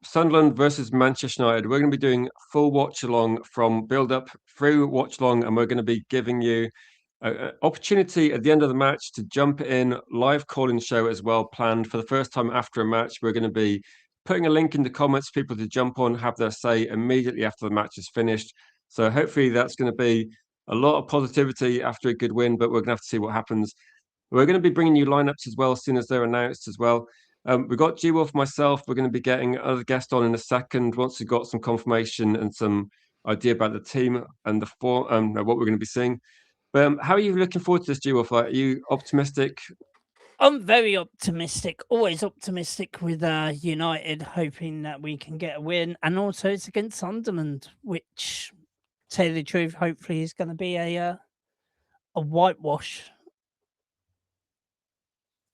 Sunderland versus Manchester United. We're going to be doing full watch along from build up through watch along, and we're going to be giving you an opportunity at the end of the match to jump in live calling show as well. Planned for the first time after a match. We're going to be putting a link in the comments for people to jump on, have their say immediately after the match is finished. So hopefully that's going to be a lot of positivity after a good win, but we're going to have to see what happens. We're going to be bringing you lineups as well as soon as they're announced as well. We've got G-Wolf, myself. We're going to be getting another guest on in a second once we've got some confirmation and some idea about the team and the form, what we're going to be seeing. But how are you looking forward to this, G-Wolf? Like, are you optimistic? I'm very optimistic, always optimistic with United, hoping that we can get a win. And also, it's against Sunderland, which, to tell you the truth, hopefully is going to be a whitewash.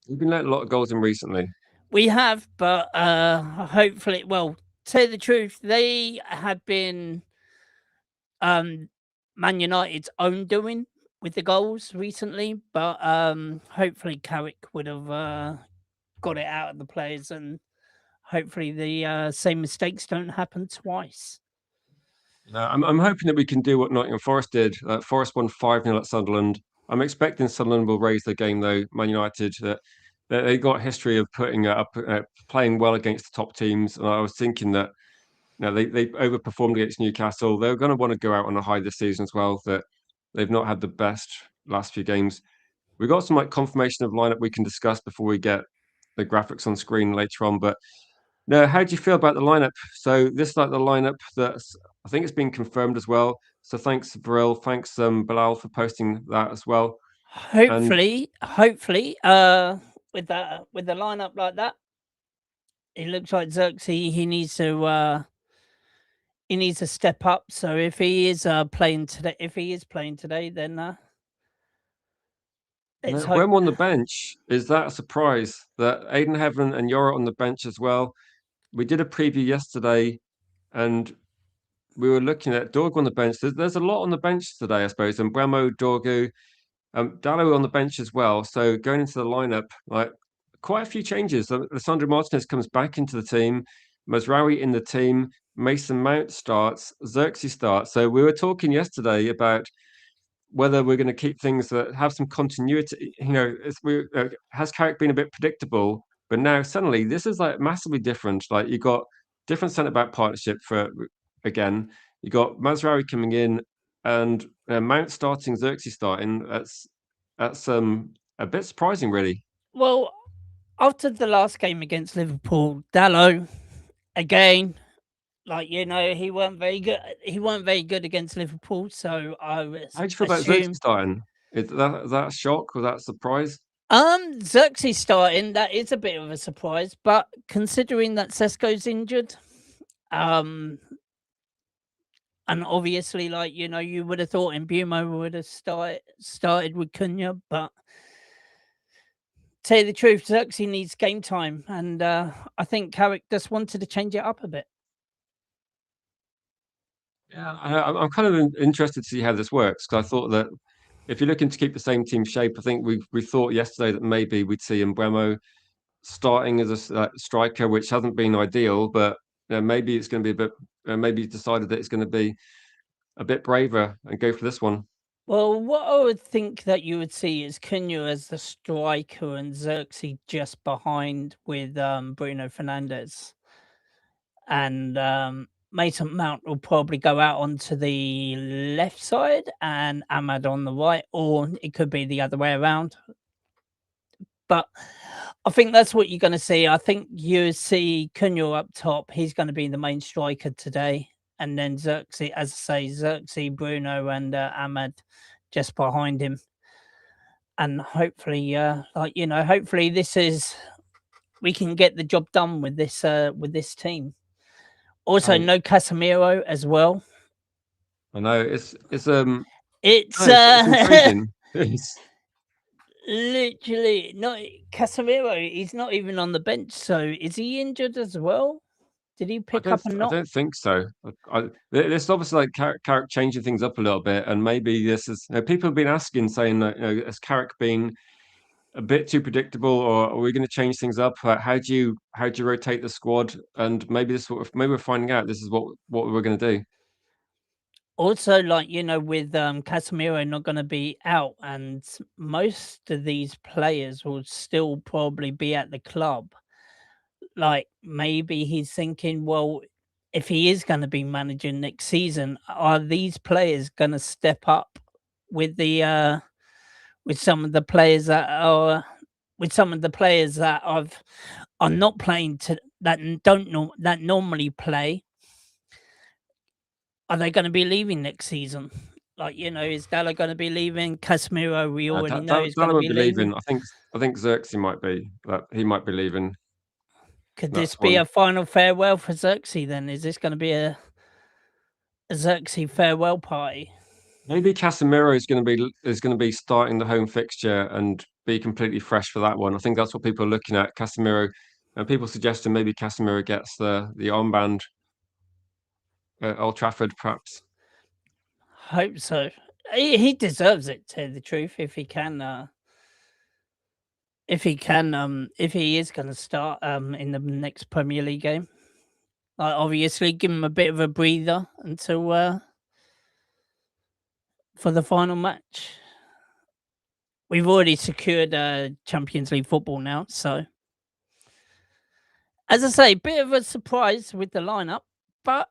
We've been letting a lot of goals in recently. We have, but hopefully, well, to tell you the truth, they have been Man United's own doing with the goals recently, but hopefully Carrick would have got it out of the players, and hopefully the same mistakes don't happen twice. I'm hoping that we can do what Nottingham Forest did. Forest won 5-0 at Sunderland. I'm expecting Sunderland will raise their game, though. Man United, that they got a history of putting up, playing well against the top teams. And I was thinking that they overperformed against Newcastle. They're going to want to go out on a high this season as well. That they've not had the best last few games. We've got some confirmation of lineup we can discuss before we get the graphics on screen later on. But no, how do you feel about the lineup? So this is like the lineup that's I think it's been confirmed as well. So thanks, Varel. Thanks, Bilal, for posting that as well. And Hopefully, with the lineup like that, it looks like Xerxes he needs to step up. So if he is playing today, then let's hope. when on the bench, is that a surprise that Ayden Heaven and Yora on the bench as well? We did a preview yesterday, and we were looking at Dorgu on the bench. There's a lot on the bench today, I suppose. And Bremo, Dorgu, Dallo on the bench as well. So going into the lineup, like quite a few changes. Lisandro Martínez comes back into the team. Mazraoui in the team. Mason Mount starts. Xerxes starts. So we were talking yesterday about whether we're going to keep things that have some continuity. Has Carrick been a bit predictable, but now suddenly this is like massively different. Like you got different centre back partnership for again. You got Mazraoui coming in and Mount starting, Xerxes starting. That's a bit surprising, really. Well, after the last game against Liverpool, Dallo again, like he weren't very good. He weren't very good against Liverpool, so I How do you feel about Xerxes assume starting? Is that a shock or that a surprise? Xerxes starting, that is a bit of a surprise, but considering that Sesko's injured, um, and obviously, you would have thought Mbumo would have started with Cunha, but tell you the truth, Xerxes needs game time, and I think Carrick just wanted to change it up a bit. Yeah, I'm kind of interested to see how this works because I thought that if you're looking to keep the same team shape, I think we thought yesterday that maybe we'd see Mbeumo starting as a striker, which hasn't been ideal, but maybe it's going to be a bit. Maybe he's decided that it's going to be a bit braver and go for this one. Well, what I would think that you would see is Cunha as the striker and Xerxes just behind with Bruno Fernandes. And Mason Mount will probably go out onto the left side and Ahmad on the right, or it could be the other way around. But I think that's what you're going to see. I think you see Cunha up top. He's going to be the main striker today. And then Xerxes, as I say, Xerxes, Bruno, and Ahmad just behind him. And hopefully, hopefully we can get the job done with this team. Also, no Casemiro as well. I know it's intriguing. It's Literally, not Casemiro. He's not even on the bench. So, is he injured as well? Did he pick up a knock? I don't think so. This is obviously like Carrick changing things up a little bit, and maybe this is people have been asking, saying that has Carrick been a bit too predictable, or are we going to change things up? How do you rotate the squad? And maybe maybe we're finding out this is what we're going to do. Also, like, with Casemiro not going to be out, and most of these players will still probably be at the club. Like, maybe he's thinking, well, if he is going to be managing next season, are these players going to step up with the with some of the players that are are not playing that normally play? Are they going to be leaving next season? Like, is Dalla going to be leaving? Casemiro, we already know he's going to be leaving. I think Xerxes might be. He might be leaving. Could That's this be one. a final farewell for Xerxes then? Is this going to be a Xerxes farewell party? Maybe Casemiro is going to be starting the home fixture and be completely fresh for that one. I think that's what people are looking at. Casemiro, and people suggesting maybe Casemiro gets the armband at Old Trafford, perhaps. Hope so. He deserves it, to tell the truth, if he can. If he is going to start in the next Premier League game, like, obviously give him a bit of a breather until for the final match. We've already secured Champions League football now, so as I say, bit of a surprise with the lineup, but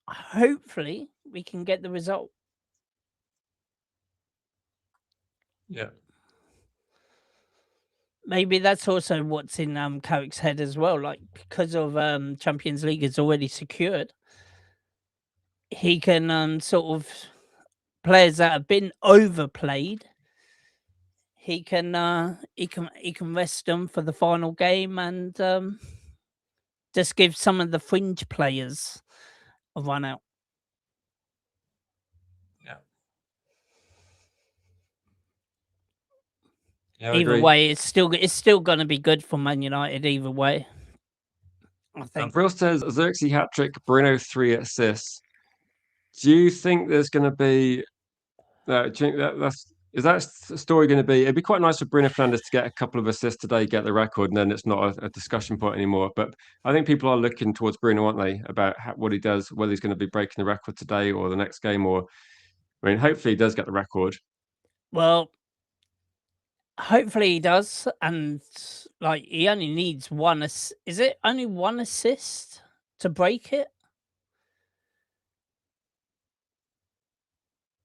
hopefully we can get the result. Yeah. Maybe that's also what's in Carrick's head as well. Like, because of Champions League is already secured, he can sort of players that have been overplayed. He can rest them for the final game and just give some of the fringe players a run out. Yeah, either way, it's still going to be good for Man United. Either way, I think. Brill says Xerxes hat trick, Bruno 3 assists. Do you think there's going to be? Do you think is that story going to be? It'd be quite nice for Bruno Fernandes to get a couple of assists today, get the record, and then it's not a discussion point anymore. But I think people are looking towards Bruno, aren't they, about what he does, whether he's going to be breaking the record today or the next game, or I mean, hopefully he does get the record. Well, hopefully he does, and like, he only needs one. Is it only one assist to break it?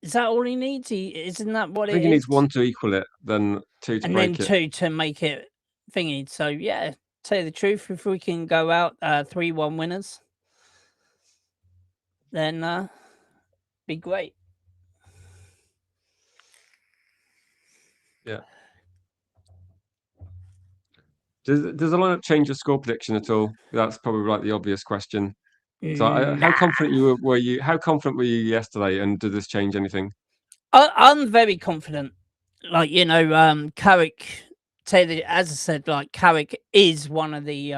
Is that all he needs? Isn't that what I think it he is? needs one to equal it, then two to and break then it. 2 to make it thingy. So yeah, tell you the truth, if we can go out 3-1 winners, then be great. Yeah. Does the lineup change your score prediction at all? That's probably like the obvious question. So, how confident were you? How confident were you yesterday? And did this change anything? I'm very confident. Like, Carrick. As I said, like, Carrick is one of the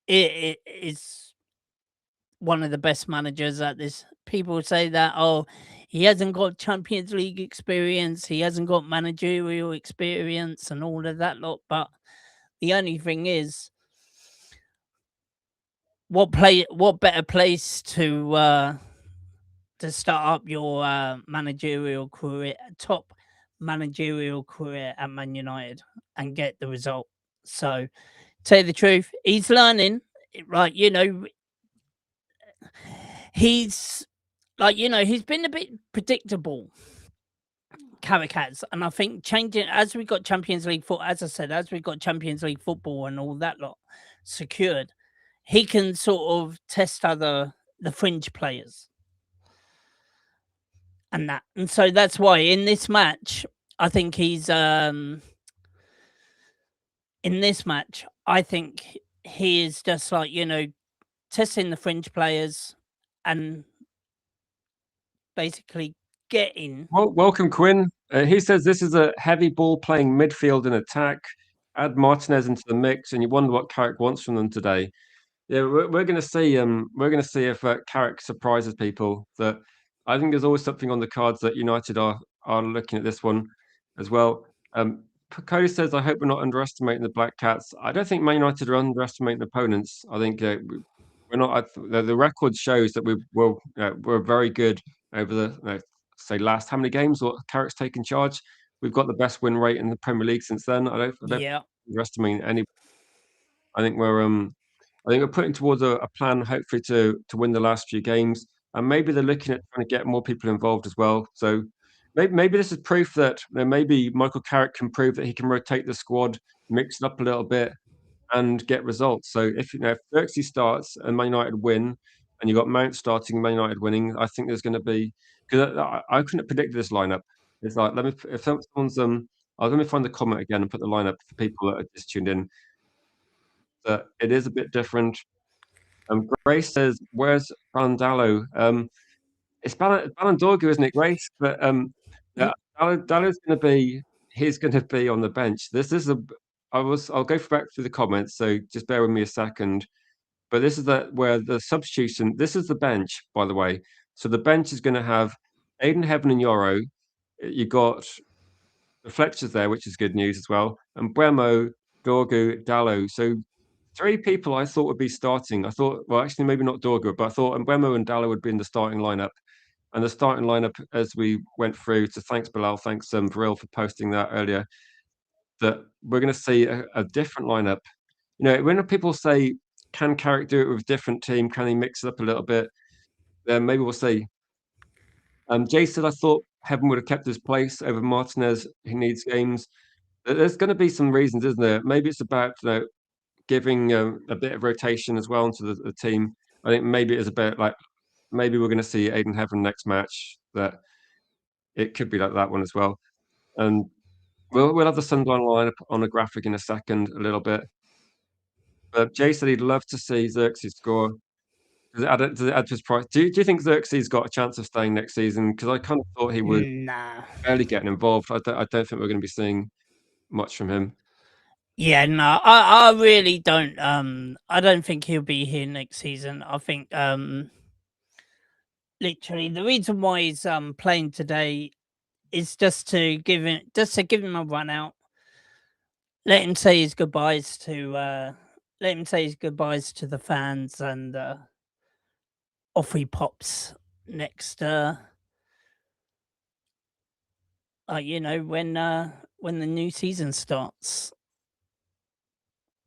it is one of the best managers at this. People say that, oh, he hasn't got Champions League experience, he hasn't got managerial experience, and all of that lot. But the only thing is, what better place to start up your managerial career, top managerial career at Man United, and get the result. So, tell you the truth, he's learning, right? He's he's been a bit predictable, Carrick has, and I think changing as we got Champions League football, as I said, as we got Champions League football and all that lot secured, he can sort of test the fringe players. And so that's why in this match, I think he's in this match, I think he is just like, testing the fringe players and basically getting. Well, welcome, Quinn. He says this is a heavy ball playing midfield and attack. Add Martinez into the mix, and you wonder what Carrick wants from them today. Yeah, we're going to see. We're going to see if Carrick surprises people. That I think there's always something on the cards that United are looking at this one as well. Cody says, "I hope we're not underestimating the Black Cats." I don't think Man United are underestimating opponents. I think we're not. The record shows that we're very good over the say last how many games or Carrick's taken charge. We've got the best win rate in the Premier League since then. I don't Yeah. underestimate any. I think we're putting towards a plan, hopefully to win the last few games, and maybe they're looking at trying to get more people involved as well. So maybe this is proof that maybe Michael Carrick can prove that he can rotate the squad, mix it up a little bit, and get results. So if Xerxes starts and Man United win, and you got Mount starting and Man United winning, I think there's going to be because I couldn't have predicted this lineup. It's like if someone's let me find the comment again and put the lineup for people that are just tuned in. That it is a bit different. Grace says, "Where's Bandalo?" It's Ballandorgu, isn't it, Grace? But yeah, Dallow's going to be. He's going to be on the bench. This is a. I'll go back through the comments. So just bear with me a second. But this is where the substitution. This is the bench, by the way. So the bench is going to have Ayden Heaven and Yoro. You got the Fletchers there, which is good news as well, and Bremo, Dorgu, Dallo. So three people I thought would be starting. I thought, well, actually, maybe not Dorgu, but I thought Mbeumo and Dallo would be in the starting lineup. And the starting lineup, as we went through, so thanks, Bilal, thanks, Vril, for posting that earlier, that we're going to see a different lineup. When people say, can Carrick do it with a different team? Can he mix it up a little bit? Then maybe we'll see. Jay said, I thought Heaven would have kept his place over Martinez, who needs games. There's going to be some reasons, isn't there? Maybe it's about giving a bit of rotation as well into the team. I think maybe it's a bit like maybe we're going to see Ayden Heaven next match. That it could be like that one as well. And we'll have the Sunderland lineup on a graphic in a second, a little bit. But Jay said he'd love to see Xerxes score. Does it add to his price? Do you think Xerxes got a chance of staying next season? Because I kind of thought he was Nah. barely getting involved. I don't think we're going to be seeing much from him. Yeah, no, I really don't. I don't think he'll be here next season. I think literally the reason why he's playing today is just to give him a run out. Let him say his goodbyes to the fans, and off he pops next. When the new season starts.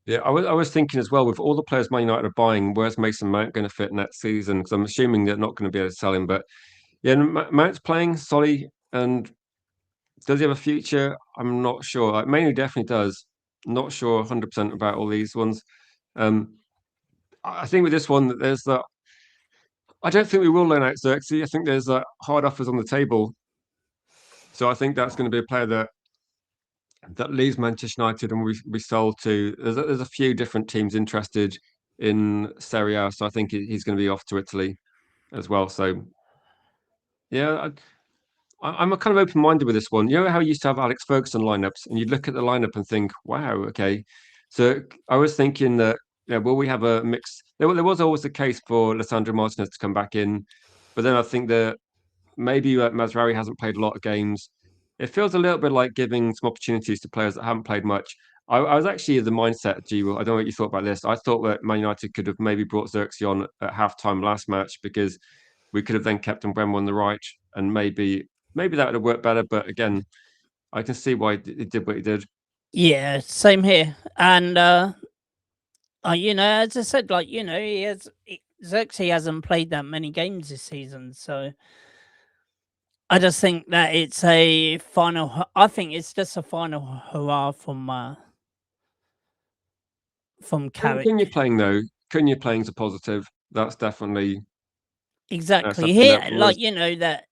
Yeah, I was thinking as well, with all the players Man United are buying, where's Mason Mount going to fit next season? Because I'm assuming they're not going to be able to sell him. But yeah, Mount's playing solid, and does he have a future? I'm not sure. Like, Mainoo definitely does. Not sure 100% about all these ones. I think with this one, there's that. I don't think we will loan out Xerxes. I think there's hard offers on the table. So I think that's going to be a player that leaves Manchester United and we sold to. There's a few different teams interested in Serie A, so I think he's going to be off to Italy as well. So yeah, I'm a kind of open-minded with this one. You know how you used to have Alex Ferguson lineups, and you'd look at the lineup and think, "Wow, okay." So I was thinking that, will we have a mix? There was always the case for Lisandro Martínez to come back in, but then I think that maybe Mazraoui hasn't played a lot of games. It feels a little bit like giving some opportunities to players that haven't played much. I was actually of the mindset, G. I don't know what you thought about this. I thought that Man United could have maybe brought Xerxes on at halftime last match because we could have then kept Mbeumo on the right, and maybe that would have worked better. But again, I can see why he did what he did. Yeah, same here. And as I said, Xerxes hasn't played that many games this season, so I just think that it's a final. I think it's just a final hurrah from Carrick. Cunha playing though, Cunha playing is a positive. That's definitely Exactly. Here, that.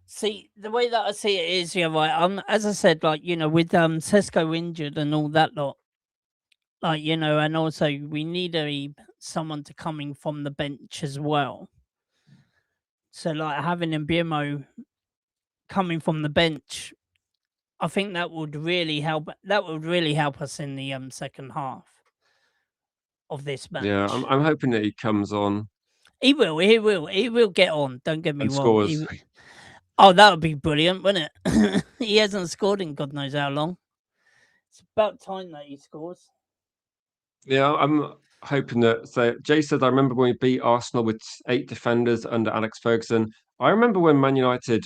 See, the way that I see it is, right. As I said, with Sesko injured and all that lot, and also we need someone to coming from the bench as well. So, having Mbeumo coming from the bench, I think that would really help. That would really help us in the second half of this match. Yeah, I'm hoping that he comes on. He will get on. Don't get me And wrong. scores. Oh, that would be brilliant, wouldn't it? He hasn't scored in God knows how long. It's about time that he scores. Yeah, I'm hoping that. So Jay said, I remember when we beat Arsenal with 8 defenders under Alex Ferguson. I remember when Man United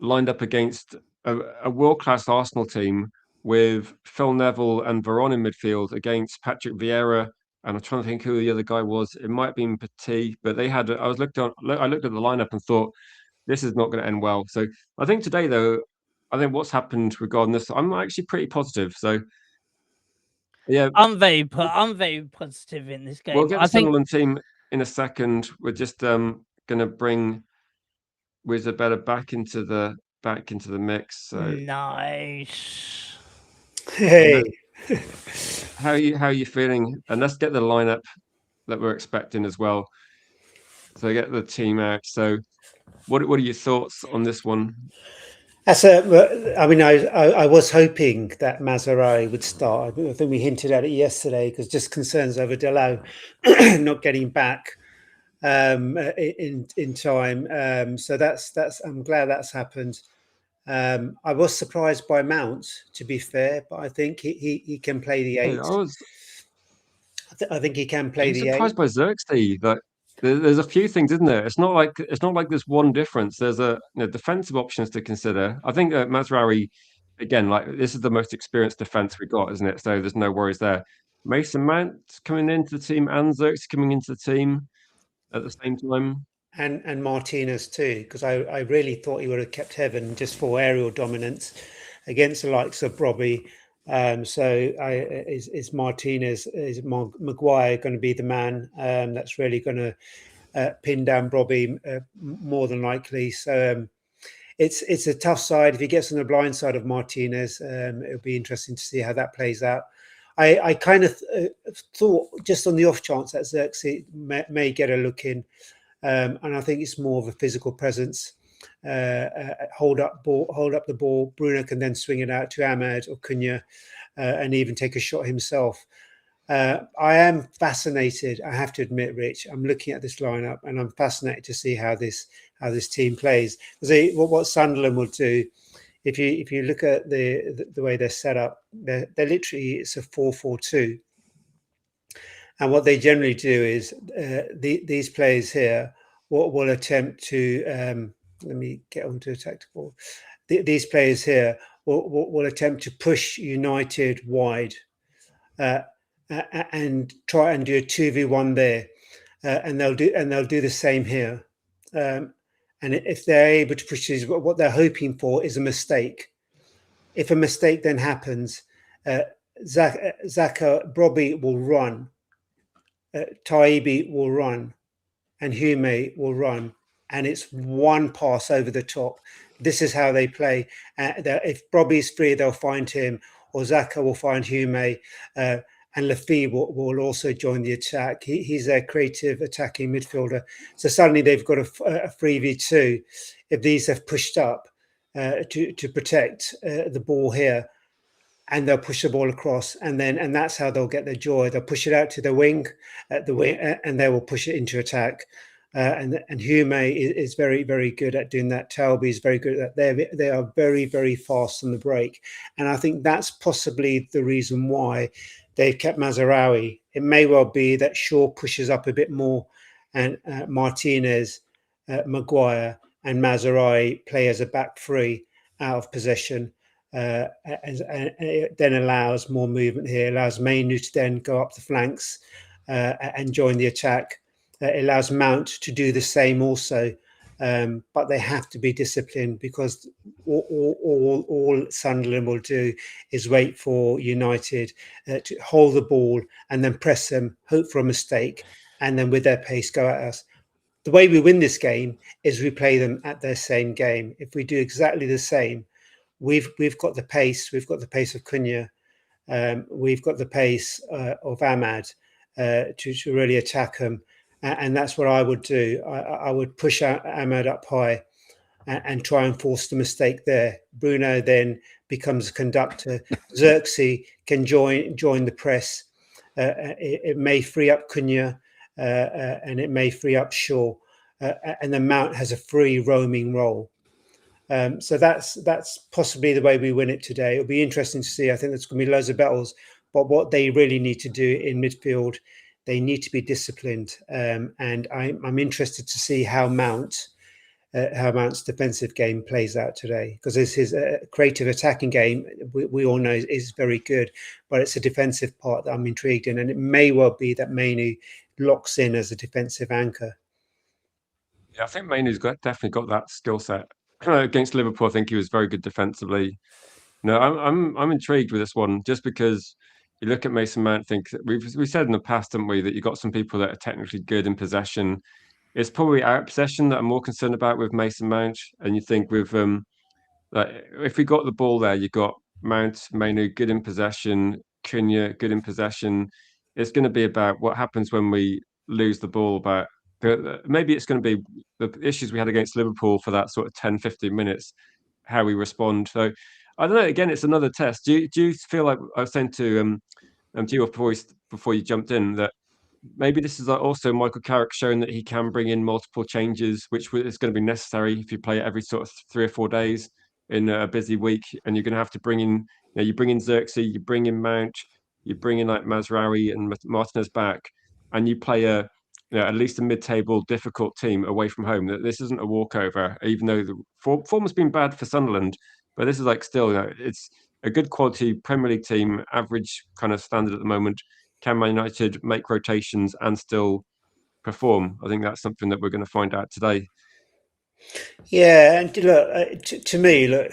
lined up against a world-class Arsenal team with Phil Neville and Varane in midfield against Patrick Vieira, and I'm trying to think who the other guy was. It might have been Petit, but they had. I looked at the lineup and thought this is not going to end well. So I think today, though, I think what's happened regarding this, I'm actually pretty positive. So yeah, I'm very positive in this game. we'll get the I think Sunderland team in a second. We're just going to bring Wizard back into the mix. So nice. Hey, how are you feeling? And let's get the lineup that we're expecting as well. So get the team out. So what are your thoughts on this one? I mean, I was hoping that Mazzarri would start. I think we hinted at it yesterday because just concerns over Delo not getting back in time. So that's. I'm glad that's happened. I was surprised by Mount, to be fair, but I think he can play the 8. I think he can play the 8. Surprised by Xerxes. Like there's a few things, isn't there? It's not like there's one difference. There's defensive options to consider. I think Mazraoui, again, like this is the most experienced defense we got, isn't it? So there's no worries there. Mason Mount coming into the team and Xerxes coming into the team at the same time. And Martínez too, because I really thought he would have kept Heaven just for aerial dominance against the likes of Brobbey. Is Martínez, is Maguire going to be the man that's really going to pin down Brobbey more than likely? So it's a tough side. If he gets on the blind side of Martínez, it'll be interesting to see how that plays out. I kind of thought just on the off chance that Xerxes may get a look in. And I think it's more of a physical presence. Hold up the ball. Bruno can then swing it out to Ahmed or Cunha, and even take a shot himself. I am fascinated. I have to admit, Rich. I'm looking at this lineup, and I'm fascinated to see how this team plays. What Sunderland will do, if you look at the way they're set up, they're literally, it's a 4-4-2. And what they generally do is these players here will attempt to, let me get onto a tactical. These players here will attempt to push United wide and try and do a 2v1 there. And they'll do the same here. And if they're able to push these, what they're hoping for is a mistake. If a mistake then happens, Brobbey will run. Taibbi will run and Hume will run, and it's one pass over the top. This is how they play. If Brobbey's free, they'll find him, or Xhaka will find Hume, and Lafille will also join the attack. He's a creative attacking midfielder. So suddenly they've got a 3v2. If these have pushed up to protect the ball here, and they'll push the ball across, and that's how they'll get their joy. They'll push it out to the wing, and they will push it into attack. And Hume is very, very good at doing that. Taibbi is very good at that. They are very, very fast on the break, and I think that's possibly the reason why they've kept Mazraoui. It may well be that Shaw pushes up a bit more, and Martínez, Maguire, and Mazraoui play as a back three out of possession. And it then allows more movement here, allows Mainu to then go up the flanks and join the attack. It allows Mount to do the same also, but they have to be disciplined, because all Sunderland will do is wait for United to hold the ball and then press them, hope for a mistake, and then with their pace go at us. The way we win this game is we play them at their same game. If we do exactly the same, we've got the pace. We've got the pace of Cunha. We've got the pace of Ahmad to really attack them, and that's what I would do. I would push Ahmad up high and try and force the mistake there. Bruno then becomes a conductor. Xerxes can join the press. It may free up Cunha, and it may free up Shaw, and then Mount has a free roaming role. So that's possibly the way we win it today. It'll be interesting to see. I think there's going to be loads of battles, but what they really need to do in midfield, they need to be disciplined. And I'm interested to see how Mount's defensive game plays out today, because his creative attacking game, we all know is very good, but it's a defensive part that I'm intrigued in, and it may well be that Mainoo locks in as a defensive anchor. Yeah, I think Mainoo's definitely got that skill set. Against Liverpool, I think he was very good defensively. No, I'm intrigued with this one, just because you look at Mason Mount. Think that we've said in the past, haven't we, that you've got some people that are technically good in possession. It's probably our possession that I'm more concerned about with Mason Mount. And you think with like if we got the ball there, you got Mount, Mainoo good in possession, Cunha good in possession. It's going to be about what happens when we lose the ball. But maybe it's going to be the issues we had against Liverpool for that sort of 10, 15 minutes, how we respond. So I don't know. Again, it's another test. Do you feel like I was saying to you before you jumped in that maybe this is also Michael Carrick showing that he can bring in multiple changes, which is going to be necessary if you play every sort of 3 or 4 days in a busy week, and you're going to have to bring in, you bring in Xerxes, you bring in Mount, you bring in like Mazraoui and Martinez back, and you play at least a mid-table difficult team away from home. That this isn't a walkover, even though the form has been bad for Sunderland, but this is like still, it's a good quality Premier League team, average kind of standard at the moment. Can Man United make rotations and still perform? I think that's something that we're going to find out today. Yeah, and look, to me, look,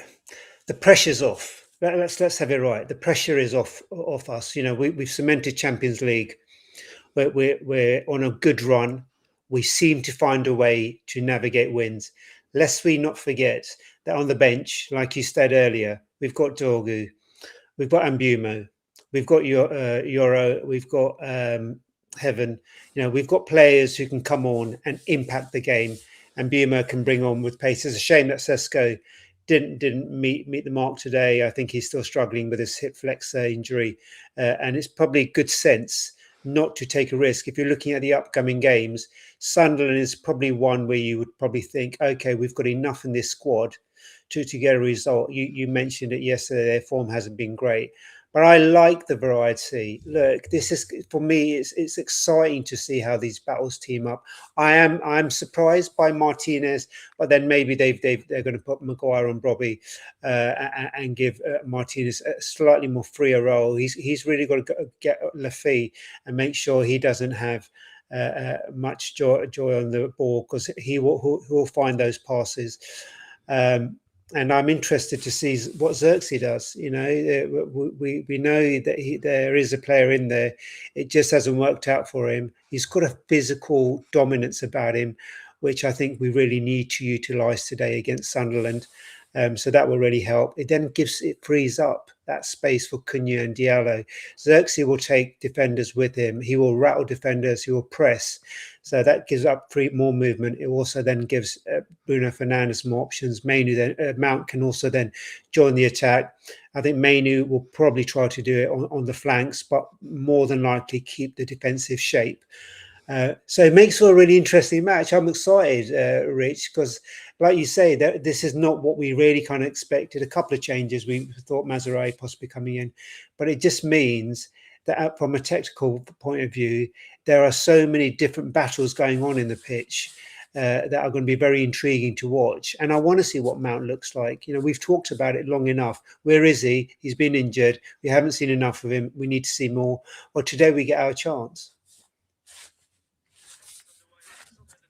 the pressure's off. Let's have it right. The pressure is off us. We've cemented Champions League. We're on a good run. We seem to find a way to navigate wins. Lest we not forget that on the bench, like you said earlier, we've got Dorgu, we've got Ambumo, we've got Euro, we've got Heaven. We've got players who can come on and impact the game. And Bumo can bring on with pace. It's a shame that Sesko didn't meet the mark today. I think he's still struggling with his hip flexor injury, and it's probably good sense not to take a risk. If you're looking at the upcoming games, Sunderland is probably one where you would probably think, okay, we've got enough in this squad to get a result. You mentioned it yesterday, their form hasn't been great. But I like the variety. Look, this is, for me, it's exciting to see how these battles team up. I'm surprised by Martinez, but then maybe they're going to put Maguire on Bobby and give Martinez a slightly more freer role. He's really got to get Lafay and make sure he doesn't have much joy on the ball, because he will find those passes. And I'm interested to see what Xerxes does. We know that there is a player in there. It just hasn't worked out for him. He's got a physical dominance about him, which I think we really need to utilise today against Sunderland. So that will really help. It frees up that space for Cunha and Diallo. Xerxes will take defenders with him. He will rattle defenders. He will press. So that gives up more movement. It also then gives Bruno Fernandes more options. Mount can also then join the attack. I think Mainoo will probably try to do it on the flanks, but more than likely keep the defensive shape. So it makes for a really interesting match. I'm excited, Rich, because like you say, this is not what we really kind of expected. A couple of changes. We thought Mazraoui possibly coming in, but it just means that from a technical point of view, there are so many different battles going on in the pitch that are going to be very intriguing to watch. And I want to see what Mount looks like. We've talked about it long enough. Where is he? He's been injured. We haven't seen enough of him. We need to see more. Well, today we get our chance.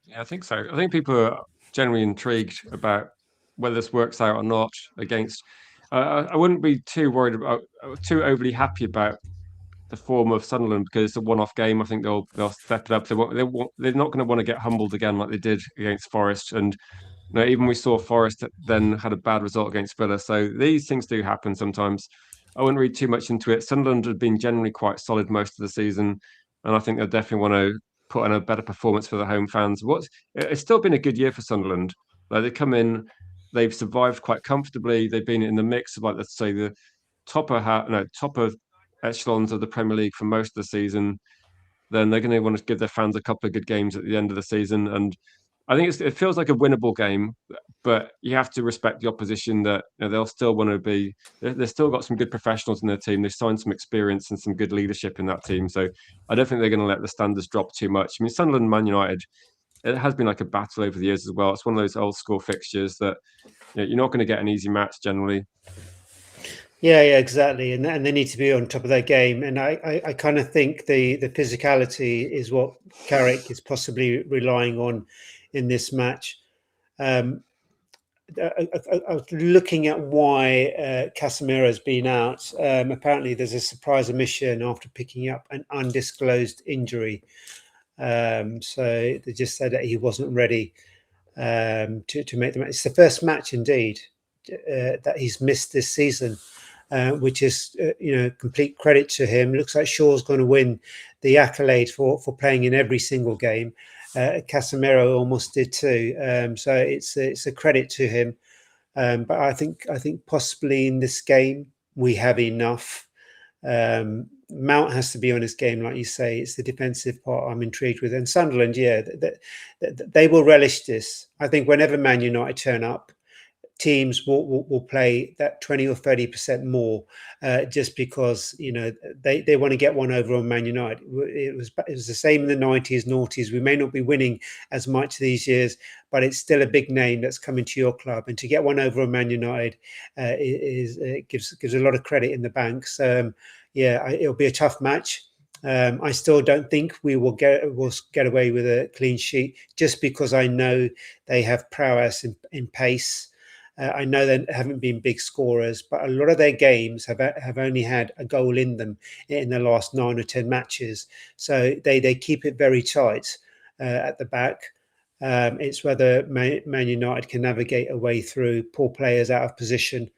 Yeah, I think so. I think people are generally intrigued about whether this works out or not against. I wouldn't be too worried about, too overly happy about the form of Sunderland, because it's a one-off game. I think they'll step it up. They're not going to want to get humbled again like they did against Forest. And even we saw Forest then had a bad result against Villa. So these things do happen sometimes. I wouldn't read too much into it. Sunderland have been generally quite solid most of the season, and I think they'll definitely want to put in a better performance for the home fans. It's still been a good year for Sunderland. Like they come in, they've survived quite comfortably. They've been in the mix of, like, let's say, the top of echelons of the Premier League for most of the season. Then they're going to want to give their fans a couple of good games at the end of the season, and I think it feels like a winnable game. but you have to respect the opposition that they'll still want to be. They've still got some good professionals in their team. They've signed some experience and some good leadership in that team. So I don't think they're going to let the standards drop too much. I mean, Sunderland and Man United, it has been like a battle over the years as well. It's one of those old school fixtures that you're not going to get an easy match generally. Yeah, exactly, and they need to be on top of their game. And I kind of think the physicality is what Carrick is possibly relying on in this match. I was looking at why Casemiro's been out. Apparently, there's a surprise omission after picking up an undisclosed injury. So they just said that he wasn't ready to make the match. It's the first match, indeed, that he's missed this season. Which is, complete credit to him. Looks like Shaw's going to win the accolade for playing in every single game. Casemiro almost did too. So it's a credit to him. But I think possibly in this game we have enough. Mount has to be on his game, like you say. It's the defensive part I'm intrigued with. And Sunderland, they will relish this. I think whenever Man United turn up, teams will play that 20 or 30% more just because they want to get one over on Man United. It was the same in the 90s, noughties. We may not be winning as much these years, but it's still a big name that's coming to your club, and to get one over on Man United gives a lot of credit in the bank. So it'll be a tough match. I still don't think we will get away with a clean sheet, just because I know they have prowess in pace. I know they haven't been big scorers, but a lot of their games have only had a goal in them in the last 9 or 10 matches. So they keep it very tight at the back. It's whether Man United can navigate a way through, pull players out of position,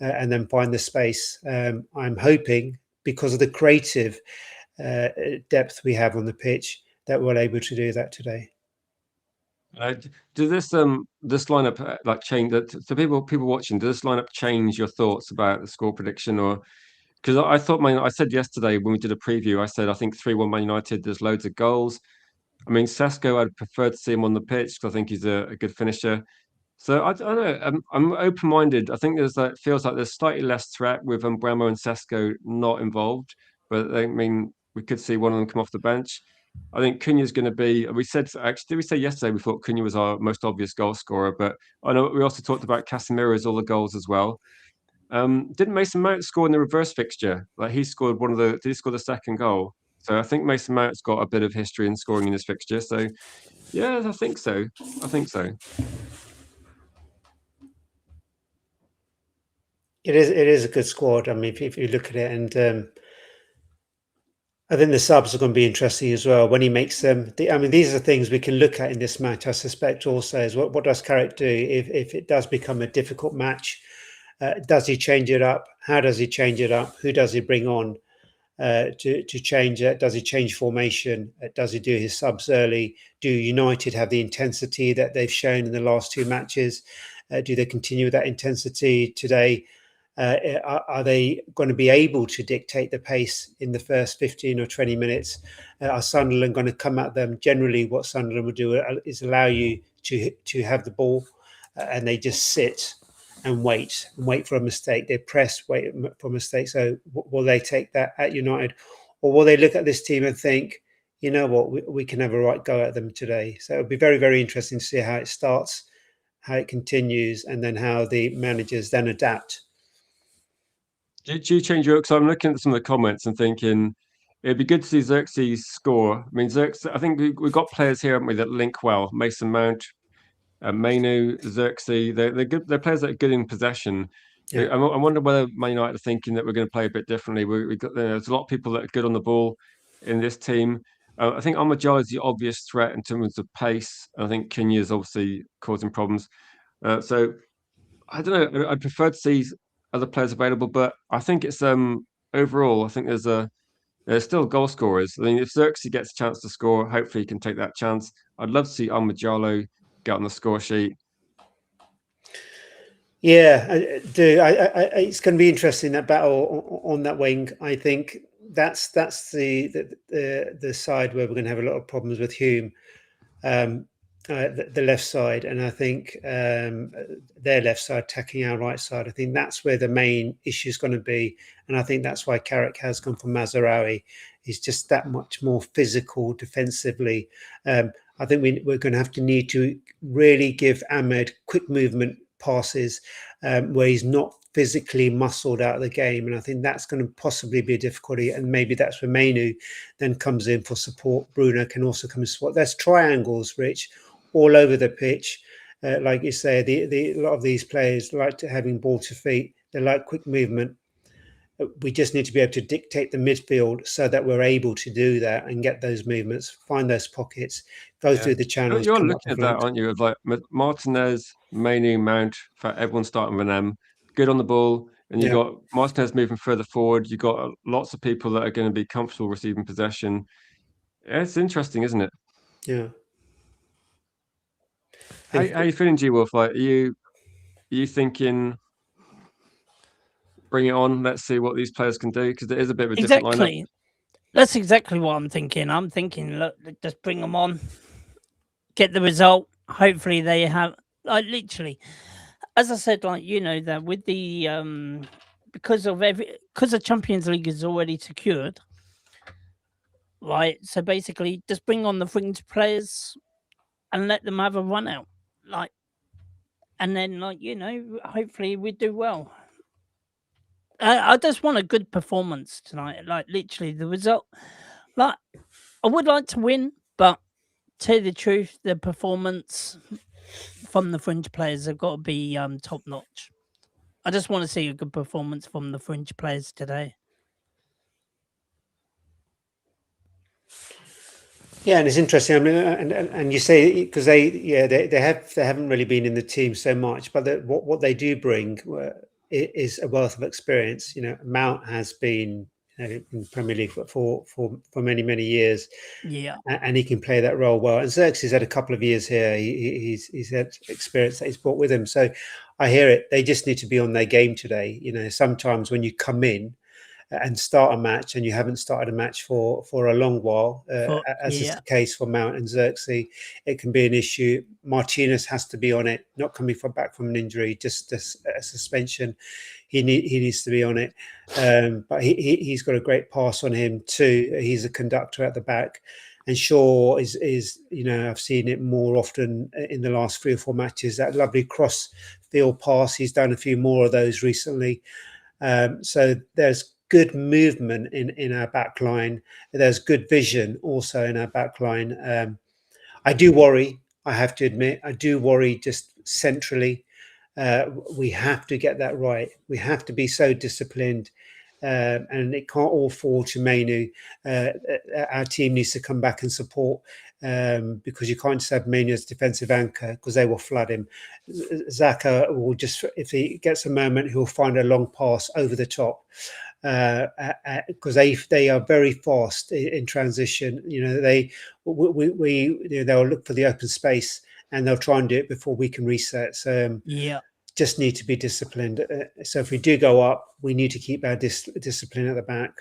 and then find the space. I'm hoping, because of the creative depth we have on the pitch, that we're able to do that today. Does this lineup change that? So people watching, does this lineup change your thoughts about the score prediction? Or because I thought I said yesterday when we did a preview, I said I think 3-1 Man United. There's loads of goals. I mean, Sesko, I'd prefer to see him on the pitch because I think he's a good finisher. So I don't know. I'm open-minded. I think feels like there's slightly less threat with Mbeumo and Sesko not involved, but I mean we could see one of them come off the bench. I think Cunha's going to be. We said actually, did we say yesterday we thought Cunha was our most obvious goal scorer? But I know we also talked about Casemiro's all the goals as well. Didn't Mason Mount score in the reverse fixture? Like he scored did he score the second goal? So I think Mason Mount's got a bit of history in scoring in this fixture. So yeah, I think so. It is a good squad. I mean, if you look at it, and I think the subs are going to be interesting as well when he makes them. These are things we can look at in this match. I suspect also is what does Carrick do if it does become a difficult match? Does he change it up? How does he change it up? Who does he bring on to change it? Does he change formation? Does he do his subs early? Do United have the intensity that they've shown in the last 2 matches? Do they continue that intensity today? Are they going to be able to dictate the pace in the first 15 or 20 minutes? Are Sunderland going to come at them? Generally, what Sunderland will do is allow you to have the ball, and they just sit and wait for a mistake. They press, wait for a mistake. So will they take that at United, or will they look at this team and think, you know what, we can have a right go at them today? So it'll be very, very interesting to see how it starts, how it continues, and then how the managers then adapt. Did you change your? Because I'm looking at some of the comments and thinking it'd be good to see Xerxes score. I mean, Xerxes. I think we've got players here, haven't we, that link well. Mason Mount, Mainu, Xerxes. They're good. They're players that are good in possession. Yeah. I wonder whether Man United are thinking that we're going to play a bit differently. We got there's a lot of people that are good on the ball in this team. I think Ahmadjala is the obvious threat in terms of pace. I think Cunha is obviously causing problems. So I don't know. I'd prefer to see other players available, but I think it's overall. I think there's still goal scorers. I mean, if Xerxes gets a chance to score, hopefully he can take that chance. I'd love to see Ahmadjala get on the score sheet. Yeah, I do. It's going to be interesting, that battle on that wing. I think that's the side where we're going to have a lot of problems with Hume. the left side, and I think their left side attacking our right side. I think that's where the main issue is going to be, and I think that's why Carrick has gone for Mazraoui. He's just that much more physical defensively. I think we're going to have to need to really give Ahmed quick movement passes where he's not physically muscled out of the game, and I think that's going to possibly be a difficulty. And maybe that's where Mainu then comes in for support. Bruno can also come and support. There's triangles, Rich, all over the pitch. Like you say, a lot of these players like having ball to feet. They like quick movement. We just need to be able to dictate the midfield so that we're able to do that and get those movements, find those pockets, go through the channels. You're looking at that, aren't you? Of like Martinez, Mainu, Mount. In fact, everyone's starting with them. Good on the ball, and you got Martinez moving further forward. You got lots of people that are going to be comfortable receiving possession. Yeah, it's interesting, isn't it? Yeah. How are you feeling, G Wolf? Like, are you thinking, bring it on? Let's see what these players can do, because it is a bit of a different lineup. That's exactly what I'm thinking. I'm thinking, look, just bring them on, get the result. Hopefully, they have literally, as I said, that with the because the Champions League is already secured, right? So basically, just bring on the fringe players and let them have a run out, and then hopefully we do well. I just want a good performance tonight. Literally, the result. I would like to win, but to tell you the truth, the performance from the fringe players have got to be top notch. I just want to see a good performance from the fringe players today. Yeah, and it's interesting. I mean, and you say because they haven't really been in the team so much, but what they do bring is a wealth of experience. Mount has been in Premier League for many years, and he can play that role well. And Xerxes had a couple of years here. He's had experience that he's brought with him. So I hear it. They just need to be on their game today. Sometimes when you come in and start a match and you haven't started a match for a long while, as is the case for Mount and Xerxes, it can be an issue. Martinez has to be on it, not coming back from an injury, just a suspension. He needs to be on it. But he's got a great pass on him too. He's a conductor at the back. And Shaw is I've seen it more often in the last 3 or 4 matches, that lovely cross field pass. He's done a few more of those recently. So there's good movement in our back line. There's good vision also in our back line. I do worry, I have to admit, just centrally. We have to get that right. We have to be so disciplined, and it can't all fall to Mainu. Our team needs to come back and support, because you can't just have Mainu as defensive anchor, because they will flood him. Xhaka will just, if he gets a moment, he'll find a long pass over the top, because they are very fast in transition. They'll look for the open space and they'll try and do it before we can reset. So just need to be disciplined. So if we do go up, we need to keep our discipline at the back.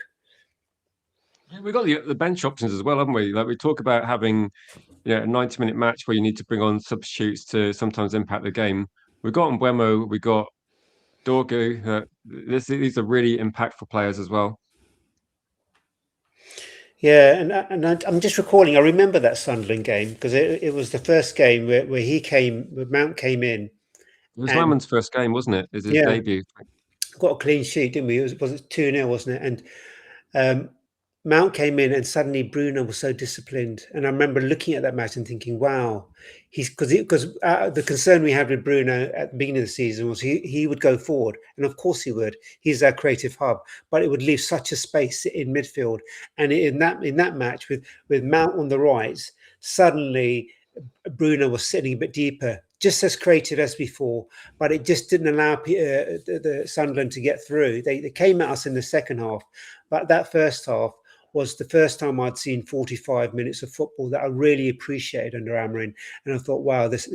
We've got the bench options as well, haven't we? Like, we talk about having a 90-minute match where you need to bring on substitutes to sometimes impact the game. We've got Mbeumo, we've got Dorgu. These are really impactful players as well. Yeah, and I'm just recalling. I remember that Sunderland game because it was the first game where Mount came in. It was Lamon's first game, wasn't it? His debut. Got a clean sheet, didn't we? Was it 2-0, wasn't it? And Mount came in, and suddenly Bruno was so disciplined. And I remember looking at that match and thinking, "Wow, because the concern we had with Bruno at the beginning of the season was he would go forward, and of course he would. He's our creative hub, but it would leave such a space in midfield. And in that match with Mount on the right, suddenly Bruno was sitting a bit deeper, just as creative as before, but it just didn't allow the Sunderland to get through. They came at us in the second half, but that first half was the first time I'd seen 45 minutes of football that I really appreciated under Amorim, and I thought, wow, this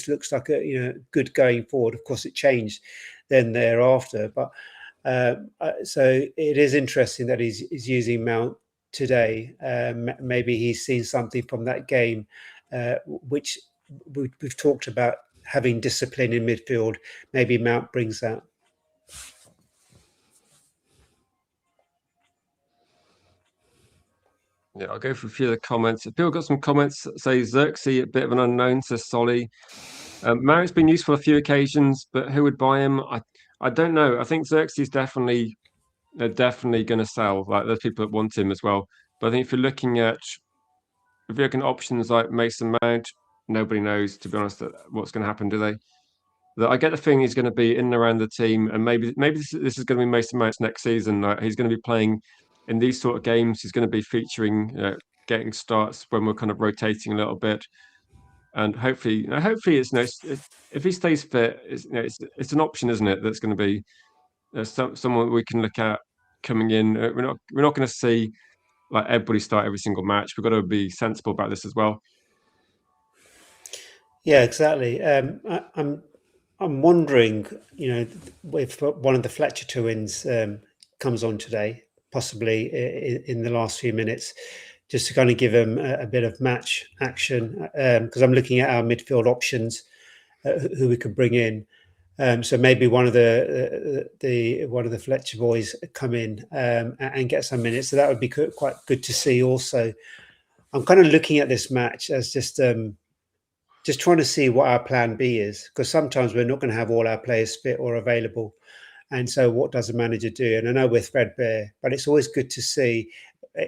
looks like a good going forward. Of course, it changed then thereafter, but so it is interesting that he's using Mount today. Maybe he's seen something from that game, which we've talked about having discipline in midfield. Maybe Mount brings that. Yeah, I'll go for a few of the comments. People got some comments that say Xerxes, a bit of an unknown, says Solly. Mount's been useful a few occasions, but who would buy him? I don't know. I think Xerxes definitely they're definitely going to sell. Like there's people that want him as well. But I think if you're looking at options like Mason Mount, nobody knows, to be honest, what's going to happen, do they? I get the feeling he's going to be in and around the team, and maybe this is going to be Mason Mount's next season. He's going to be playing in these sort of games. He's going to be featuring, getting starts when we're kind of rotating a little bit, and hopefully it's if he stays fit, it's an option, isn't it? That's going to be someone we can look at coming in. We're not going to see like everybody start every single match. We've got to be sensible about this as well. Yeah, exactly. I'm wondering, if one of the Fletcher twins comes on today, possibly in the last few minutes, just to kind of give him a bit of match action, because I'm looking at our midfield options, who we could bring in. So maybe one of the Fletcher boys come in and get some minutes. So that would be quite good to see. Also, I'm kind of looking at this match as just trying to see what our plan B is, because sometimes we're not going to have all our players fit or available. And so what does a manager do? And I know we're threadbare, but it's always good to see,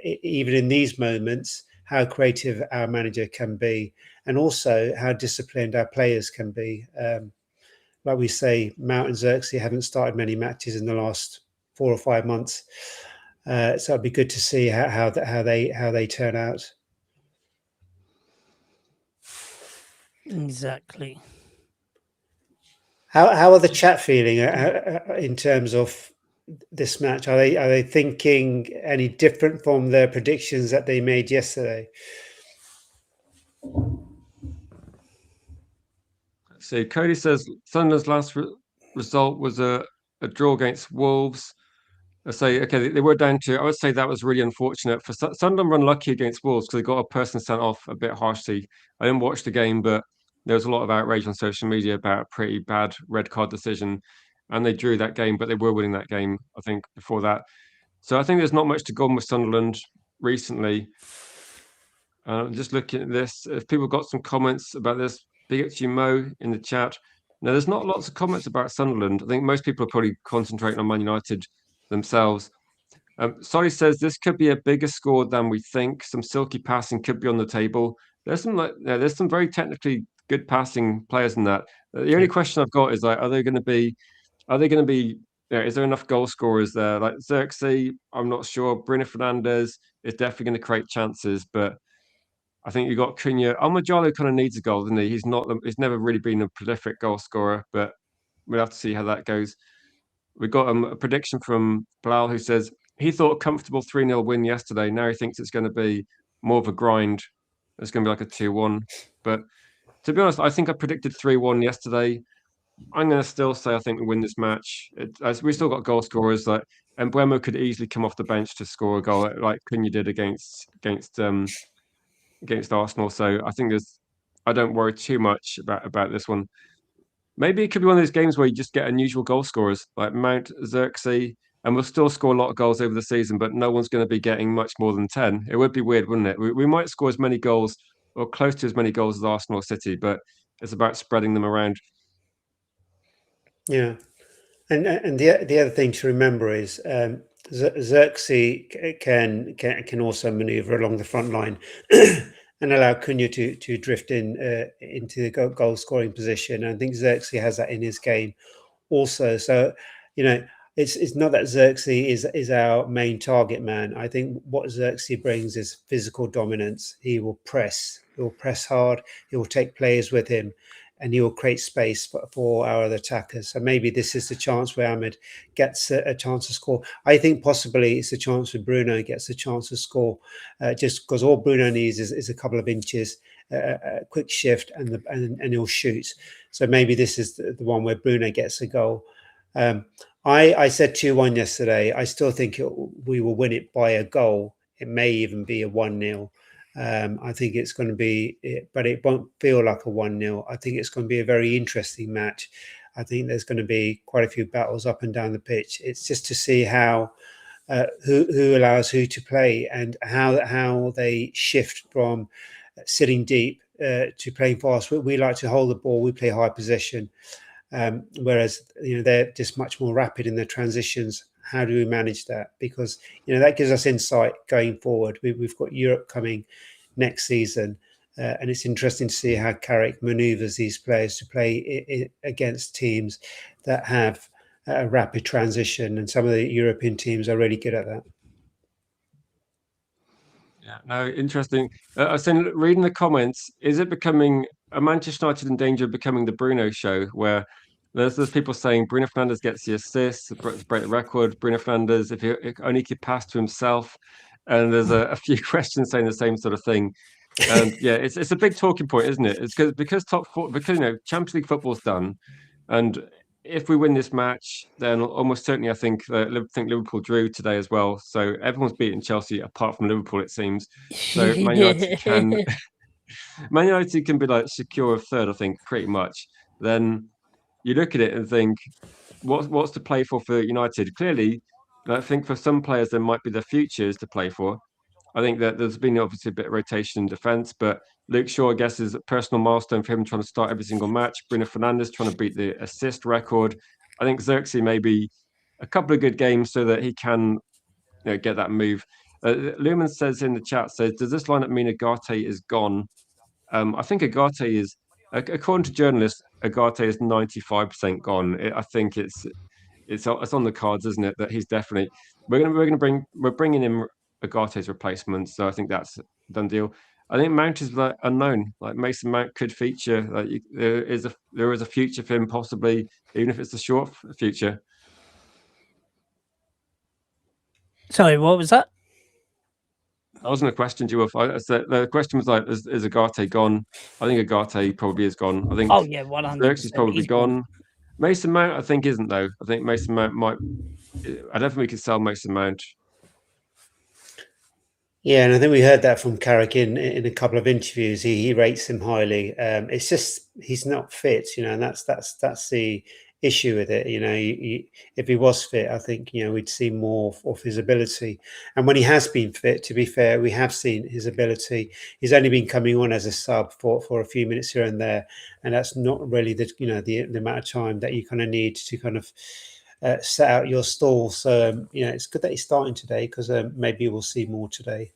even in these moments, how creative our manager can be, and also how disciplined our players can be. Like we say, Mount and Xerxes haven't started many matches in the last 4 or 5 months. So it'd be good to see how they turn out. Exactly. How are the chat feeling in terms of this match? Are they thinking any different from the predictions that they made yesterday? So Cody says Sunderland's last result was a draw against Wolves. I say, okay, they were down to. I would say that was really unfortunate for Sunderland. Were unlucky against Wolves because they got a person sent off a bit harshly. I didn't watch the game, but there was a lot of outrage on social media about a pretty bad red card decision, and they drew that game, but they were winning that game, I think, before that. So I think there's not much to go on with Sunderland recently. I'm just looking at this. If people got some comments about this, big up to you, Mo, in the chat. Now, there's not lots of comments about Sunderland. I think most people are probably concentrating on Man United themselves. Sorry says this could be a bigger score than we think. Some silky passing could be on the table. There's some very technically good passing players in that. The only question I've got is like, are they going to be? Is there enough goal scorers there? Like Xerxes, I'm not sure. Bruno Fernandes is definitely going to create chances, but I think you got Cunha. Almajalo kind of needs a goal, doesn't he? He's never really been a prolific goal scorer, but we'll have to see how that goes. We got a prediction from Ballard who says he thought a comfortable 3-0 win yesterday. Now he thinks it's going to be more of a grind. It's going to be like a 2-1. But to be honest, I think I predicted 3-1 yesterday. I'm going to still say I think we win this match. As we still got goal scorers, like and Mbeumo could easily come off the bench to score a goal, like Cunha did against Arsenal. So I think I don't worry too much about this one. Maybe it could be one of those games where you just get unusual goal scorers like Mount, Xerxes, and we'll still score a lot of goals over the season, but no one's going to be getting much more than 10. It would be weird, wouldn't it? We might score as many goals or close to as many goals as Arsenal or City, but it's about spreading them around. Yeah. And the other thing to remember is Xerxes can also manoeuvre along the front line and allow Cunha to drift into the goal scoring position. And I think Xerxes has that in his game also. So it's not that Xerxes is our main target man. I think what Xerxes brings is physical dominance. He will press hard. He will take players with him, and he will create space for our other attackers. So maybe this is the chance where Ahmed gets a chance to score. I think possibly it's a chance where Bruno gets a chance to score, just because all Bruno needs is a couple of inches, a quick shift, and he'll shoot. So maybe this is the one where Bruno gets a goal. I said 2-1 yesterday. I still think we will win it by a goal. It may even be a 1-0. I think it's going to be, but it won't feel like a 1-0. I think it's going to be a very interesting match. I think there's going to be quite a few battles up and down the pitch. It's just to see how who allows who to play and how they shift from sitting deep to playing fast. We like to hold the ball. We play high possession, whereas they're just much more rapid in their transitions. How do we manage that? Because that gives us insight going forward. We've got Europe coming next season, and it's interesting to see how Carrick manoeuvres these players to play against teams that have a rapid transition, and some of the European teams are really good at that. Yeah, no, interesting. I was saying, reading the comments, is it becoming a Manchester United in danger of becoming the Bruno show, where there's people saying Bruno Fernandes gets the assists, break the record. Bruno Fernandes, if he only could pass to himself, and there's a few questions saying the same sort of thing. And yeah, it's a big talking point, isn't it? It's because top four, because Champions League football's done, and if we win this match, then almost certainly I think Liverpool drew today as well. So everyone's beating Chelsea apart from Liverpool, it seems. So Man United can be like secure of third, I think, pretty much. Then you look at it and think, what's to play for United? Clearly, I think for some players there might be the futures to play for. I think that there's been obviously a bit of rotation in defence, but Luke Shaw, I guess, is a personal milestone for him trying to start every single match. Bruno Fernandes trying to beat the assist record. I think Xerxes maybe a couple of good games so that he can get that move. Lumen says in the chat, does this lineup mean Agate is gone? I think Agate is, according to journalists, Agate is 95% gone. I think it's on the cards, isn't it? That he's definitely we're bringing in Agate's replacement, so I think that's a done deal. I think Mount is like unknown. Like Mason Mount could feature. Like there is a future for him, possibly, even if it's a short future. Sorry, what was that? That wasn't a question, Jewel. The question was like, is Agate gone? I think Agate probably is gone. I think 100%. is probably gone. Mason Mount, I think, isn't though. I think Mason Mount might. I don't think we could sell Mason Mount. Yeah, and I think we heard that from Carrick in a couple of interviews. He rates him highly. It's just he's not fit, and that's the issue with it. If he was fit, I think we'd see more of his ability. And when he has been fit, to be fair, we have seen his ability. He's only been coming on as a sub for a few minutes here and there, and that's not really the amount of time that you kind of need to kind of set out your stall. So it's good that he's starting today, because maybe we'll see more today.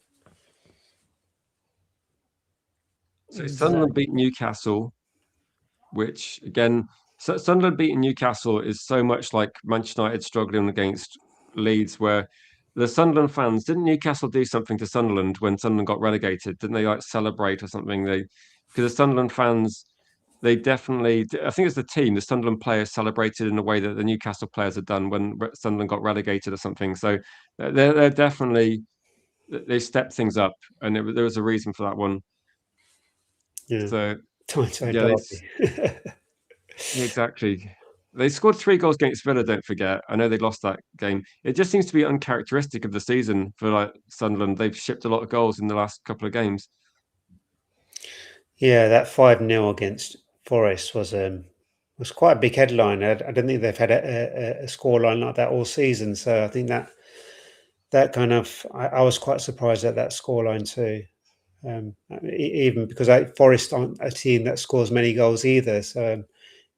So Sunderland beat Newcastle, which again, Sunderland beating Newcastle is so much like Manchester United struggling against Leeds, where the Sunderland fans, didn't Newcastle do something to Sunderland when Sunderland got relegated? Didn't they like celebrate or something? Because the Sunderland fans, they definitely, I think it's the team, the Sunderland players celebrated in a way that the Newcastle players had done when Sunderland got relegated or something. So they're definitely, they stepped things up, and there was a reason for that one. Yeah. So yeah, exactly. They scored 3 goals against Villa, don't forget. I know they lost that game. It just seems to be uncharacteristic of the season for like Sunderland. They've shipped a lot of goals in the last couple of games. Yeah, that 5-0 against Forest was quite a big headline. I don't think they've had a scoreline like that all season. So I think that kind of, I was quite surprised at that scoreline too. Even because Forest aren't a team that scores many goals either. So it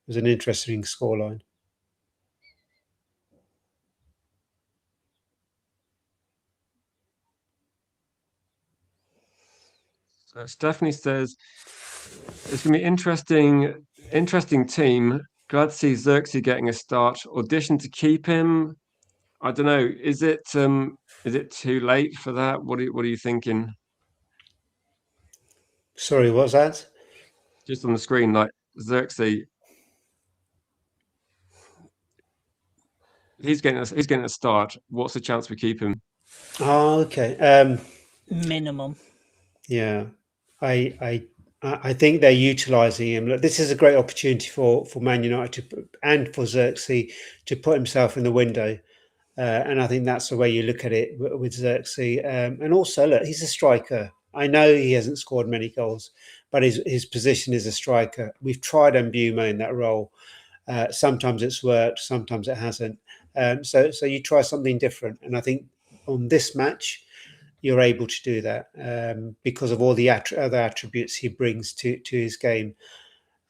was an interesting scoreline. Stephanie says it's going to be interesting team. Glad to see Xerxes getting a start. Audition to keep him. I don't know. Is it too late for that? What are you thinking? Sorry, what's that? Just on the screen, like Xerxes. He's getting a start. What's the chance we keep him? Oh, okay. Minimum. Yeah, I think they're utilising him. Look, this is a great opportunity for Man United and for Xerxes to put himself in the window, and I think that's the way you look at it with Xerxes. And also, look, he's a striker. I know he hasn't scored many goals, but his position is a striker. We've tried Mbeumo in that role. Sometimes it's worked, sometimes it hasn't. So you try something different, and I think on this match, you're able to do that because of all the other attributes he brings to his game.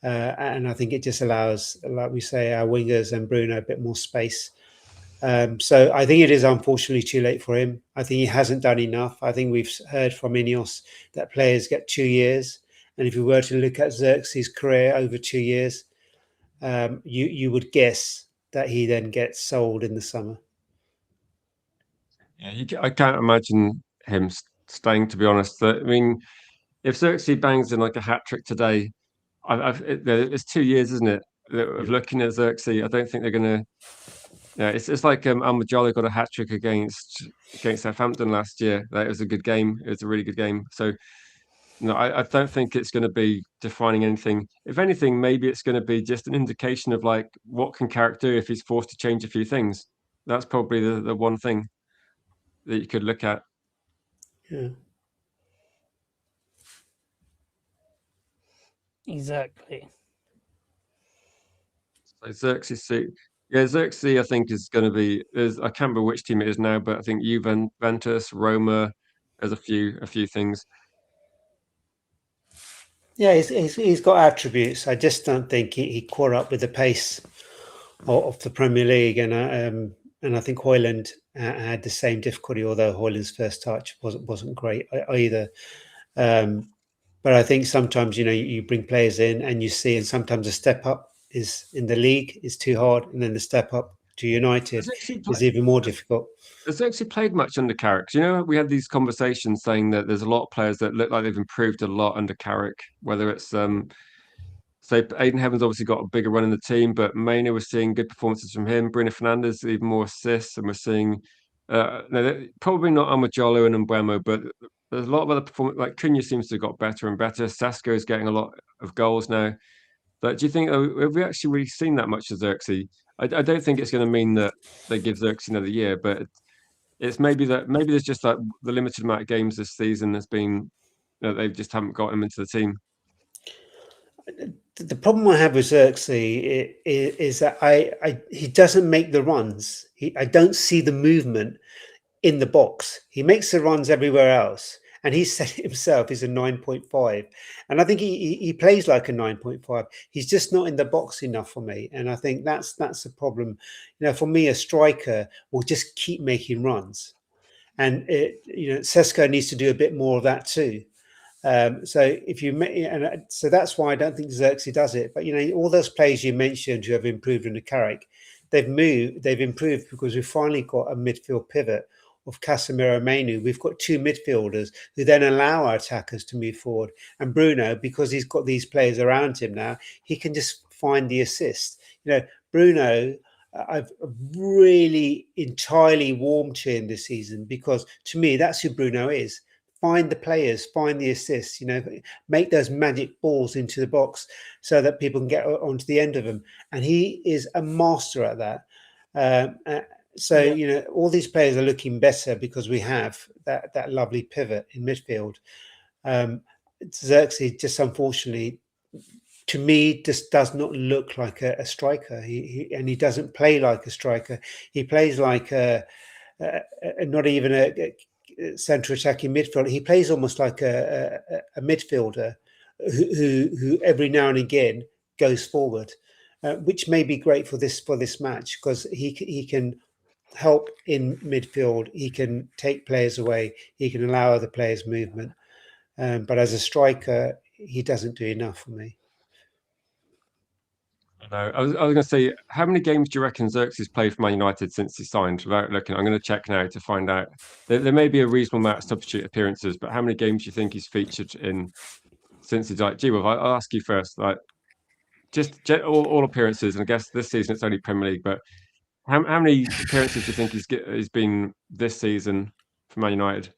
And I think it just allows, like we say, our wingers and Bruno a bit more space. So I think it is unfortunately too late for him. I think he hasn't done enough. I think we've heard from Ineos that players get 2 years. And if you were to look at Xerxes' career over 2 years, you would guess that he then gets sold in the summer. Yeah, I can't imagine him staying, to be honest. I mean, if Xerxes bangs in like a hat-trick today, it's 2 years, isn't it, of looking at Xerxes. I don't think they're going to... Yeah, it's like Almajolo got a hat-trick against Southampton last year. That was a good game. It was a really good game. So, no, I don't think it's going to be defining anything. If anything, maybe it's going to be just an indication of like what can Carrick do if he's forced to change a few things. That's probably the one thing that you could look at. Yeah. Exactly. So Xerxes, Xerxes, I think is going to be. I can't remember which team it is now, but I think Juventus, Roma. There's a few things. Yeah, he's got attributes. I just don't think he caught up with the pace of the Premier League, and I think Højlund had the same difficulty. Although Højlund's first touch wasn't great either. But I think sometimes you bring players in and you see, and sometimes a step up is in the league is too hard, and then the step up to United is even more difficult. Has actually played much under Carrick? We had these conversations saying that there's a lot of players that look like they've improved a lot under Carrick. Whether it's say Ayden Heaven's obviously got a bigger run in the team, but Maynard, we're seeing good performances from him. Bruno Fernandes, even more assists, and we're seeing probably not Almajolo and Mbeumo, but there's a lot of other performance. Like Cunha seems to have got better and better. Sasko is getting a lot of goals now. But do you think have we actually really seen that much of Xerxes? I don't think it's going to mean that they give Xerxes another year, but it's maybe there's just like the limited amount of games this season has been they just haven't got him into the team. The problem I have with Xerxes is that he doesn't make the runs. I don't see the movement in the box. He makes the runs everywhere else, and he said himself he's a 9.5, and I think he plays like a 9.5. He's just not in the box enough for me, and I think that's a problem. For me, a striker will just keep making runs, and Sesko needs to do a bit more of that too. So so that's why I don't think Xerxes does it. But all those players you mentioned who have improved under Carrick, they've improved because we've finally got a midfield pivot of Casemiro Mainu. We've got two midfielders who then allow our attackers to move forward. And Bruno, because he's got these players around him now, he can just find the assist. Bruno, I've really entirely warmed to him this season because to me, that's who Bruno is. Find the players, find the assists, make those magic balls into the box so that people can get onto the end of them. And he is a master at that. All these players are looking better because we have that lovely pivot in midfield. Xerxes just unfortunately, to me, just does not look like a striker. He doesn't play like a striker. He plays like not even a central attacking midfielder. He plays almost like a midfielder who every now and again goes forward, which may be great for this match because he can help in midfield. He can take players away. He can allow other players movement. But as a striker, he doesn't do enough for me. No, I was going to say, how many games do you reckon Xerxes played for Man United since he signed? Without looking, I'm going to check now to find out. There may be a reasonable amount of substitute appearances, but how many games do you think he's featured in since he's like? I'll ask you first. Like, just all appearances, and I guess this season it's only Premier League, but how many appearances do you think he's been this season for Man United?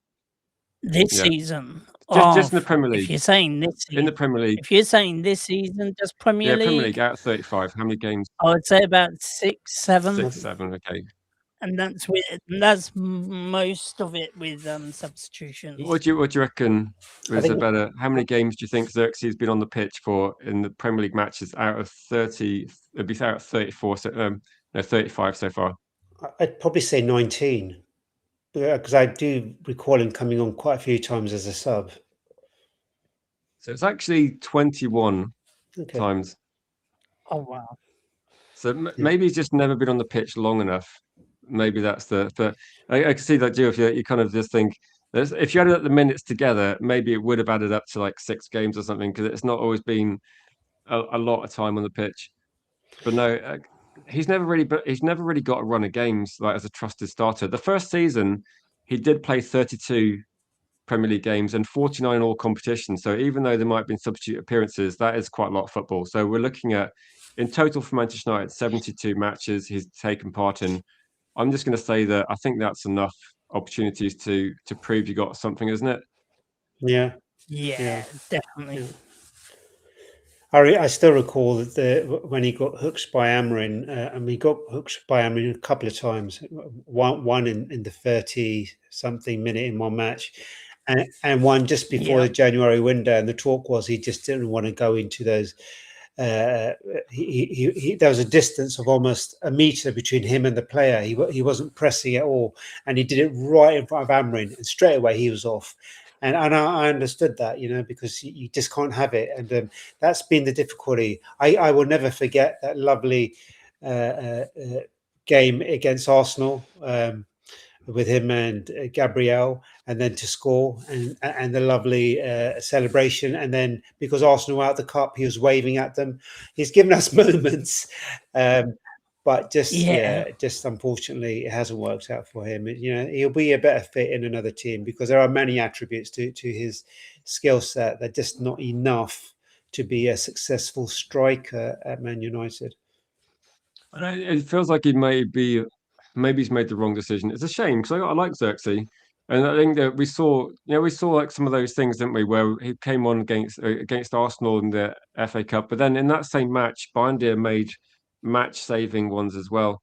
This season, just in the Premier League. If you're saying this season, in the Premier League, if you're saying this season, just Premier League, Premier League out of 35, how many games? I would say about 6, 7. 6, 7. Okay. And that's most of it with substitutions. What do you reckon was think- a better? How many games do you think Xerxes has been on the pitch for in the Premier League matches out of 30? It'd be out of 34, no, 35 so far. I'd probably say 19, because I do recall him coming on quite a few times as a sub. So it's actually 21 Okay. times. Oh wow! So maybe he's just never been on the pitch long enough. Maybe that's the. But I can see that, too. If you kind of just think, if you added up the minutes together, maybe it would have added up to like 6 games or something, because it's not always been a lot of time on the pitch. But no, he's never really got a run of games like as a trusted starter. The first season, he did play 32 Premier League games and 49 all competitions. So even though there might have been substitute appearances, that is quite a lot of football. So we're looking at, in total for Manchester United, 72 matches he's taken part in. I'm just going to say that I think that's enough opportunities to prove you got something, isn't it? Yeah. Yeah, definitely. Yeah. I still recall that when he got hooked by Amarin, and we got hooked by Amarin a couple of times. One in the 30-something minute in one match, and one just before the January window. And the talk was he just didn't want to go into those. There was a distance of almost a meter between him and the player. He wasn't pressing at all, and he did it right in front of Amarin, and straight away he was off. And I understood that, because you just can't have it, and that's been the difficulty. I will never forget that lovely game against Arsenal with him and Gabriel, and then to score, and the lovely celebration, and then because Arsenal were out the cup, he was waving at them. He's given us moments, but just unfortunately, it hasn't worked out for him. He'll be a better fit in another team, because there are many attributes to his skill set. They're just not enough to be a successful striker at Man United. And it feels like maybe he's made the wrong decision. It's a shame, because I like Xerxes, and I think that we saw like some of those things, didn't we, where he came on against Arsenal in the FA Cup, but then in that same match, Ballard made match-saving ones as well.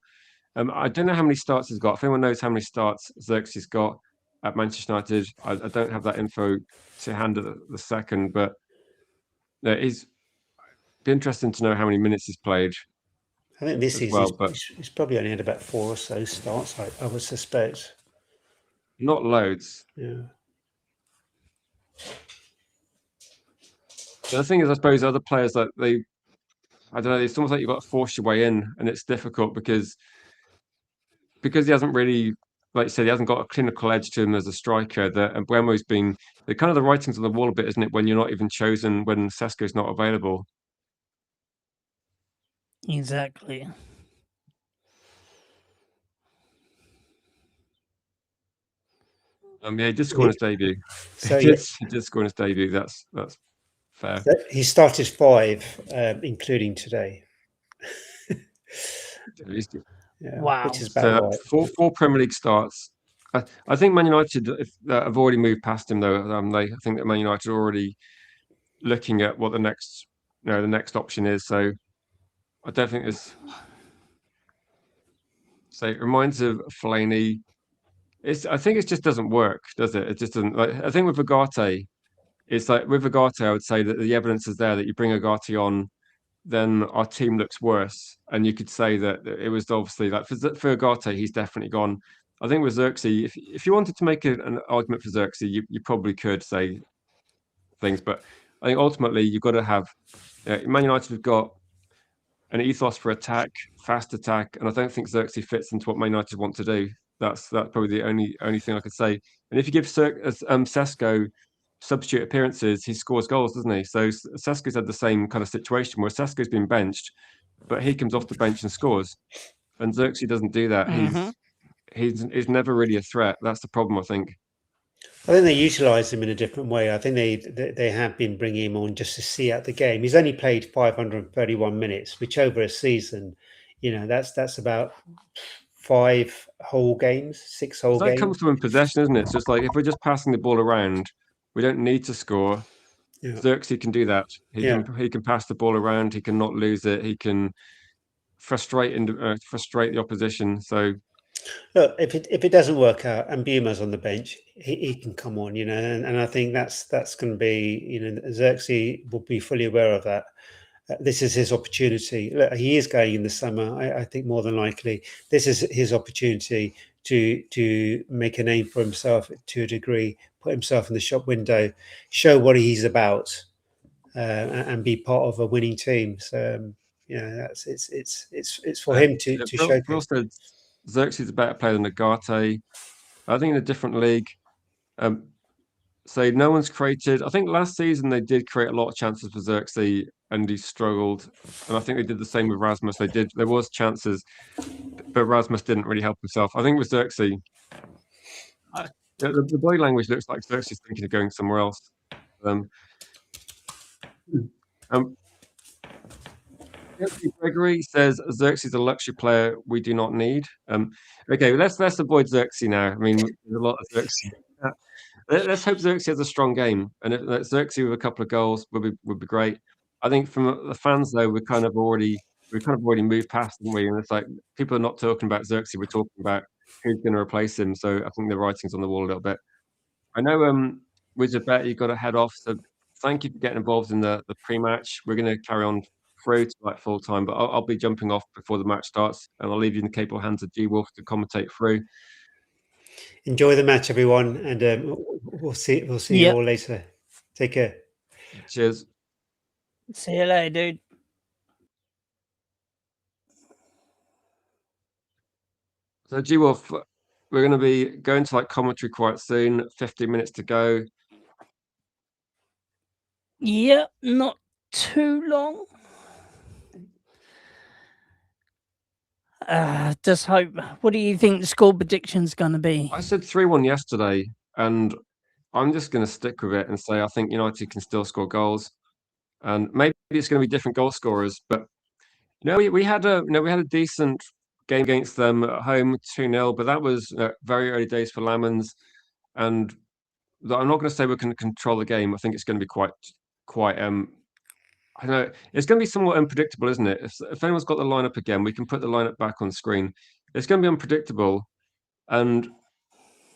I don't know how many starts he's got. If anyone knows how many starts Xerxes got at Manchester United, I don't have that info to hand at the second, but it's be interesting to know how many minutes he's played. I think this season he's probably only had about 4 or so starts, I would suspect. Not loads. Yeah. The thing is, I suppose other players, like I don't know, it's almost like you've got to force your way in, and it's difficult because he hasn't really, like you said, he hasn't got a clinical edge to him as a striker. And Buemo's been the kind of the writings on the wall a bit, isn't it? When you're not even chosen, when Sesko's not available. Exactly. He did score in his debut. So he did score in his debut. That's fair. So he started 5, including today. Yeah, wow. Which is about right. 4 Premier League starts. I think Man United have already moved past him, though. I think that Man United are already looking at what the next option is. So I don't think this. So it reminds of Fellaini. I think it just doesn't work, does it? It just doesn't. I think with Ugarte, it's like with Ugarte, I would say that the evidence is there that you bring Ugarte on, then our team looks worse. And you could say that it was obviously like for Ugarte, he's definitely gone. I think with Xerxes, if you wanted to make an argument for Xerxes, you probably could say things, but I think ultimately you've got to have Man United have got an ethos for attack, fast attack, and I don't think Xerxes fits into what Man United want to do. That's probably the only thing I could say. And if you give Sesko substitute appearances, he scores goals, doesn't he? So Sesko's had the same kind of situation where Sesko's been benched, but he comes off the bench and scores. And Xerxes doesn't do that. Mm-hmm. He's never really a threat. That's the problem, I think. I think they utilise him in a different way. I think they have been bringing him on just to see out the game. He's only played 531 minutes, which over a season, that's about 5 whole games, 6 whole games. That comes from possession, isn't it? It's just like if we're just passing the ball around, we don't need to score. Yeah. Xerxes can do that. He can pass the ball around. He can not lose it. He can frustrate the opposition. So Look, if it doesn't work out and Buma's on the bench, he can come on, and I think that's going to be, Xerxes will be fully aware of that. This is his opportunity. Look, he is going in the summer. I think more than likely this is his opportunity to make a name for himself to a degree, put himself in the shop window, show what he's about, and be part of a winning team. So that's it's for him to Bill showcase. said Xerxes is a better player than Agate. I think in a different league. So no one's created. I think last season they did create a lot of chances for Xerxes, and he struggled. And I think they did the same with Rasmus. There was chances, but Rasmus didn't really help himself. I think with Xerxes, the body language looks like Xerxes thinking of going somewhere else. Gregory says Xerxes is a luxury player we do not need. Okay, let's avoid Xerxes now. I mean, there's a lot of Xerxes. Let's hope Xerxes has a strong game, and if Xerxes with a couple of goals would be great. I think from the fans though, we've kind of already moved past, haven't we? And it's like people are not talking about Xerxes; we're talking about who's going to replace him. So I think the writing's on the wall a little bit. I know, with Bert, you've got to head off. So thank you for getting involved in the pre-match. We're going to carry on through to like full time, but I'll be jumping off before the match starts, and I'll leave you in the capable hands of G Wolf to commentate through. Enjoy the match, everyone, and we'll see you all later. Take care. Cheers. See you later, dude. So G Wolf, we're going to be going to like commentary quite soon. 15 minutes to go. Yeah, not too long. Just hope. What do you think the score prediction's going to be? I said 3-1 yesterday, and I'm just going to stick with it and say I think United can still score goals, and maybe it's going to be different goal scorers. But we had a decent game against them at home, 2-0, but that was very early days for Lamans, and I'm not going to say we're going to control the game. I think it's going to be quite. I know it's going to be somewhat unpredictable, isn't it? If anyone's got the lineup again, we can put the lineup back on screen. It's going to be unpredictable, and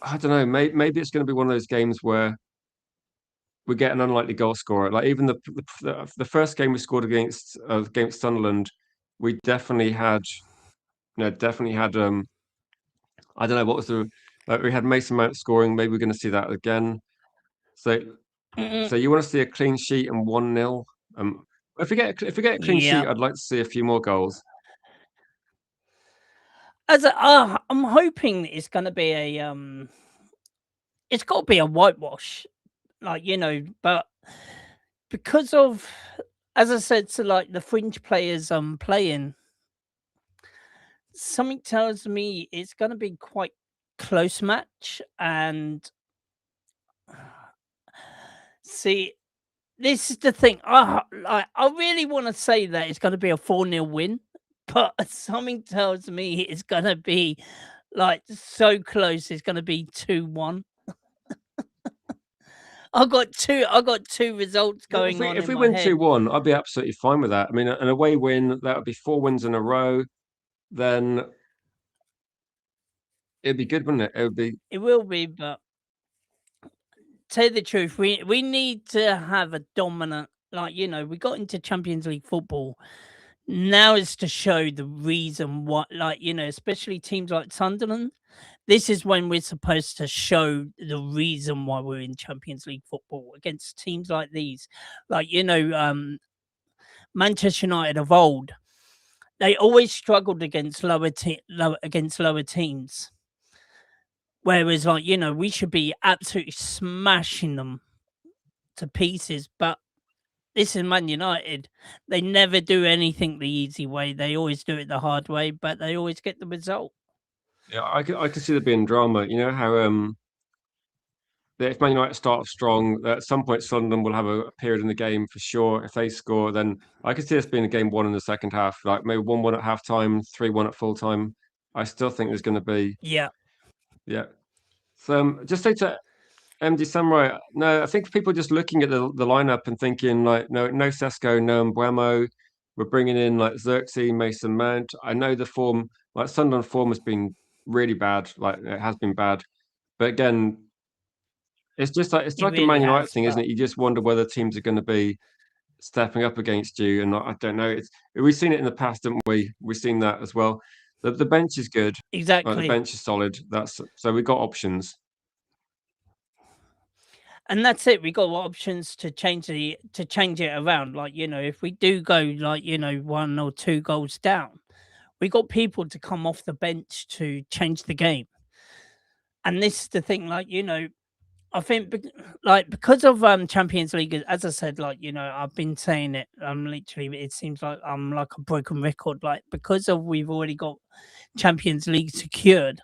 I don't know. Maybe it's going to be one of those games where we get an unlikely goal scorer. Like even the first game we scored against Sunderland, we definitely had. I don't know what was we had Mason Mount scoring. Maybe we're going to see that again. So you want to see a clean sheet and 1-0. If we get a clean sheet, I'd like to see a few more goals. I'm hoping it's going to be it's got to be a whitewash, but because of, as I said, to like the fringe players playing, something tells me it's going to be quite close match. And see, this is the thing. I really want to say that it's going to be a 4-0 win, but something tells me it's going to be like so close. It's going to be 2-1. I got two results going on. If we win 2-1, I'd be absolutely fine with that. I mean, an away win, that would be 4 wins in a row. Then it'd be good, wouldn't it? It will be, but tell you the truth, we need to have a dominant, we got into Champions League football. Now is to show the reason what, especially teams like Sunderland. This is when we're supposed to show the reason why we're in Champions League football against teams like these. Manchester United of old, they always struggled against lower teams. Whereas, we should be absolutely smashing them to pieces. But this is Man United. They never do anything the easy way. They always do it the hard way, but they always get the result. Yeah, I can see there being drama. You know how if Man United start off strong, at some point Sunderland will have a period in the game for sure. If they score, then I could see this being a game 1 in the second half, like maybe 1-1 at half time, 3-1 at full time. I still think there's going to be. Yeah. So just say to MD Samurai, no, I think people are just looking at the lineup and thinking like, no Sesko, no Mbeumo. We're bringing in like Xerxes, Mason Mount. I know the form, like Sunderland form has been really bad. Like it has been bad. But again, it's just like It a really Man United has, thing, isn't it? You just wonder whether teams are going to be stepping up against you, and I don't know. We've seen it in the past, haven't we? We've seen that as well. The bench is good. Like, the exactly. bench is solid. So we've got options. And that's it. We got options to change it around. Like, if we do go like, 1 or 2 goals down, we got people to come off the bench to change the game. And this is the thing, like, I think because of Champions League, as I said, like, I've been saying it. Literally, it seems like I'm like a broken record. Like, because of we've already got Champions League secured,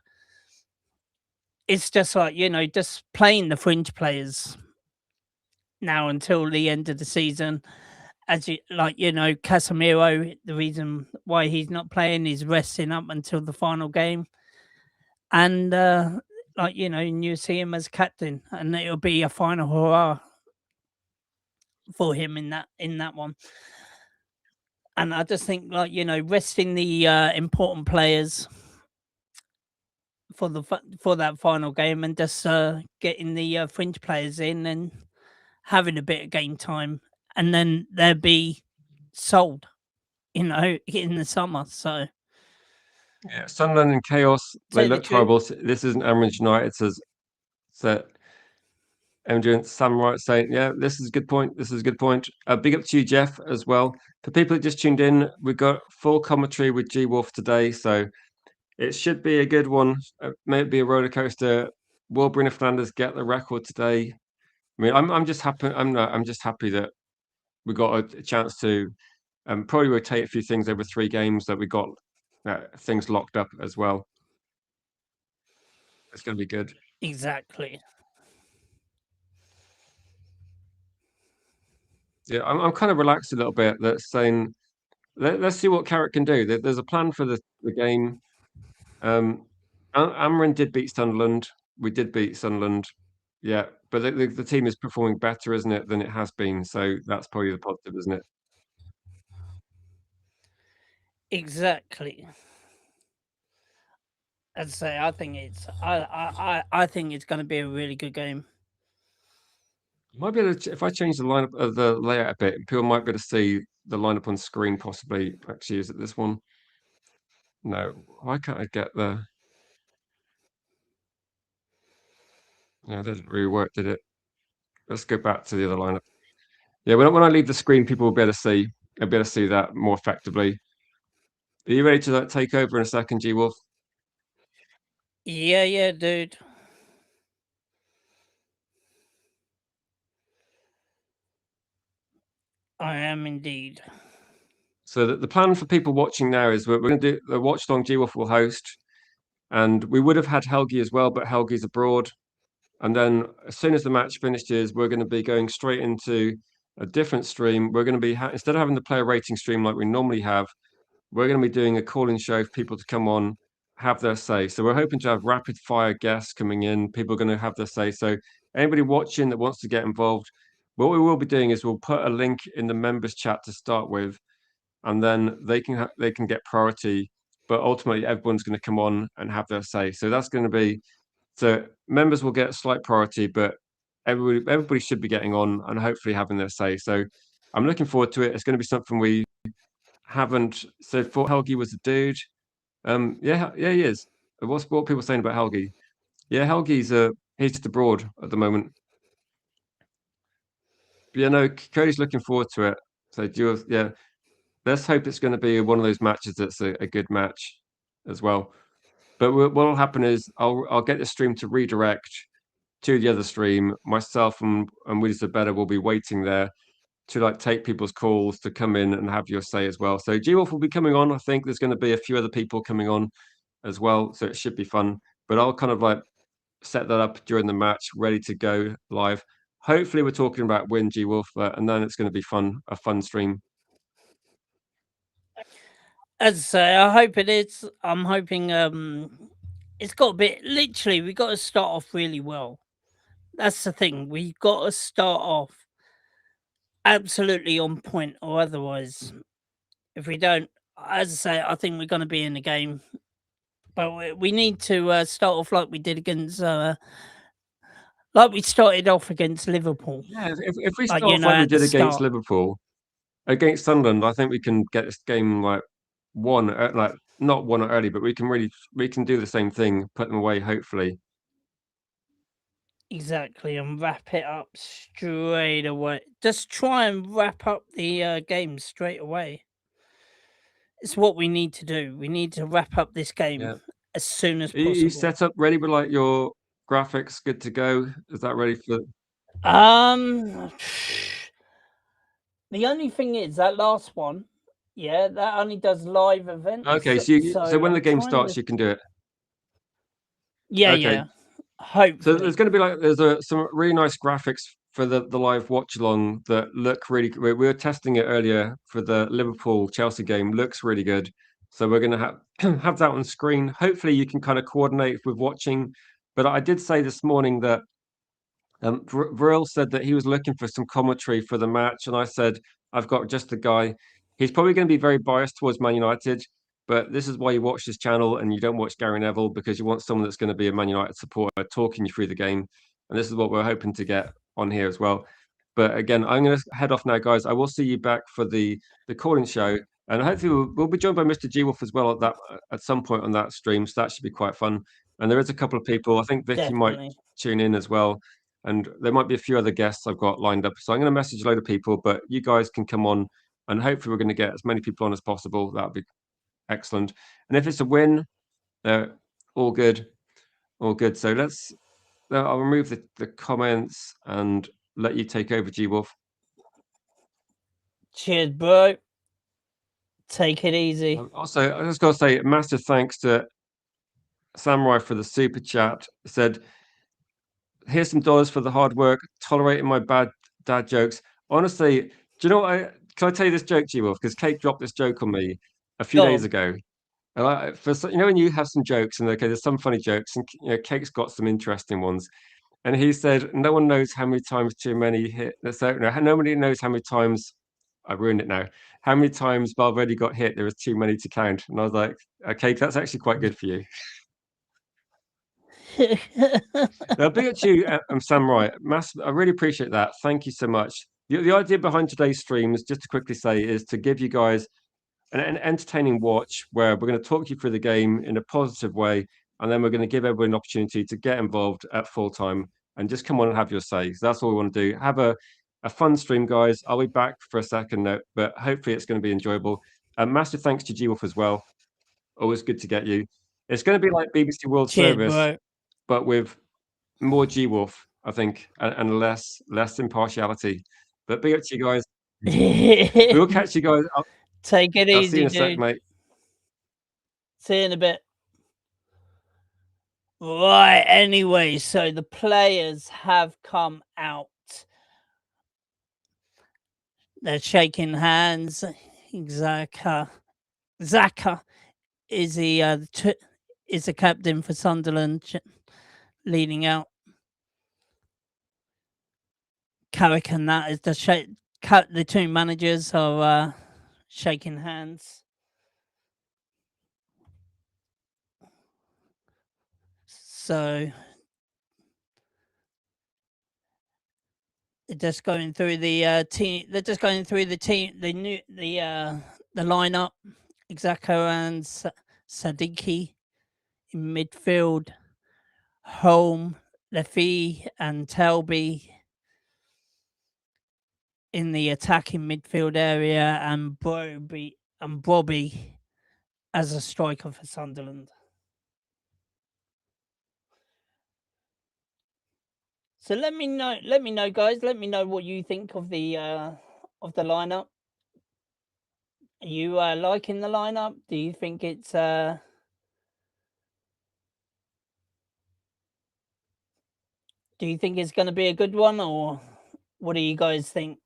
it's just like, just playing the fringe players now until the end of the season. As you like, Casemiro, the reason why he's not playing is resting up until the final game. And like, and you see him as captain, and it'll be a final hurrah for him in that one. And I just think, like, resting the important players for that final game, and just getting the fringe players in and having a bit of game time, and then they'll be sold, in the summer. So Yeah, Sunderland in chaos. They say the looked truth. horrible. This isn't Emirates United, says Endurance Samurai saying, yeah, this is a good point. This is a good point. Big up to you, Jeff, as well. For people that just tuned in, we've got full commentary with G Wolf today, so it should be a good one. Maybe a roller coaster. Will Bruno Fernandes get the record today? I mean, I'm just happy. I'm just happy that we got a chance to probably rotate a few things over 3 games, that we got things locked up as well. It's going to be good. Exactly. Yeah, I'm kind of relaxed a little bit. That's saying let's see what Carrick can do. There's a plan for the game. Amrin did beat Sunderland. We did beat Sunderland. Yeah, but the team is performing better, isn't it, than it has been? So that's probably the positive, isn't it? Exactly. As I say, I think it's going to be a really good game. Might be able to, if I change the lineup of the layout a bit, people might be able to see the lineup on screen. Possibly, actually, is it this one? No, why can't I get the? No, it doesn't really work, did it? Let's go back to the other lineup. Yeah, when I leave the screen, people will be able to see. I'll be able to see that more effectively. Are you ready to take over in a second, G Wolf? Yeah, dude. I am indeed. So the plan for people watching now is we're going to do the watch along. G Wolf will host, and we would have had Helgi as well, but Helgi's abroad. And then as soon as the match finishes, we're going to be going straight into a different stream. We're going to be instead of having the player rating stream like we normally have, we're going to be doing a call-in show for people to come on, have their say. So we're hoping to have rapid fire guests coming in. People are going to have their say. So anybody watching that wants to get involved, what we will be doing is we'll put a link in the members chat to start with, and then they can get priority. But ultimately, everyone's going to come on and have their say. So that's going to be, so members will get slight priority, but everybody should be getting on and hopefully having their say. So I'm looking forward to it. It's going to be something we haven't. So thought Helgi was a dude. Yeah, he is. What people saying about Helgi? Yeah, Helgi's he's just abroad at the moment. But yeah, no, Cody's looking forward to it. So yeah, let's hope it's going to be one of those matches that's a good match as well. But what'll happen is I'll get the stream to redirect to the other stream. Myself and Willis the Better will be waiting there to like take people's calls to come in and have your say as well. So G-Wolf will be coming on. I think there's going to be a few other people coming on as well, so it should be fun. But I'll kind of like set that up during the match, ready to go live. Hopefully, we're talking about win G-Wolf, and then it's going to be fun, a fun stream. As I say, I hope it is. I'm hoping it's got a bit. Literally, we got to start off really well. That's the thing. We got to start off absolutely on point, or otherwise, if we don't, as I say, I think we're going to be in the game But we need to start off like we did against, like we started off against Liverpool. Yeah, if we Like, start you know, like we at the did against start. Liverpool, against Sunderland, I think we can get this game like not won early, but we can do the same thing, put them away, hopefully. Exactly, and wrap it up straight away. Just try and wrap up the game straight away. It's what we need to do. We need to wrap up this game Yeah. as soon as Are you possible. set up ready with like your graphics good to go? Is that ready for? The only thing is that last one, yeah, that only does live events. Okay, so when the game starts, you can do it. Yeah, Okay. yeah. Hopefully. So there's going to be like some really nice graphics for the live watch along that look really. We were testing it earlier for the Liverpool Chelsea game. Looks really good. So we're going to have that on screen. Hopefully you can kind of coordinate with watching. But I did say this morning that Vril said that he was looking for some commentary for the match, and I said I've got just the guy. He's probably going to be very biased towards Man United, but this is why you watch this channel and you don't watch Gary Neville, because you want someone that's going to be a Man United supporter talking you through the game, and this is what we're hoping to get on here as well. But again, I'm going to head off now, guys. I will see you back for the calling show, and hopefully we'll be joined by Mr. G Wolf as well at some point on that stream. So that should be quite fun. And there is a couple of people. I think Vicky might tune in as well. And there might be a few other guests I've got lined up. So I'm going to message a load of people, but you guys can come on, and hopefully we're going to get as many people on as possible. That would be excellent. And if it's a win, all good, all good. So I'll remove the comments and let you take over, G Wolf. Cheers, bro. Take it easy. Also, I just got to say, massive thanks to Samurai for the super chat. He said, here's some dollars for the hard work, tolerating my bad dad jokes. Honestly, do you know what? Can I tell you this joke, G Wolf? Because Kate dropped this joke on me a few days ago. And when you have some jokes, and okay, there's some funny jokes, and Kate's got some interesting ones. And he said, "No one knows how many times too many hit." So nobody knows how many times. I ruined it now. How many times Valverde got hit? There was too many to count. And I was like, "Okay, that's actually quite good for you." Now, big up to you, Samurai. I really appreciate that. Thank you so much. The idea behind today's stream is, just to quickly say, is to give you guys an entertaining watch where we're going to talk you through the game in a positive way, and then we're going to give everyone an opportunity to get involved at full time and just come on and have your say. So that's all we want to do. Have a fun stream, guys. I'll be back for a second note, but hopefully it's going to be enjoyable. Massive thanks to G Wolf as well. Always good to get you. It's going to be like BBC World Service, bro, but with more G Wolf, I think, and less impartiality. But big up to you guys. We'll catch you guys. Take it easy. I'll see you in a sec, mate. See you in a bit. Right, anyway, so the players have come out. They're shaking hands. Xhaka is the captain for Sunderland, leading out. Carrick and that is the two managers are shaking hands. So they're just going through the team. They're just going through the team. The lineup. Xhaka and Sadiki in midfield. Holm, Lefy, and Telby in the attacking midfield area, and Bobby as a striker for Sunderland. So let me know, guys. Let me know what you think of the lineup. Are you liking the lineup? Do you think it's Do you think it's going to be a good one, or what do you guys think?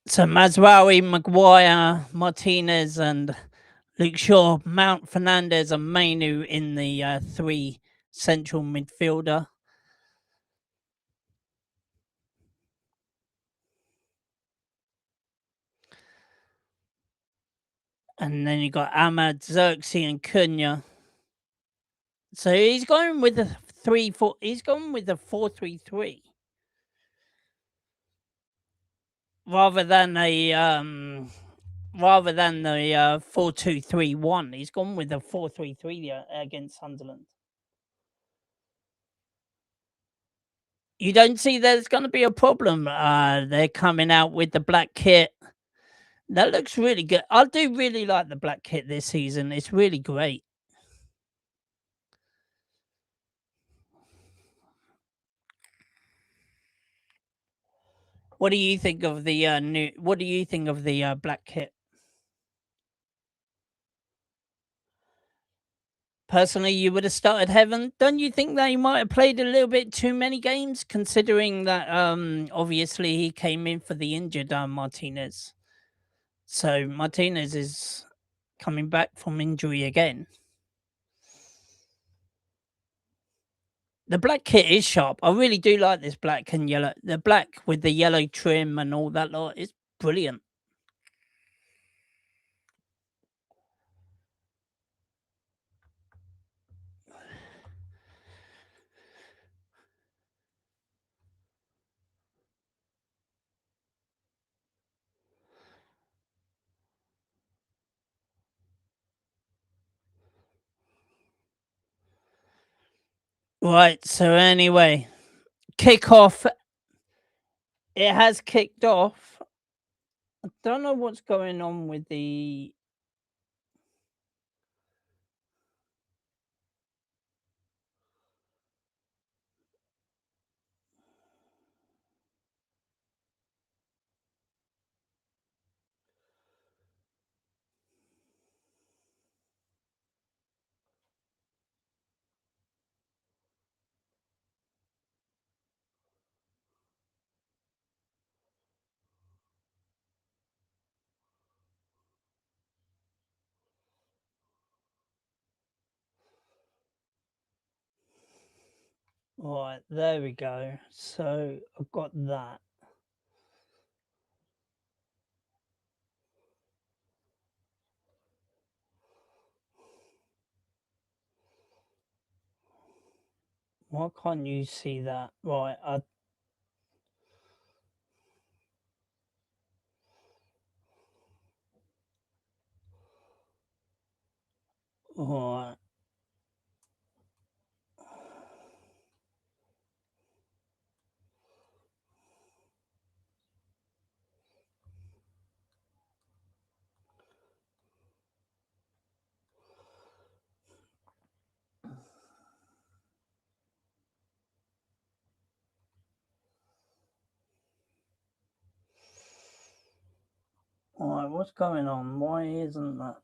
So Mazraoui, Maguire, Martinez, and Luke Shaw, Mount Fernandes, and Mainu in the three central midfielder. And then you got Ahmad, Xerxes, and Cunha. So he's going with a 3-4. He's going with a 4-3-3 rather than the 4-2-3-1. He's gone with a 4-3-3 against Sunderland. You don't see there's going to be a problem. They're coming out with the black kit. That looks really good. I do really like the black kit this season. It's really great. What do you think of the new? What do you think of the black kit? Personally, you would have started Heaven. Don't you think that he might have played a little bit too many games, considering that obviously he came in for the injured Martínez. So Martínez is coming back from injury again. The black kit is sharp. I really do like this black and yellow. The black with the yellow trim and all that lot is brilliant. Right, so anyway, kick off. It has kicked off. I don't know what's going on with the... Right, there we go. So I've got that. Why can't you see that? Right, Right. Alright, what's going on? Why isn't that?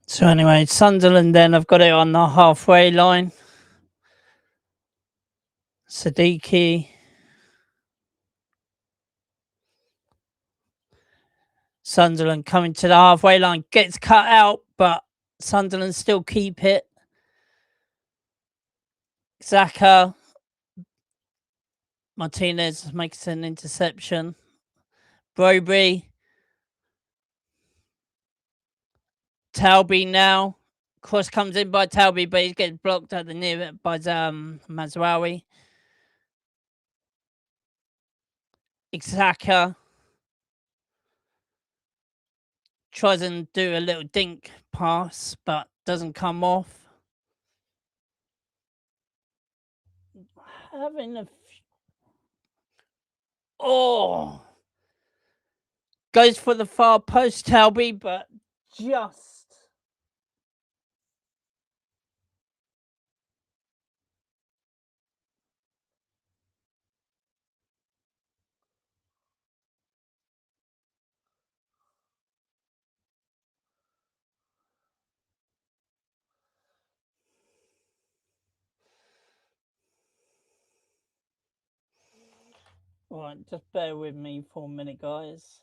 So anyway, Sunderland then, I've got it on the halfway line. Siddiqui. Sunderland coming to the halfway line, gets cut out, but Sunderland still keep it. Xhaka. Martínez makes an interception. Broby. Talby now. Cross comes in by Talby, but he gets blocked at the near by Mazraoui. Xhaka tries and do a little dink pass, but doesn't come off. Having a goes for the far post, Talby, but just right. Just bear with me for a minute, guys.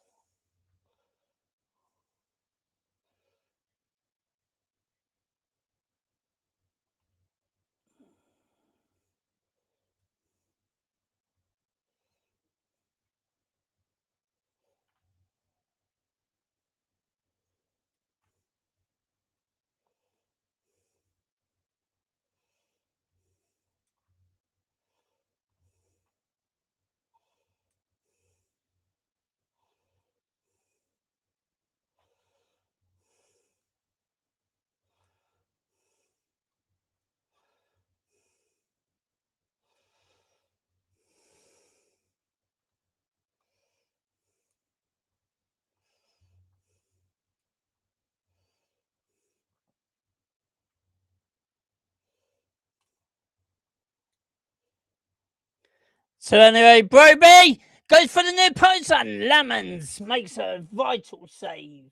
So anyway, Broby goes for the near post and Lemons makes a vital save.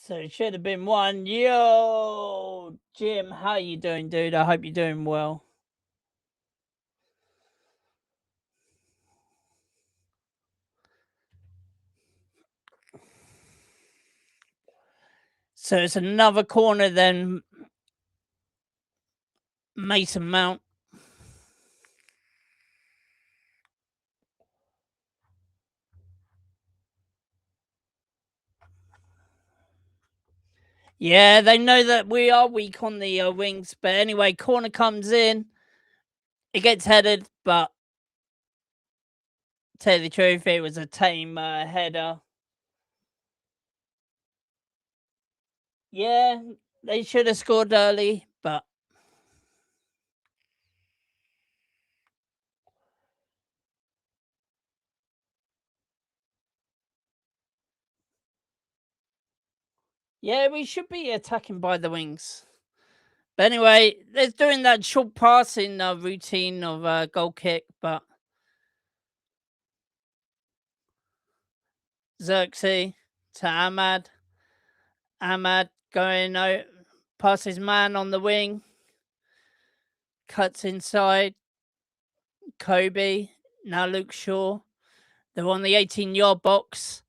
So it should have been one. Yo, Jim, how you doing, dude? I hope you're doing well. So it's another corner then. Mason Mount. Yeah, they know that we are weak on the wings. But anyway, corner comes in. It gets headed, but to tell you the truth, it was a tame header. Yeah, they should have scored early, but yeah, we should be attacking by the wings. But anyway, they're doing that short passing routine of goal kick, but Xerxes to Ahmad. Ahmad going out past his man on the wing. Cuts inside. Kobe. Now Luke Shaw. They're on the 18-yard box.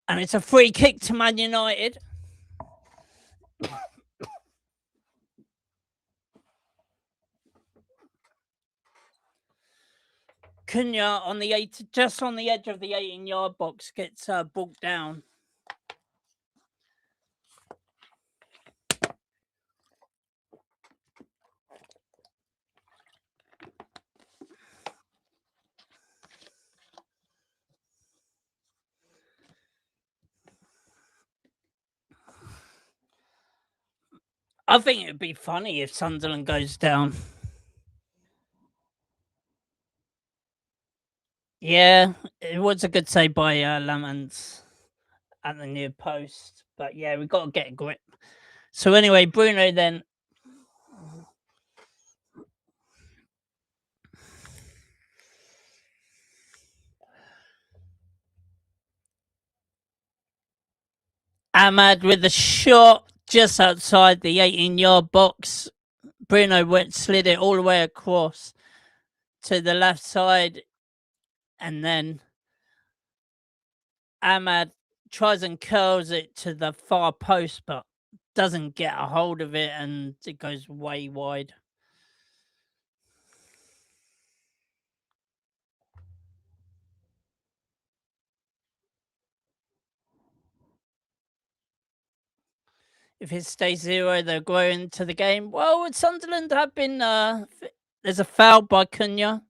And it's a free kick to Man United. Cunha on the just on the edge of the 18-yard box gets bogged down. I think it'd be funny if Sunderland goes down. Yeah, it was a good save by Lamans at the near post. But yeah, we've got to get a grip. So anyway, Bruno then. Ahmad with a shot just outside the 18-yard box. Bruno slid it all the way across to the left side. And then Ahmad tries and curls it to the far post, but doesn't get a hold of it, and it goes way wide. If it stays 0, they'll go into the game. Well, Sunderland have been... there's a foul by Cunha.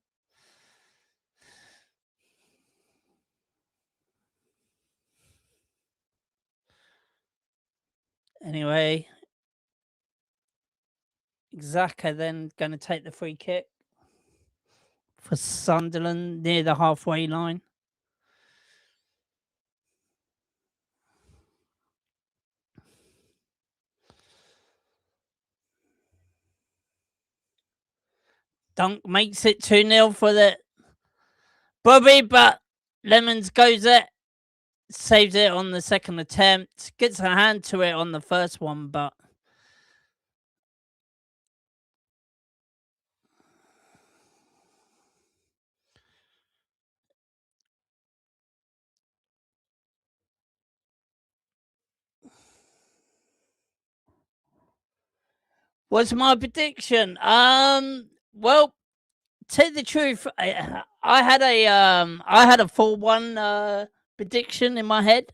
Anyway, Xhaka then going to take the free kick for Sunderland near the halfway line. Dunk makes it 2-0 for the Bobby, but Lemons goes it, saves it on the second attempt, gets a hand to it on the first one, but what's my prediction? Well, tell you the truth, I had a 4-1 prediction in my head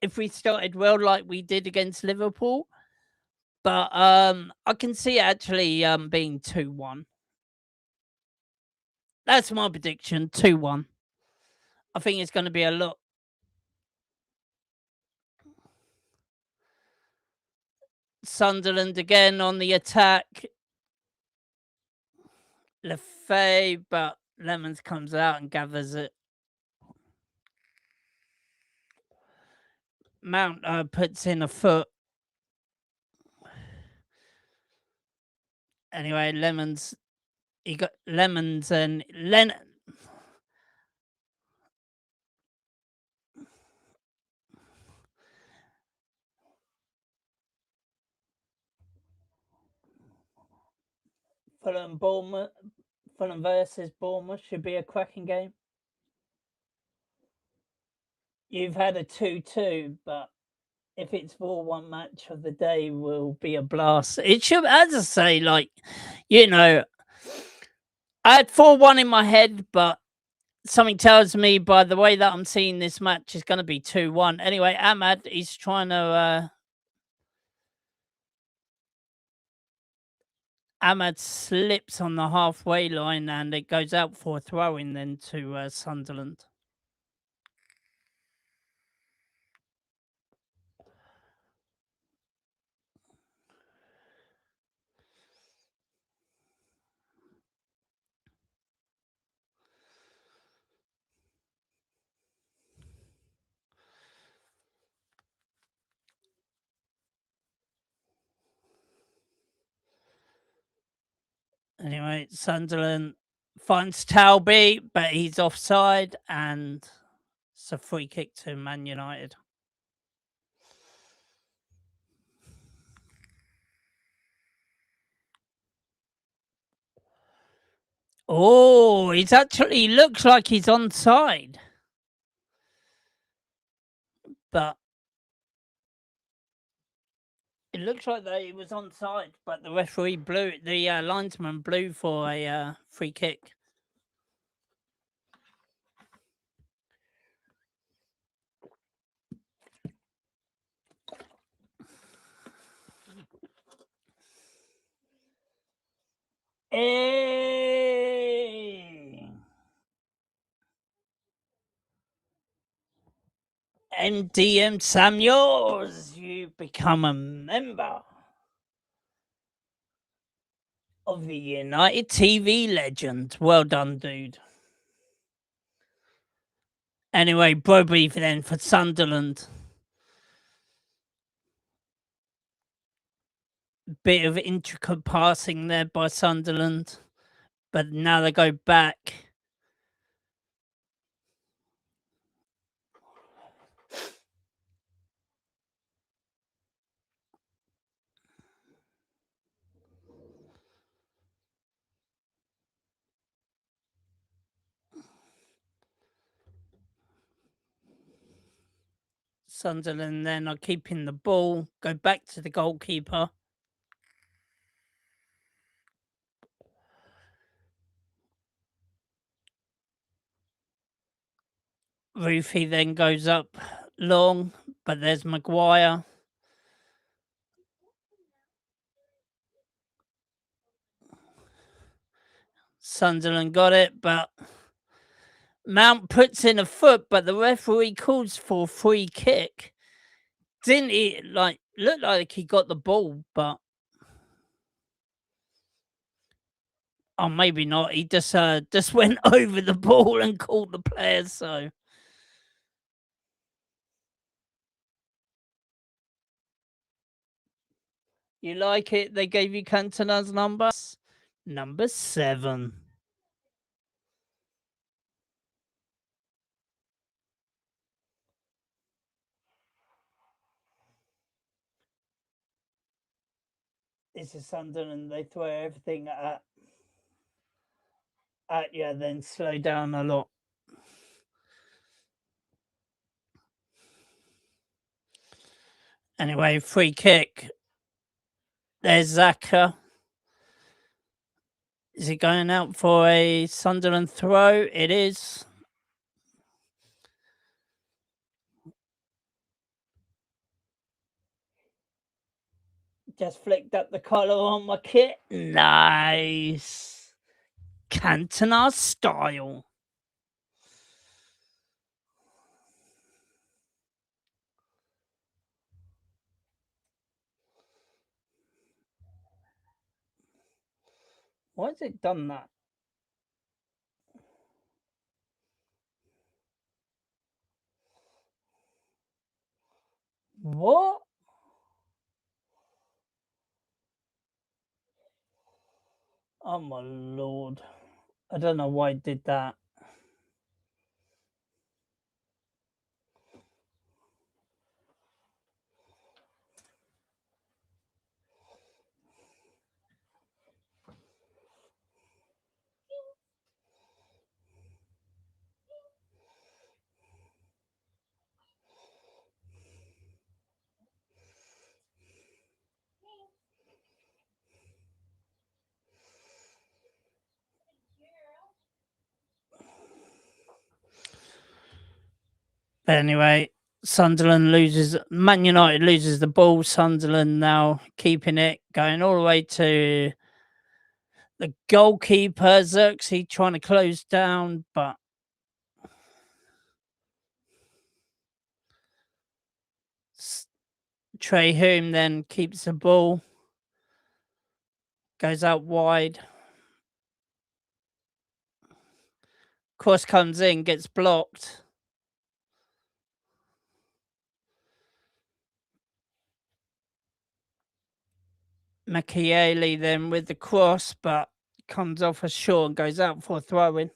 if we started well like we did against Liverpool, but I can see it actually being 2-1. That's my prediction, 2-1. I think it's going to be a lot. Sunderland again on the attack. Lefebvre, but Lemons comes out and gathers it. Mount puts in a foot. Anyway, Lemons. He got Lemons and Fulham versus Bournemouth should be a cracking game. You've had a 2-2, but if it's 4-1 match of the day, will be a blast. It should, as I say, like, you know, I had 4-1 in my head, but something tells me by the way that I'm seeing this match is going to be 2-1. Anyway, Ahmad is trying to... Ahmad slips on the halfway line and it goes out for a throw-in then to Sunderland. Anyway, Sunderland finds Talby, but he's offside, and it's a free kick to Man United. Oh, he's actually looks like he's onside. But it looks like that he was onside, but the referee blew, the linesman blew for a free kick. Hey! MDM Samuels, you become a member. of the United TV legend. Well done, dude. Anyway, Broby then for Sunderland. Bit of intricate passing there by Sunderland, but now they go back. Sunderland then are keeping the ball, go back to the goalkeeper. Roofy then goes up long, but there's Maguire. Sunderland got it, but Mount puts in a foot, but the referee calls for a free kick. Didn't he look like he got the ball, but oh, maybe not. He just went over the ball and caught the player. So you like it? They gave you Cantona's number 7. This is Sunderland. They throw everything at you, then slow down a lot. Anyway, free kick. There's Xhaka. Is he going out for a Sunderland throw? It is. Just flicked up the collar on my kit. Nice. Cantona style. Why has it done that? What? Oh my lord. I don't know why it did that. But anyway, Man United loses the ball. Sunderland now keeping it, going all the way to the goalkeeper. Xerxes trying to close down, but Trey Hume then keeps the ball, goes out wide. Cross comes in, gets blocked. Machieli then with the cross, but comes off a short and goes out for a throw-in.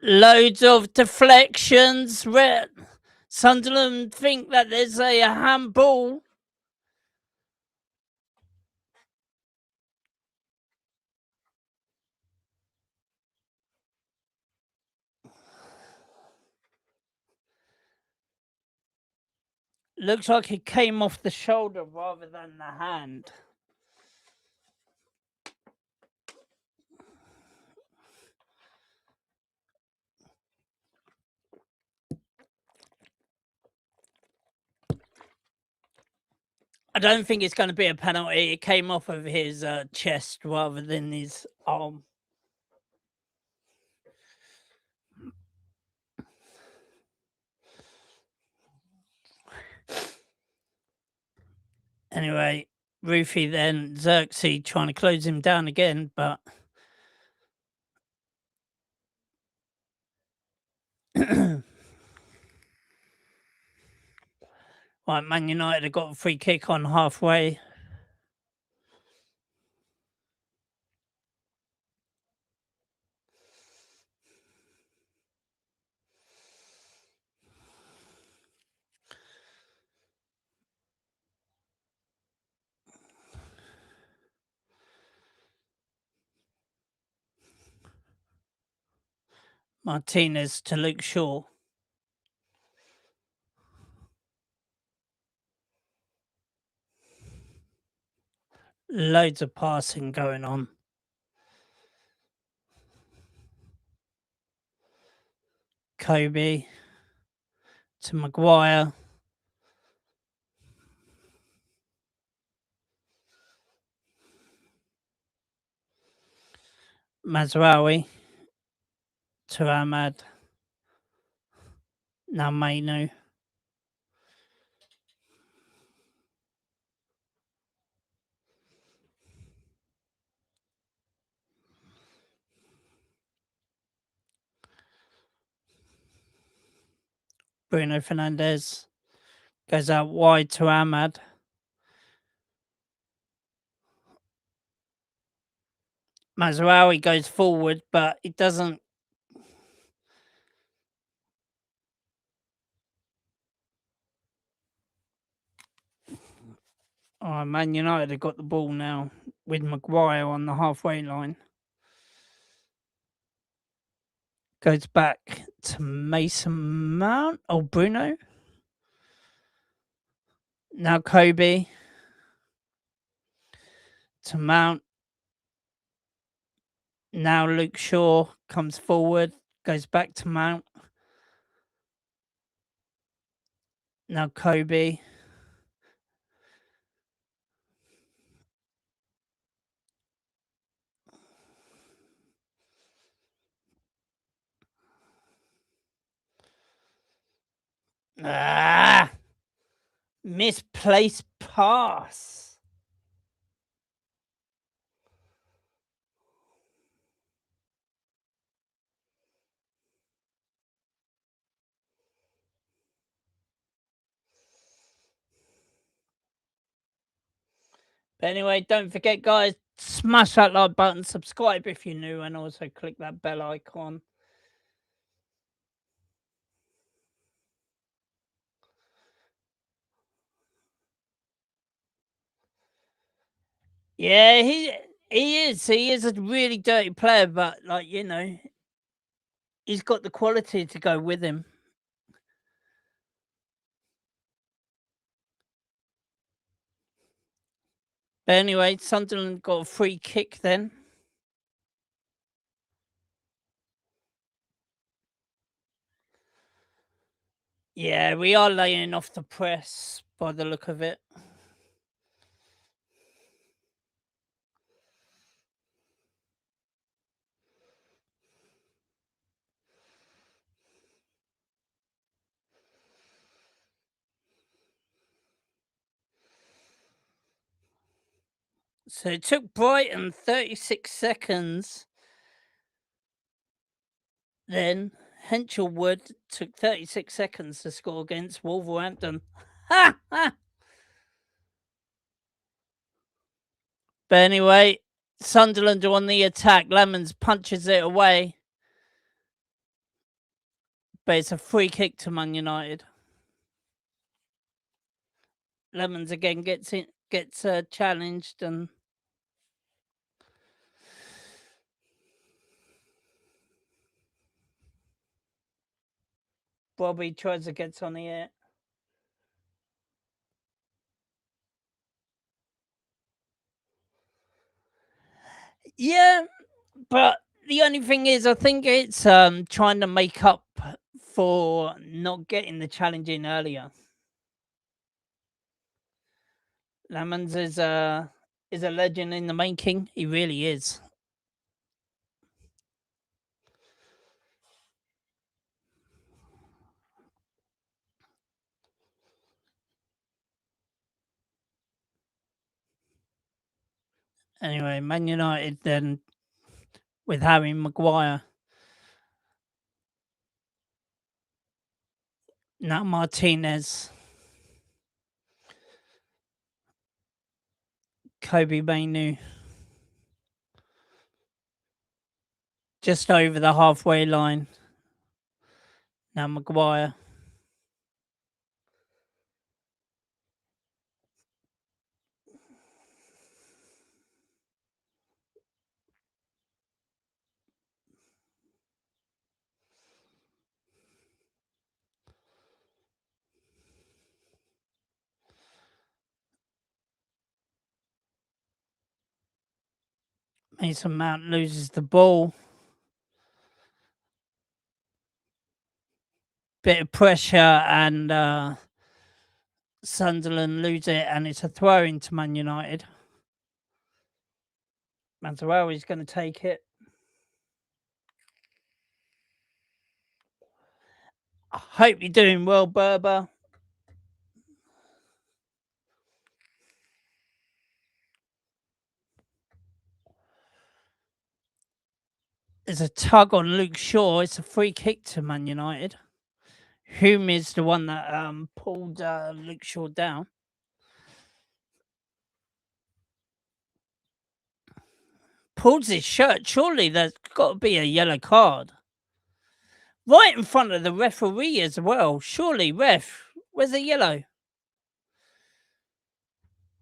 Loads of deflections. Sunderland think that there's a handball. Looks like it came off the shoulder rather than the hand. I don't think it's going to be a penalty. It came off of his chest rather than his arm. Anyway, Rufy then Xerxes trying to close him down again, but right, Man United have got a free kick on halfway. Martinez to Luke Shaw. Loads of passing going on. Kobe to Maguire. Mazraoui to Ahmad. Now Mainu. Bruno Fernandes goes out wide to Ahmad. Mazraoui goes forward, but it doesn't. Oh, Man United have got the ball now with Maguire on the halfway line. Goes back to Mason Mount. Oh, Bruno. Now Kobe to Mount. Now Luke Shaw comes forward. Goes back to Mount. Now Kobe. Misplaced pass. But anyway, don't forget, guys, smash that like button, subscribe if you're new, and also click that bell icon. Yeah, he is. He is a really dirty player, but like, you know, he's got the quality to go with him. But anyway, Sunderland got a free kick then. Yeah, we are laying off the press by the look of it. So it took Brighton 36 seconds. Then Henchellwood took 36 seconds to score against Wolverhampton. Ha! Ha! But anyway, Sunderland are on the attack. Lemons punches it away. But it's a free kick to Man United. Lemons again gets challenged and Bobby tries to get on the air. Yeah, but the only thing is, I think it's trying to make up for not getting the challenge in earlier. Lamans is a legend in the making. He really is. Anyway, Man United then with Harry Maguire. Now Martinez. Kobe Mainu. Just over the halfway line. Now Maguire. Mason Mount loses the ball. Bit of pressure and Sunderland lose it, and it's a throw into Man United. Mazraoui's going to take it. I hope you're doing well, Berber. There's a tug on Luke Shaw. It's a free kick to Man United. Hume is the one that pulled Luke Shaw down. Pulls his shirt. Surely there's got to be a yellow card. Right in front of the referee as well. Surely, ref, where's the yellow?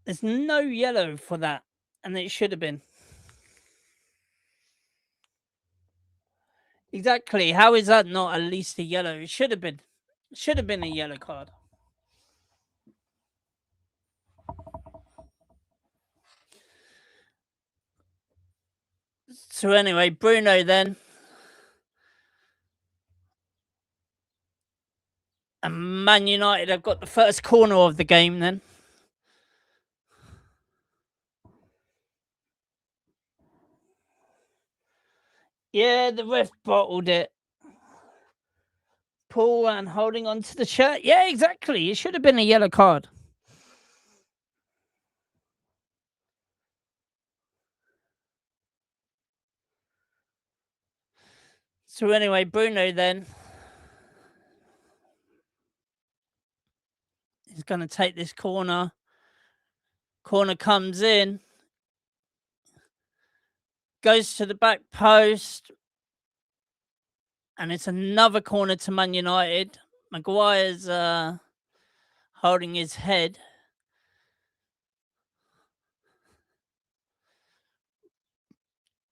There's no yellow for that, and it should have been. Exactly. How is that not at least a yellow? It should have been. Should have been a yellow card. So anyway, Bruno then. And Man United have got the first corner of the game then. Yeah, the ref bottled it. Paul and holding on to the shirt. Yeah, exactly. It should have been a yellow card. So anyway, Bruno then. He's going to take this corner. Corner comes in. Goes to the back post. And it's another corner to Man United. Maguire's holding his head.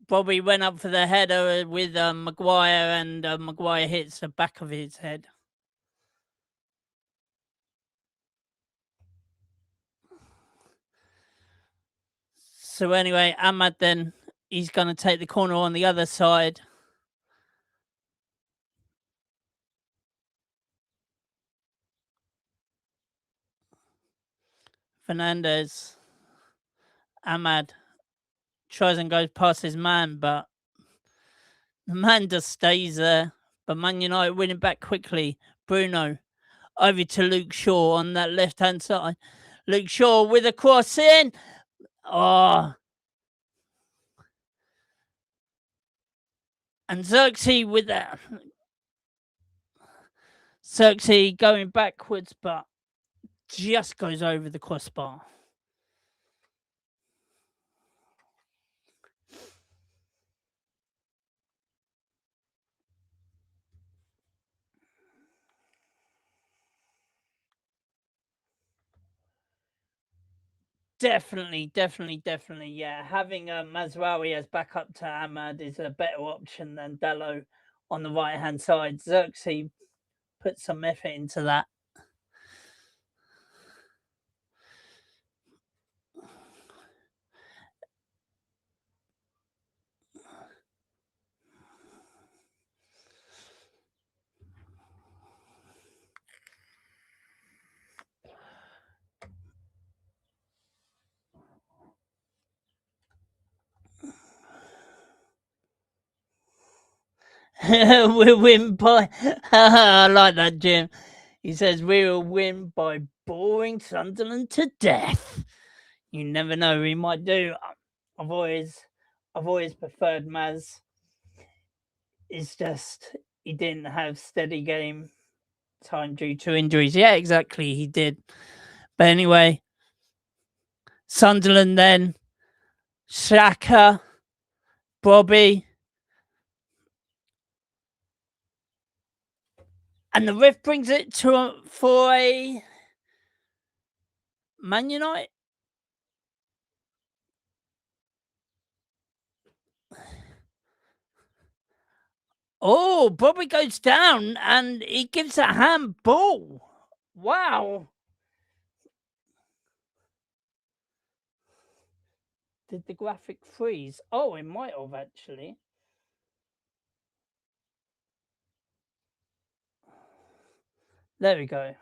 Bobby went up for the header with Maguire, and Maguire hits the back of his head. So anyway, Ahmad then, he's going to take the corner on the other side. Fernandes. Ahmad tries and goes past his man, but the man just stays there. But Man United winning back quickly. Bruno over to Luke Shaw on that left-hand side. Luke Shaw with a cross in. Oh. And Xerxes with that. Xerxes going backwards, but just goes over the crossbar. Definitely, yeah. Having Mazraoui as backup to Ahmad is a better option than Dallo on the right-hand side. Xerxes put some effort into that. We'll win by. I like that, Jim. He says we will win by boring Sunderland to death. You never know, we might do. I've always preferred Maz. It's just he didn't have steady game time due to injuries. Yeah, exactly, he did. But anyway, Sunderland then. Shaka, Bobby. And the ref brings it for a Man United. Oh, Bobby goes down and he gives a handball. Wow. Did the graphic freeze? Oh, it might have actually. There we go.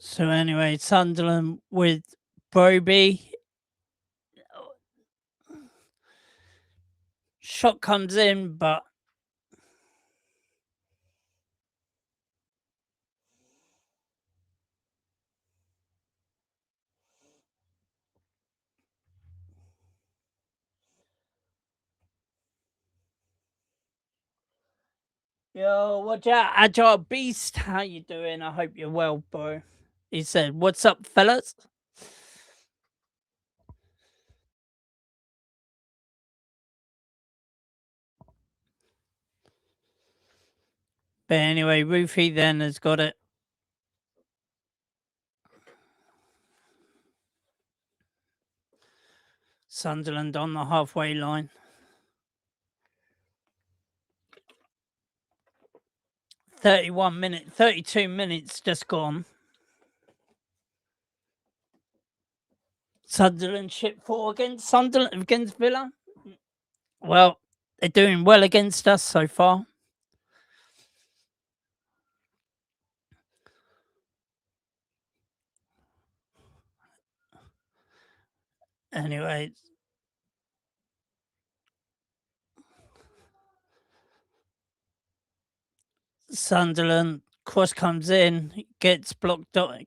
So anyway, Sunderland with Broby. Shot comes in, but yo, watch out, Agile Beast. How you doing? I hope you're well, bro. He said, "What's up, fellas?" But anyway, Roofy then has got it. Sunderland on the halfway line. 32 minutes just gone. Sunderland ship 4 against Villa. Well, they're doing well against us so far. Anyway, Sunderland cross comes in, gets blocked away.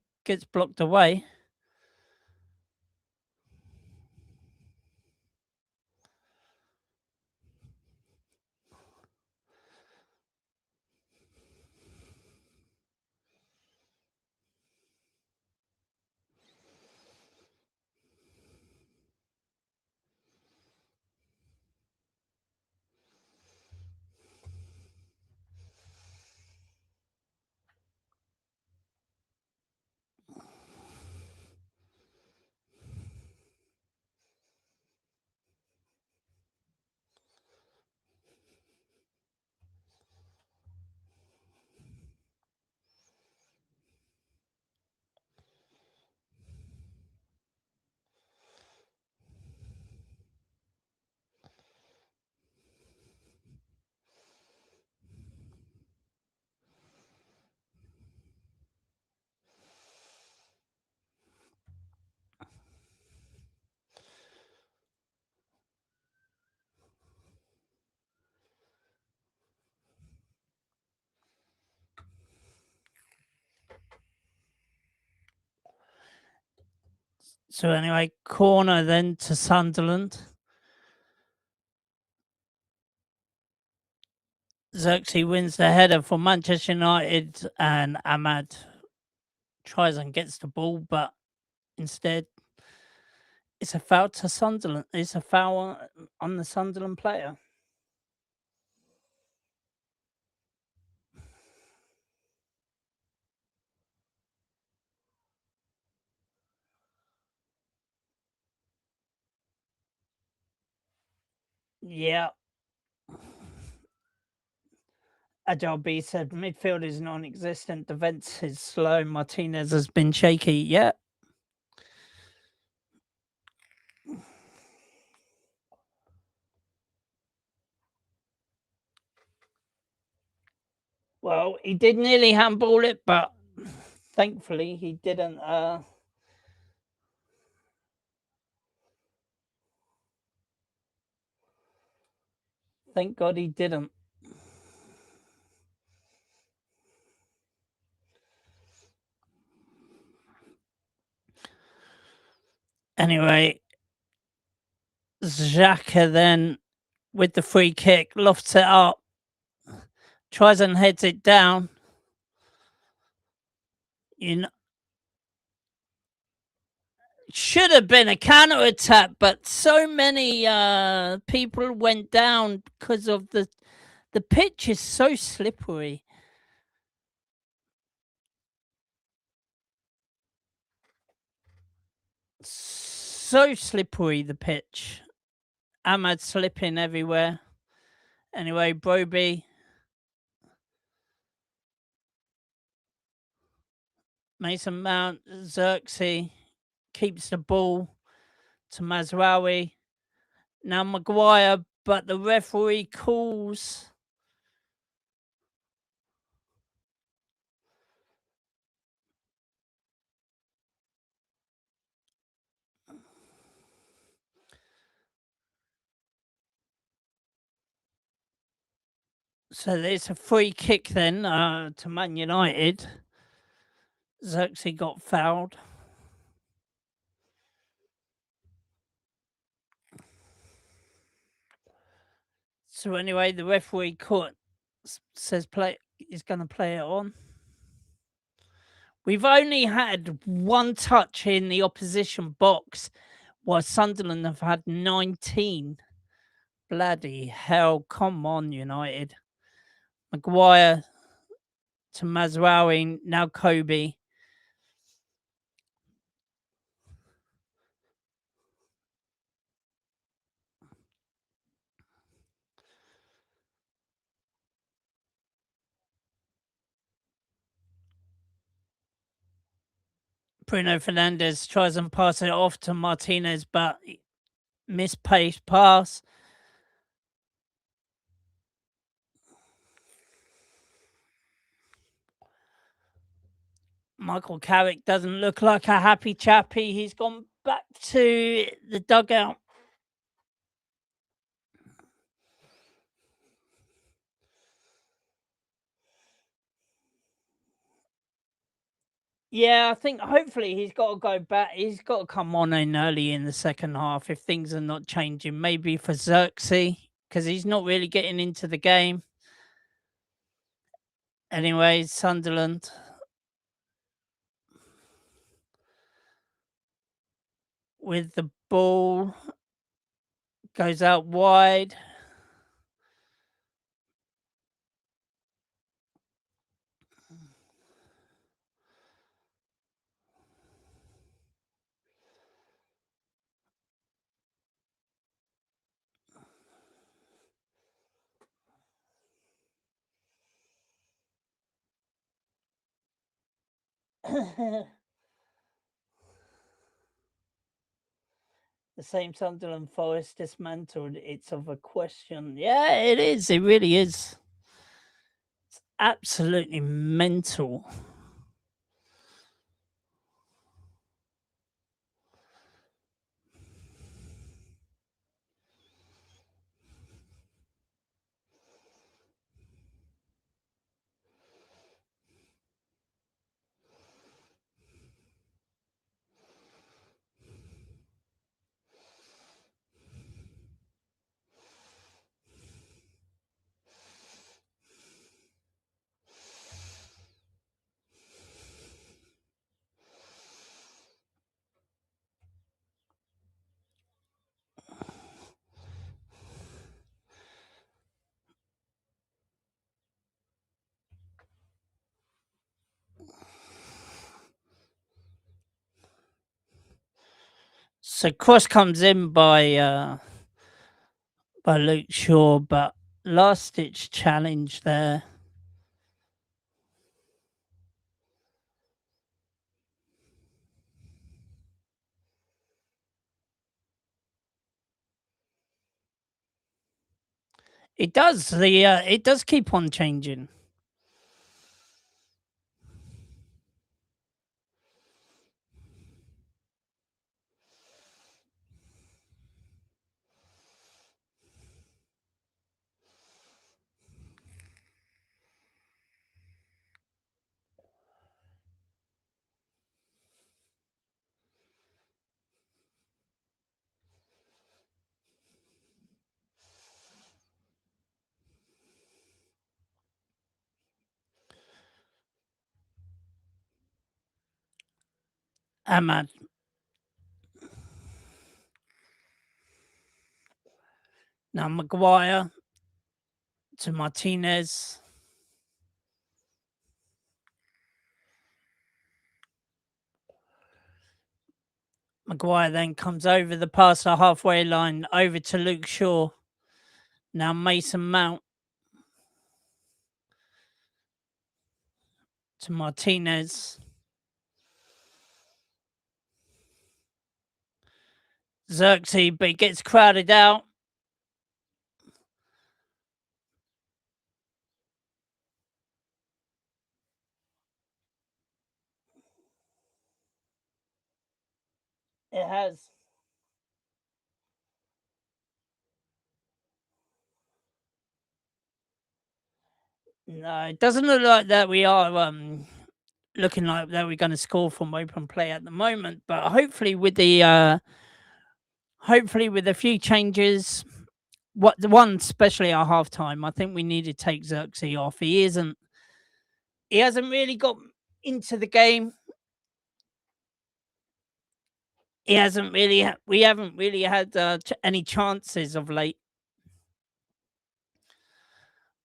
So anyway, corner then to Sunderland. Xerxes wins the header for Manchester United, and Ahmad tries and gets the ball, but instead it's a foul to Sunderland. It's a foul on the Sunderland player. Yeah. Agile B said midfield is non-existent. Defense is slow. Martinez has been shaky. Yeah. Well, he did nearly handball it, but thankfully he didn't. Thank God he didn't. Anyway, Xhaka then with the free kick lofts it up, tries and heads it down. Should have been a counter attack, but so many people went down because of the pitch is so slippery. So slippery, the pitch. Ahmad slipping everywhere. Anyway, Broby. Mason Mount, Xerxes keeps the ball to Mazraoui. Now Maguire, but the referee calls. So there's a free kick then to Man United. Xerxes got fouled. So anyway, the referee says play is going to play it on. We've only had one touch in the opposition box, while Sunderland have had 19. Bloody hell! Come on, United. Maguire to Mazraoui, now Kobe. Bruno Fernandes tries and pass it off to Martinez, but misplaced pass. Michael Carrick doesn't look like a happy chappy. He's gone back to the dugout. Yeah, I think hopefully he's got to go back. He's got to come on in early in the second half if things are not changing. Maybe for Xerxes, because he's not really getting into the game. Anyway, Sunderland. With the ball. Goes out wide. The same Sunderland Forest dismantled. It's of a question. Yeah, it is. It really is. It's absolutely mental. So cross comes in by Luke Shaw, but last ditch challenge there. It does. It does keep on changing. Ahmad. Now Maguire to Martinez. Maguire then comes over the past the halfway line, over to Luke Shaw. Now Mason Mount to Martinez. Xerxes, but it gets crowded out. It has. No, it doesn't look like that we are looking like that we're going to score from open play at the moment. But hopefully with a few changes, the one especially at half time, I think we need to take Xerxes off. He hasn't really got into the game. We haven't really had any chances of late.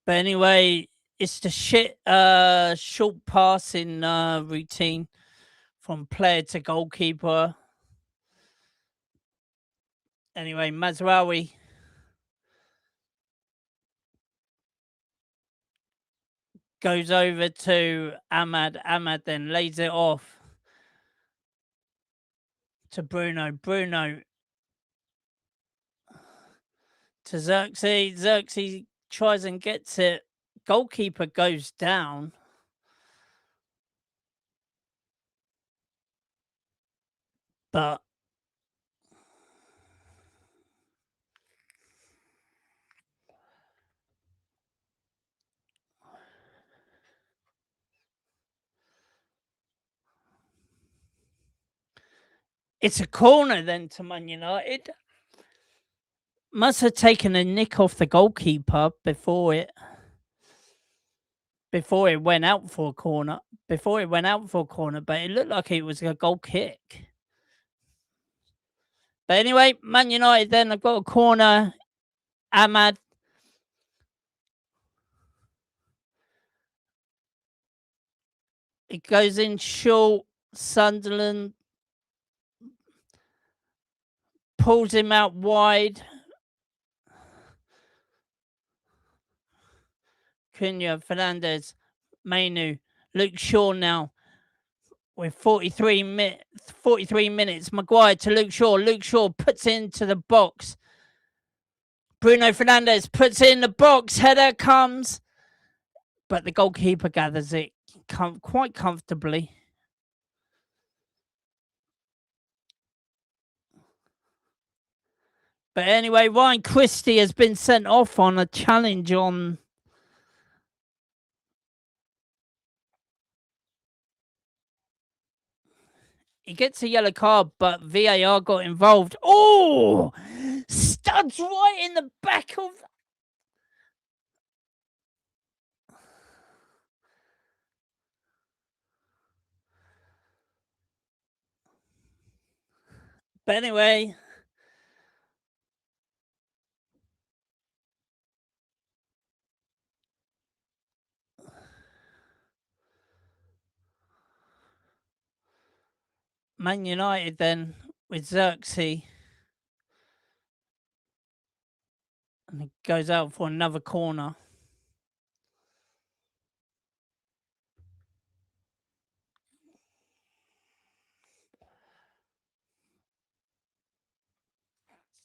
But anyway, it's the short passing routine from player to goalkeeper. Anyway, Mazraoui goes over to Ahmad. Ahmad then lays it off to Bruno. Bruno to Xerxes. Xerxes tries and gets it. Goalkeeper goes down. But it's a corner then to Man United. Must have taken a nick off the goalkeeper before it went out for a corner. But it looked like it was a goal kick. But anyway, Man United then have got a corner. Ahmad. It goes in short. Sunderland pulls him out wide. Cunha, Fernandes, Mainu, Luke Shaw now with 43 minutes. Maguire to Luke Shaw. Luke Shaw puts it into the box. Bruno Fernandes puts it in the box. Header comes. But the goalkeeper gathers it quite comfortably. But anyway, Ryan Christie has been sent off on a challenge on... He gets a yellow card, but VAR got involved. Oh! Studs right in the back of... But anyway... Man United then with Xerxes. And he goes out for another corner.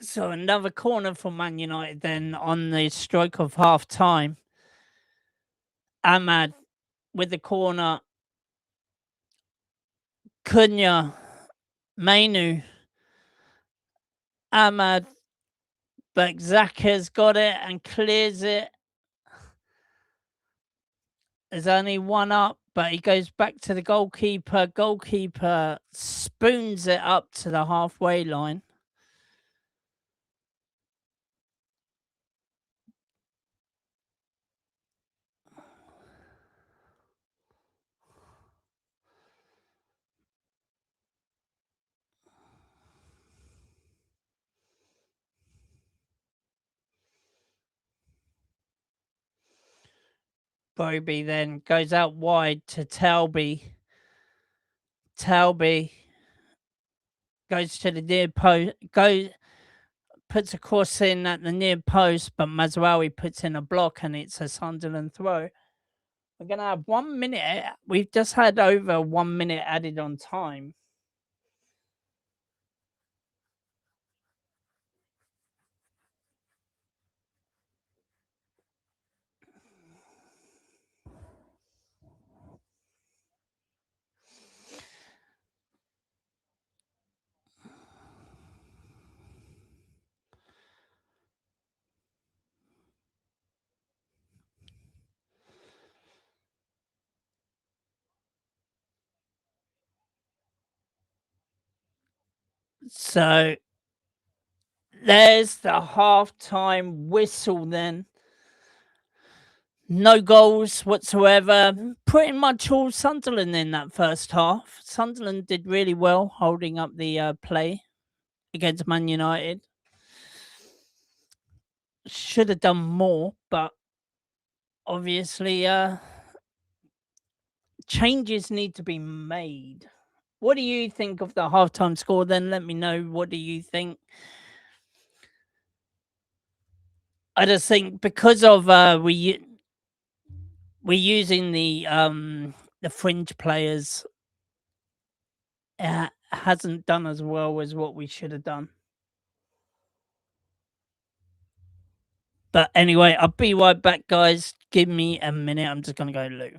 So another corner for Man United then on the stroke of half time. Ahmad with the corner. Cunha, Mainu, Ahmad, but Xhaka's got it and clears it. There's only one up, but he goes back to the goalkeeper. Goalkeeper spoons it up to the halfway line. Bobby then goes out wide to Talby. Talby goes to the near post, puts a cross in at the near post, but Mazraoui puts in a block and it's a Sunderland throw. We're going to have 1 minute. We've just had over 1 minute added on time. So there's the half-time whistle then. No goals whatsoever. Pretty much all Sunderland in that first half. Sunderland did really well holding up the play against Man United. Should have done more, but obviously changes need to be made. What do you think of the halftime score then? Let me know. What do you think? I just think because of we're using the fringe players, it hasn't done as well as what we should have done. But anyway, I'll be right back, guys. Give me a minute. I'm just going to go loo.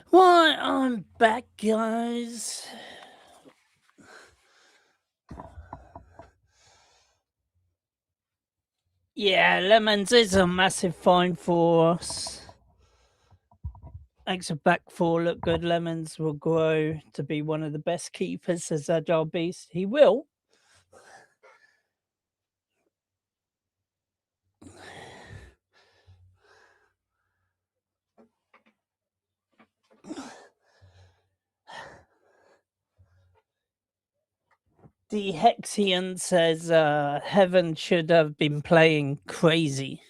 Right, I'm back, guys. Yeah, Lemons is a massive find for us. Makes a back four look good. Lemons will grow to be one of the best keepers as Agile Beast. He will. The Hexian says Heaven should have been playing crazy.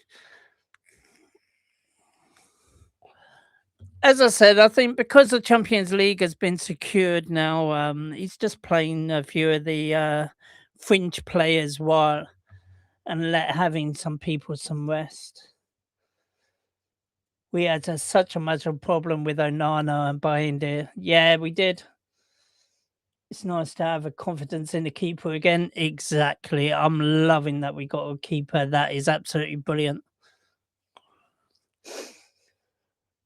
As I said, I think because the Champions League has been secured now, he's just playing a few of the fringe players while and having some people some rest. We had such a massive problem with Onana and Bayindir. Yeah, we did. It's nice to have a confidence in the keeper again. Exactly. I'm loving that we got a keeper. That is absolutely brilliant.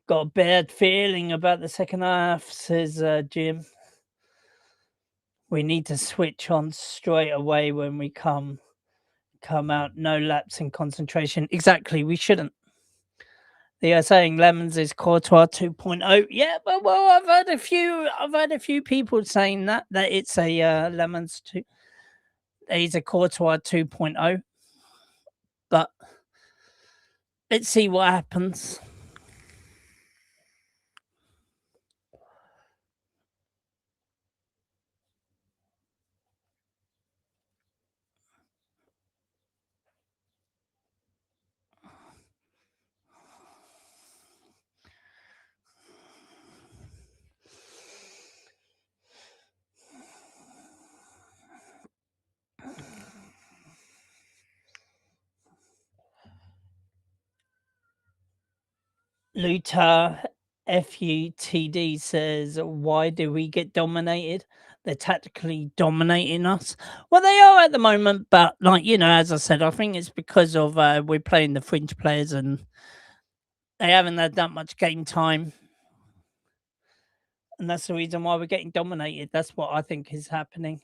Got a bad feeling about the second half, says Jim. We need to switch on straight away when we come out. No lapse in concentration. Exactly. We shouldn't. They are saying Lemons is Courtois 2.0. Yeah, but well, I've heard a few people saying that it's a Lemons 2. He's a Courtois 2.0. But let's see what happens. Luta FUTD says, why do we get dominated? They're tactically dominating us. Well, they are at the moment, but as I said, I think it's because of we're playing the fringe players and they haven't had that much game time. And that's the reason why we're getting dominated. That's what I think is happening.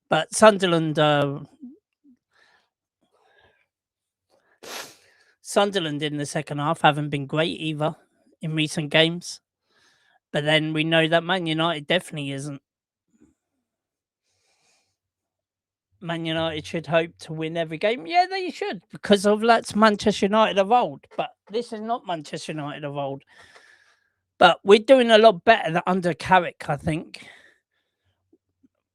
But Sunderland in the second half haven't been great either in recent games. But then we know that Man United definitely isn't. Man United should hope to win every game. Yeah, they should, because that's Manchester United of old. But this is not Manchester United of old. But we're doing a lot better under Carrick, I think.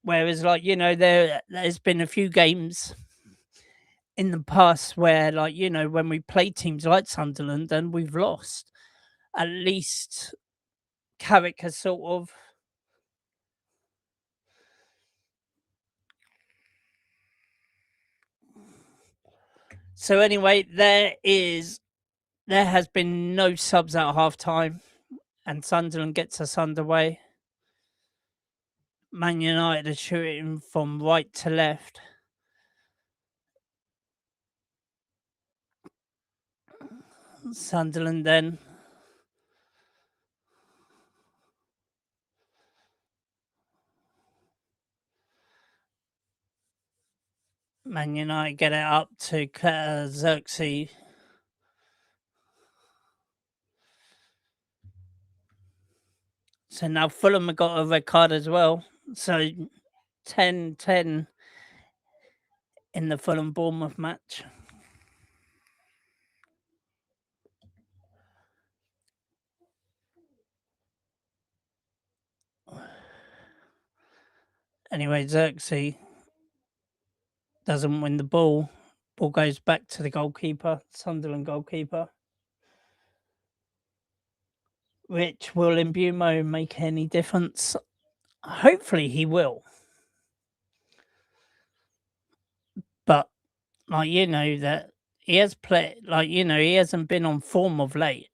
Whereas, there's been a few games in the past where, when we play teams like Sunderland and we've lost, at least Carrick has sort of So anyway, there has been no subs at half time, and Sunderland gets us underway. Man United are shooting from right to left. Sunderland then. Man United get it up to Xerxes. So now Fulham have got a red card as well. So 10-10 in the Fulham-Bournemouth match. Anyway, Xerxes doesn't win the ball. Ball goes back to the goalkeeper, Sunderland goalkeeper. Which will Mbumo make any difference? Hopefully he will. But that he has played he hasn't been on form of late.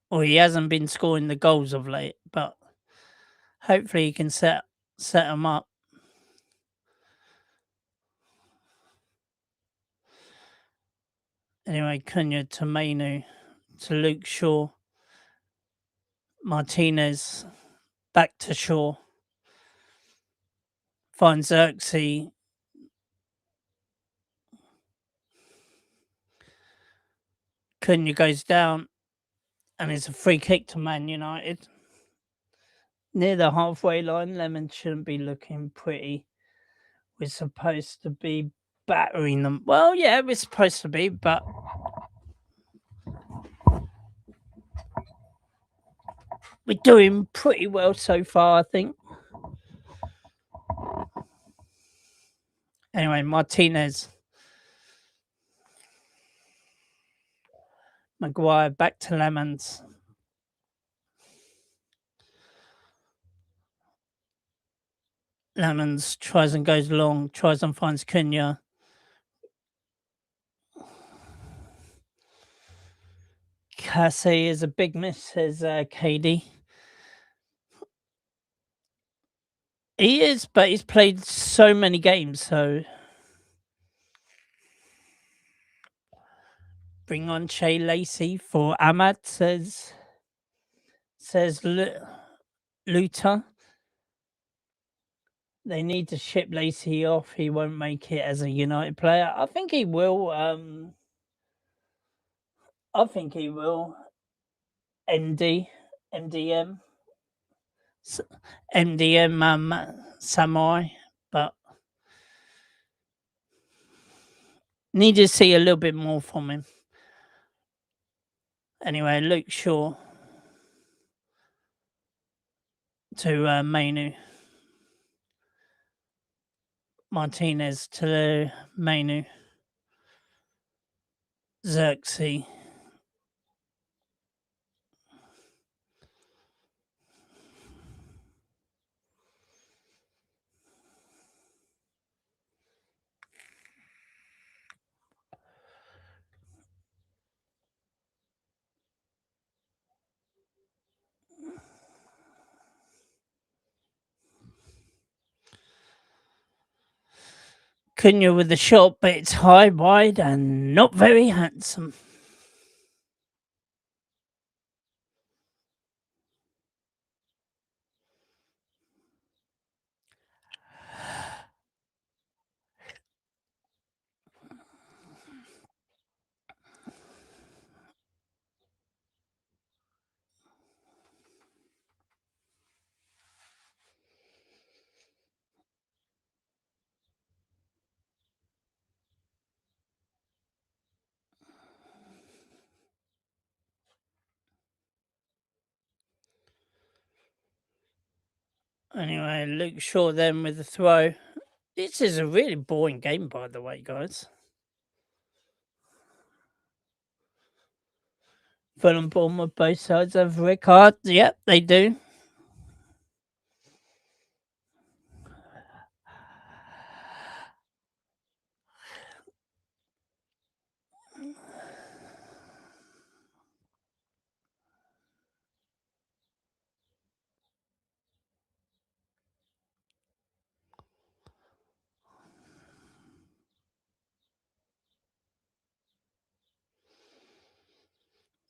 Or he hasn't been scoring the goals of late, but hopefully he can set them up. Anyway, Cunha to Mainu to Luke Shaw. Martinez back to Shaw. Finds Xerxes. Cunha goes down, and it's a free kick to Man United. Near the halfway line, Lemon shouldn't be looking pretty. We're supposed to be battering them. Well, yeah, we're supposed to be, but we're doing pretty well so far, I think. Anyway, Martinez. Maguire back to Lemons. Lemons tries and goes long, tries and finds Cunha. Cassie is a big miss, says KD. He is, but he's played so many games, so bring on Shay Lacey for Ahmad, says Luta. They need to ship Lacey off. He won't make it as a United player. I think he will. I think he will. MDM, Samurai, but need to see a little bit more from him. Anyway, Luke Shaw to Mainu. Martinez to Mainu. Xerxes. Cunha with the shot, but it's high, wide, and not very handsome. Anyway, Luke Shaw then with the throw. This is a really boring game, by the way, guys. Fulham Bournemouth, both sides have red cards. Yep, they do.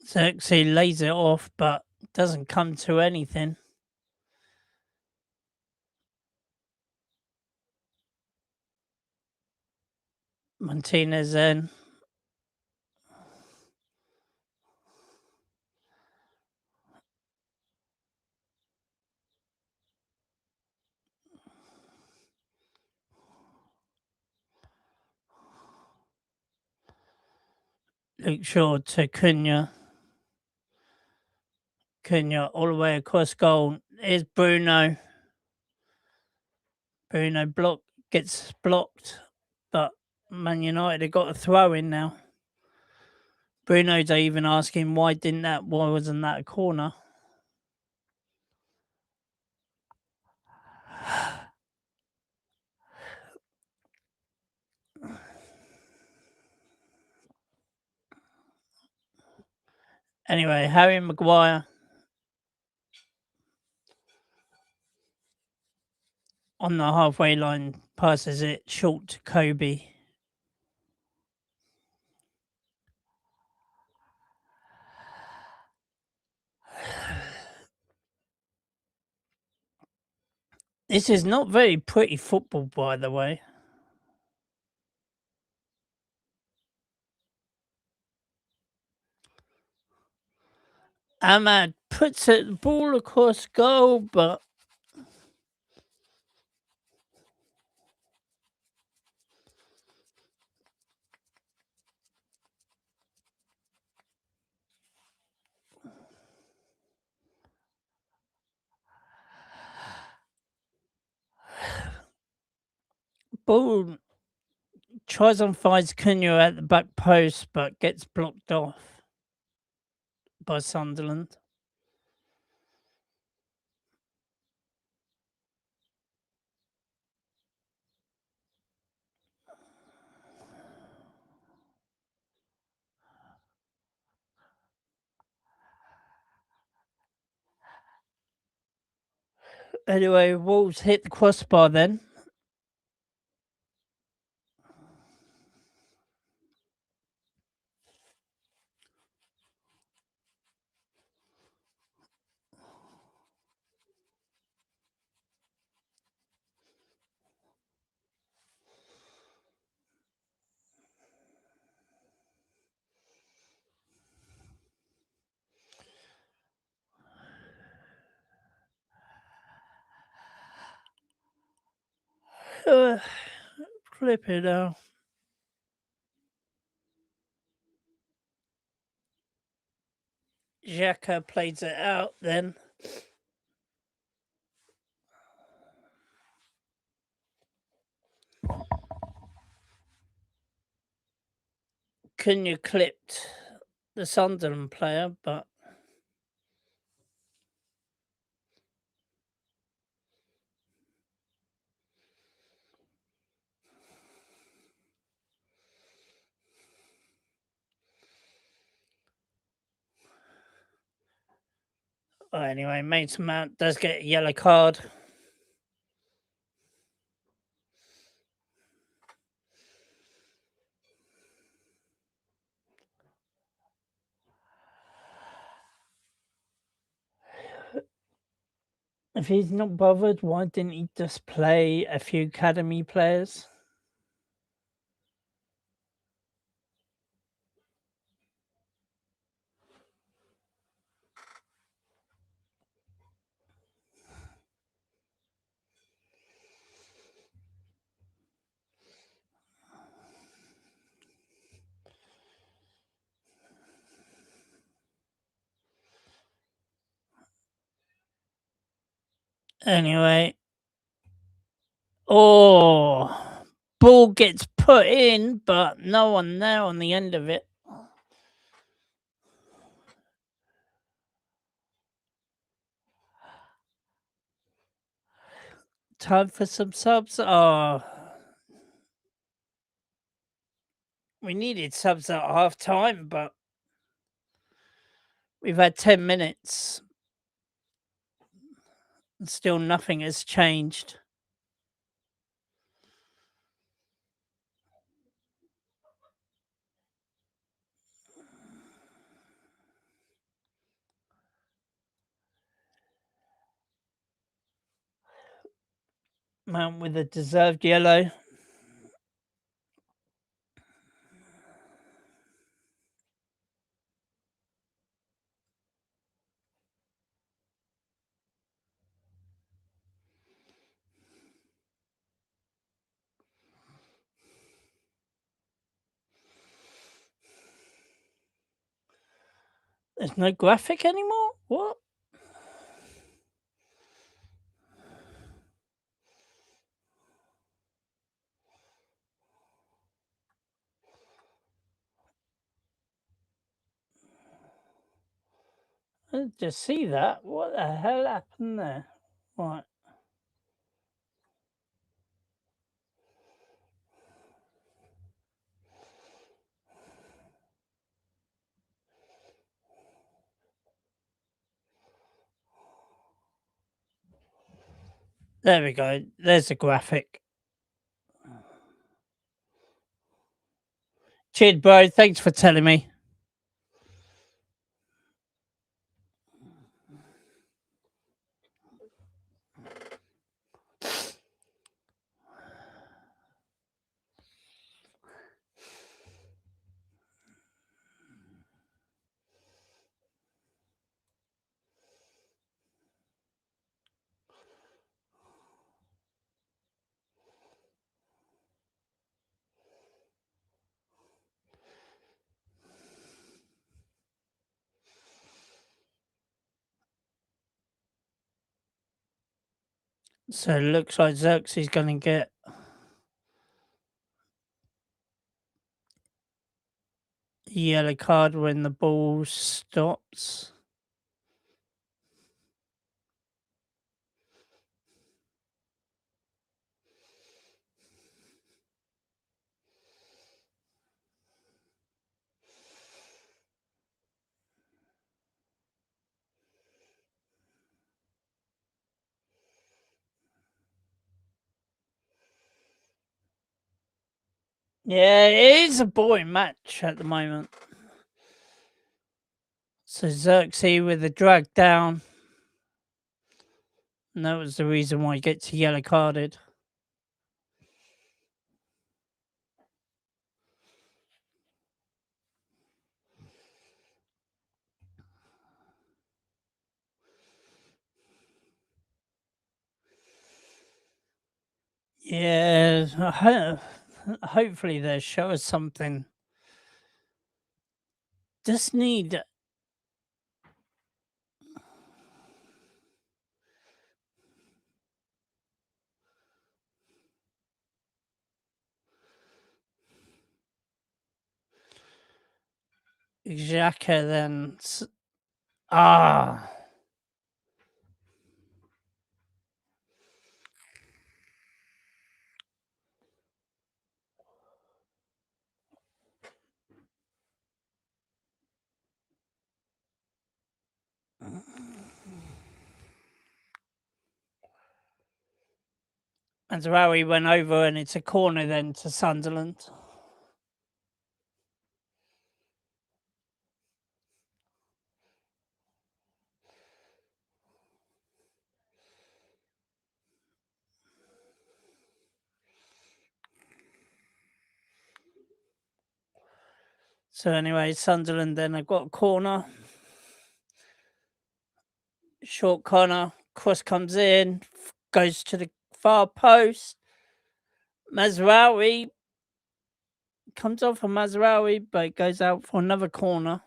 Xerxes lays it off, but doesn't come to anything. Martinez then. Luke Shaw to Cunha. Cunha all the way across goal. Here's Bruno. Bruno gets blocked, but Man United have got a throw in now. Bruno's even asking why wasn't that a corner? Anyway, Harry Maguire on the halfway line passes it short to Kobe. This is not very pretty football, by the way. Ahmad puts the ball across goal, but ball tries and finds Cunha at the back post, but gets blocked off by Sunderland. Anyway, Wolves hit the crossbar then. Flip it out. Xhaka plays it out then. Cunha clipped the Sunderland player, but anyway, Mason Mount does get a yellow card. If he's not bothered, why didn't he just play a few academy players? Anyway. Oh, ball gets put in, but no one there on the end of it. Time for some subs. Oh, we needed subs at half time, but we've had 10 minutes. And still nothing has changed. Mount with a deserved yellow. There's no graphic anymore? What? I didn't just see that. What the hell happened there? Right. There we go. There's a graphic. Cheers, bro. Thanks for telling me. So it looks like Xerxes going to get a yellow card when the ball stops. Yeah, it is a boring match at the moment. So Xerxes with the drag down. And that was the reason why he gets yellow carded. Yeah, hopefully they'll show us something. Just need Xhaka then. And Traoré went over and it's a corner then to Sunderland. So anyway, Sunderland then have got a corner. Short corner, cross comes in, goes to the far post. Mazraoui comes off of Mazraoui, but it goes out for another corner.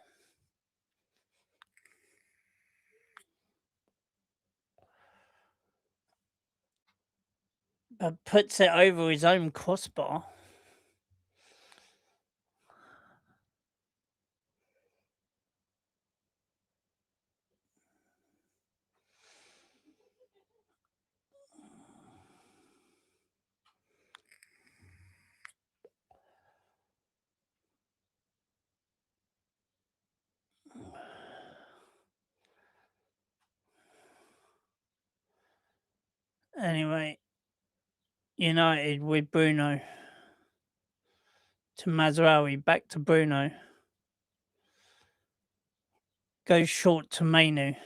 But puts it over his own crossbar. Anyway, United with Bruno to Mazraoui, back to Bruno. Goes short to Mainu.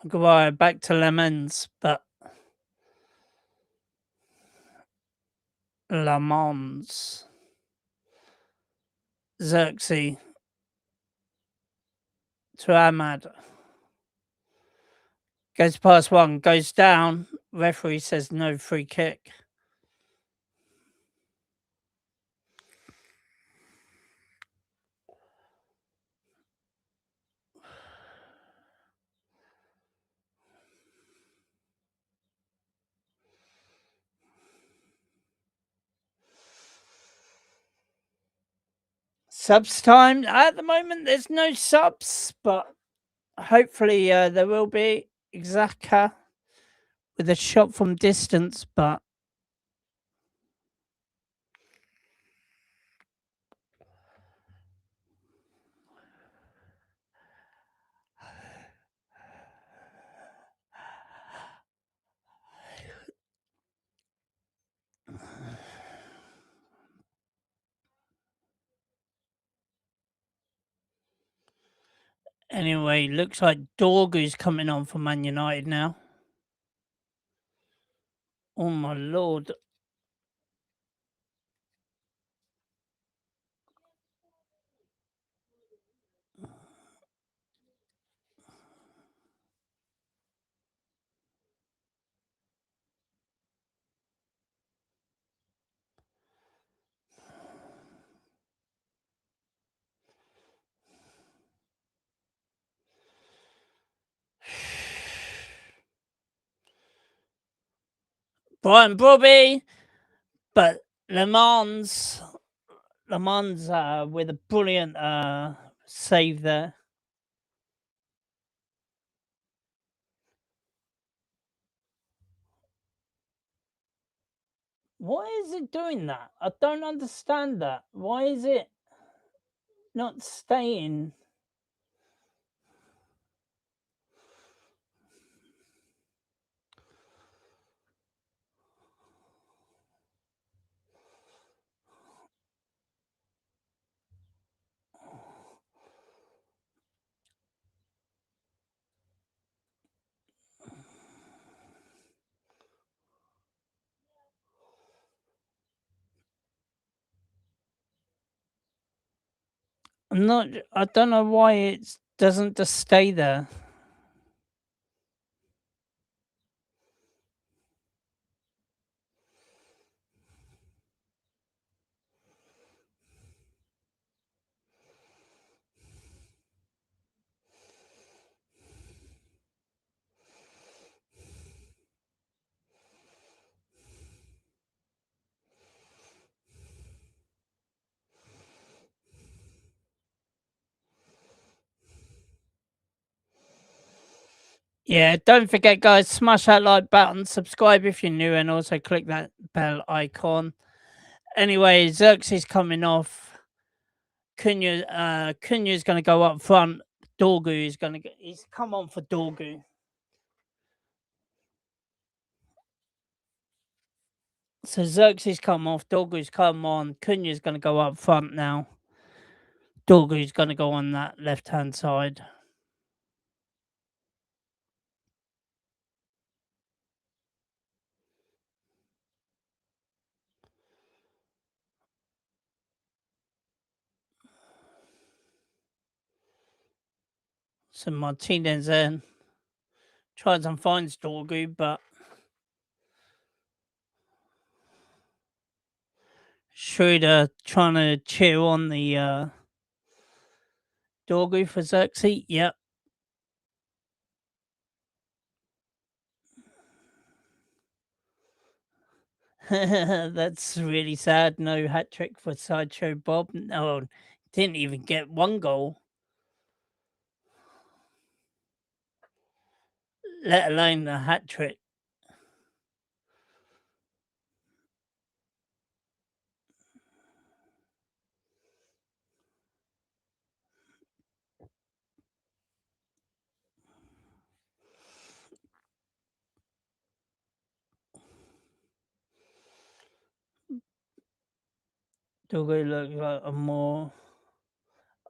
Maguire back to Lemons, but Lamons. Xerxes to Ahmad. Goes past one, goes down. Referee says no free kick. Subs time. At the moment, there's no subs, but hopefully there will be. Xhaka with a shot from distance, but Anyway, looks like Dorgu's coming on for Man United now. Oh my lord. Brian Brobby, but Le Mans with a brilliant save there. Why is it doing that? I don't understand that. Why is it not staying? I don't know why it doesn't just stay there. Yeah, don't forget, guys, smash that like button, subscribe if you're new, and also click that bell icon. Anyway, Xerxes coming off. Cunha's going to go up front. Dorgu is going to he's come on for Dorgu. So Xerxes come off, Dorgu's come on. Cunha's going to go up front now. Dorgu's going to go on that left-hand side. So Martínez then tries and finds Dorgu, but Schroeder trying to cheer on the Dorgu for Xerxes. Yep. That's really sad. No hat trick for Sideshow Bob. No, didn't even get one goal, let alone a hat trick. Dorgu looks like a more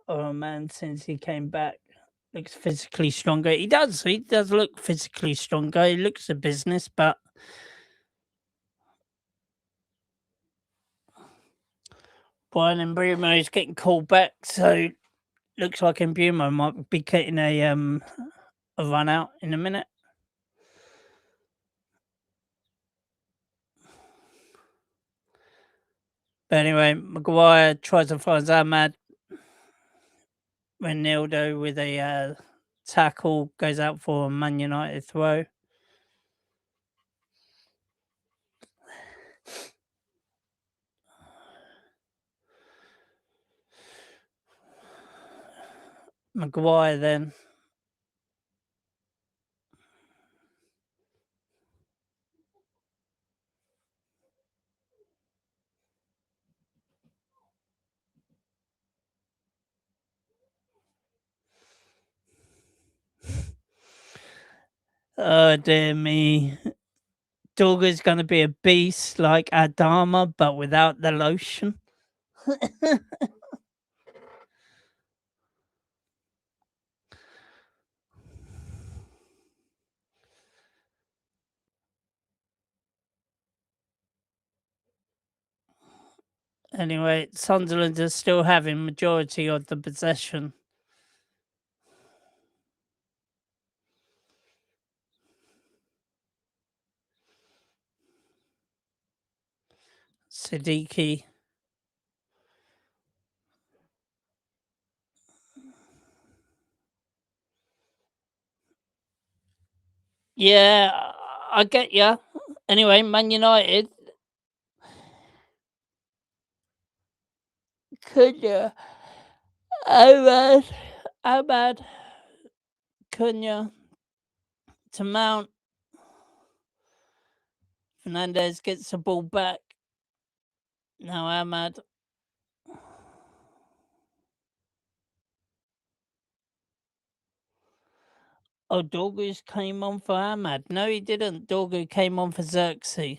of a man since he came back. Looks physically stronger. He does look physically stronger. He looks a business, but Brian and Bruno is getting called back, so looks like Mbumo might be getting a run out in a minute. But anyway, Maguire tries to find Ahmad. Ronaldo with a tackle goes out for a Man United throw. Maguire then. Oh, dear me. Dorgu's going to be a beast like Adama, but without the lotion. Anyway, Sunderland are still having majority of the possession. Siddiqui. Yeah, I get ya. Anyway, Man United. Cunha. Ahmad. Cunha. To Mount. Fernandes gets the ball back. Now Ahmad. Oh, Dorgu's came on for Ahmad. No, he didn't. Dorgu came on for Xerxes.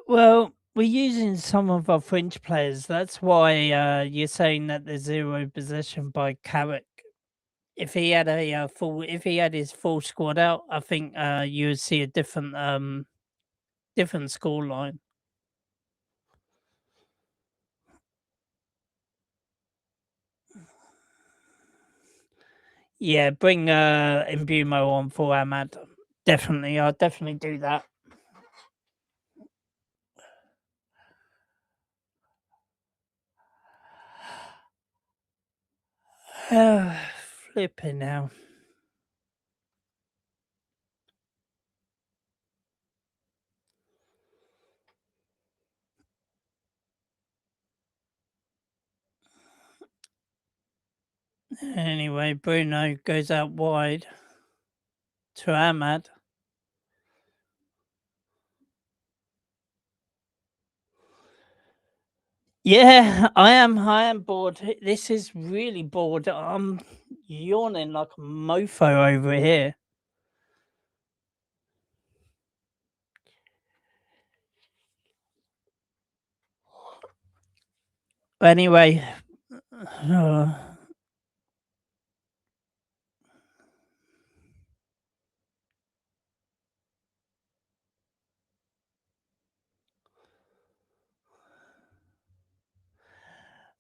Well, we're using some of our French players. That's why you're saying that there's zero possession by Carrick. If he had if he had his full squad out, I think you would see a different score line. Yeah, bring Mbumo on for Ahmad. Definitely, I'll definitely do that. Flipping now. Anyway, Bruno goes out wide to Ahmad. Yeah, I am bored. This is really bored. I'm yawning like a mofo over here. Anyway,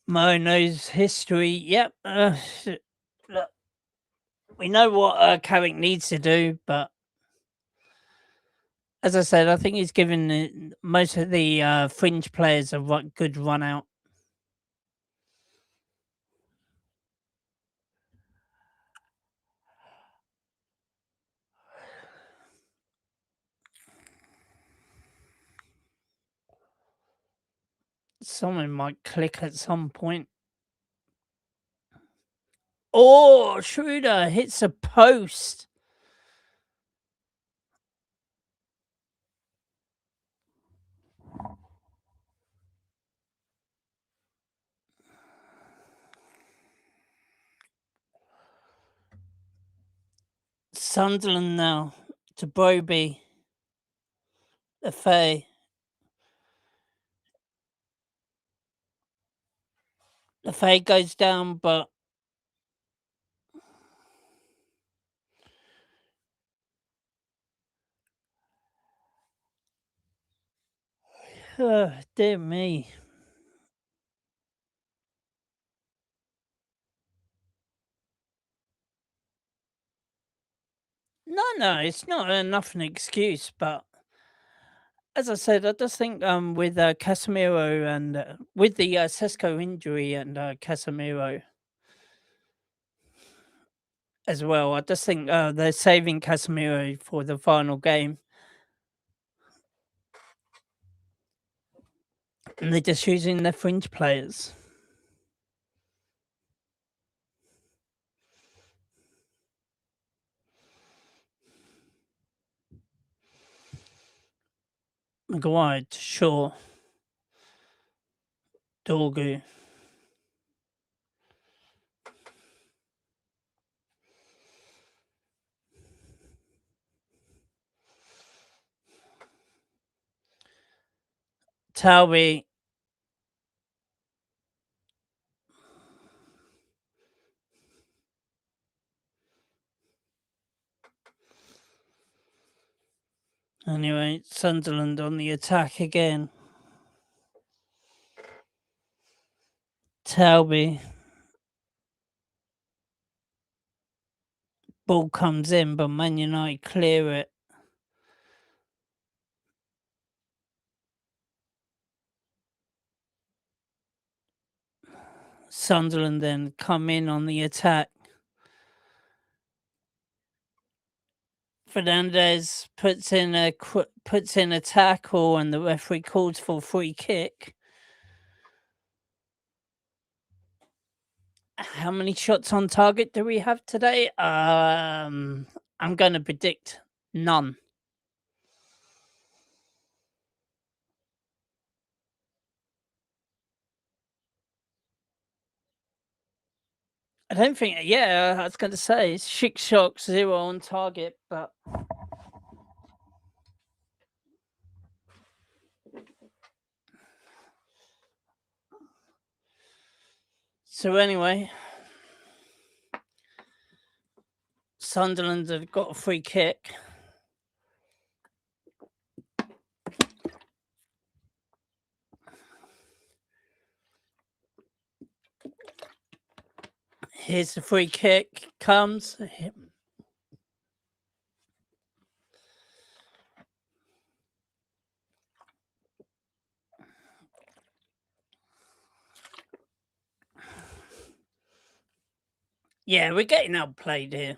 Mo knows history. Yep. Look, we know what Carrick needs to do, but as I said, I think he's given most of the fringe players a good run out. Someone might click at some point. Oh, Schroeder hits a post. Sunderland now to Broby. Lefay. Lefay goes down, but dear me. No, it's not enough an excuse, but as I said, I just think with Casemiro and with the Sesko injury and Casemiro as well, I just think they're saving Casemiro for the final game. And they're just using their fringe players. Maguire to Shaw. Dorgu. Talby. Anyway, Sunderland on the attack again. Talby. Ball comes in, but Man United clear it. Sunderland then come in on the attack. Fernandes puts in a tackle, and the referee calls for free kick. How many shots on target do we have today? I'm going to predict none. I don't think. Yeah, I was going to say 6 shots, 0 on target, but so anyway, Sunderland have got a free kick. Here's the free kick. Comes. Yeah, we're getting outplayed here.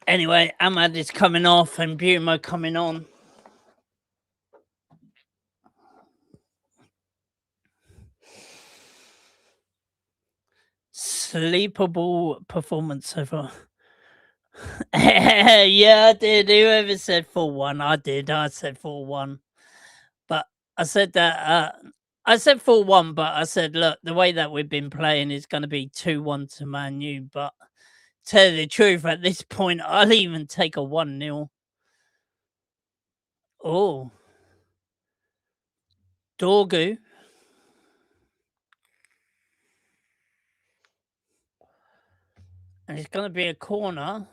Anyway, Ahmad is coming off and Bumo coming on. Sleepable performance so far. Yeah, I did. Whoever said 4-1, I did. I said 4-1. But I said that... I said 4-1, but I said, look, the way that we've been playing is going to be 2-1 to Man U. But tell you the truth, at this point, I'll even take a 1-0. Oh. Dorgu. And it's going to be a corner.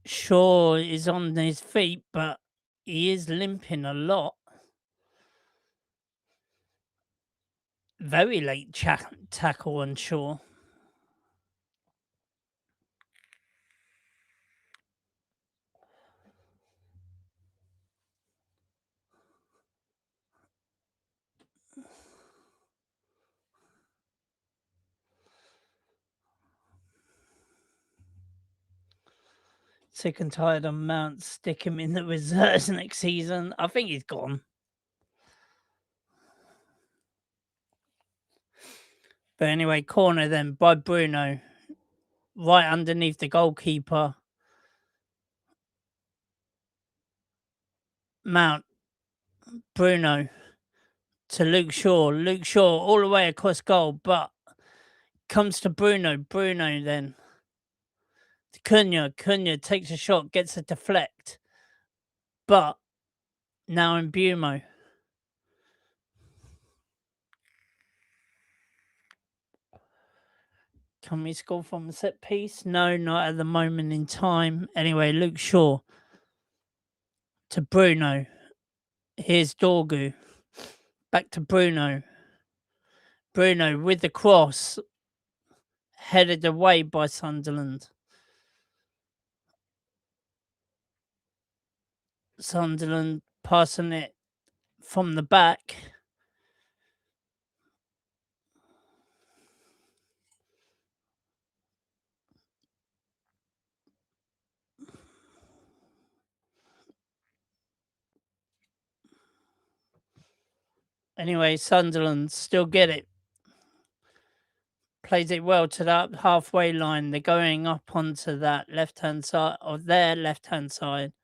Shaw is on his feet, but he is limping a lot. Very late tackle on Shaw. Sick and tired of Mount. Stick him in the reserves next season. I think he's gone. But anyway, corner then by Bruno. Right underneath the goalkeeper. Mount. Bruno. To Luke Shaw. Luke Shaw all the way across goal, but comes to Bruno. Bruno then. To Cunha. Cunha takes a shot, gets a deflect. But now in Bumo. Can we score from a set piece? No, not at the moment in time. Anyway, Luke Shaw to Bruno. Here's Dorgu. Back to Bruno. Bruno with the cross. Headed away by Sunderland. Sunderland passing it from the back. Anyway, Sunderland still get it. Plays it well to that halfway line. They're going up onto that left-hand side, of their left-hand side.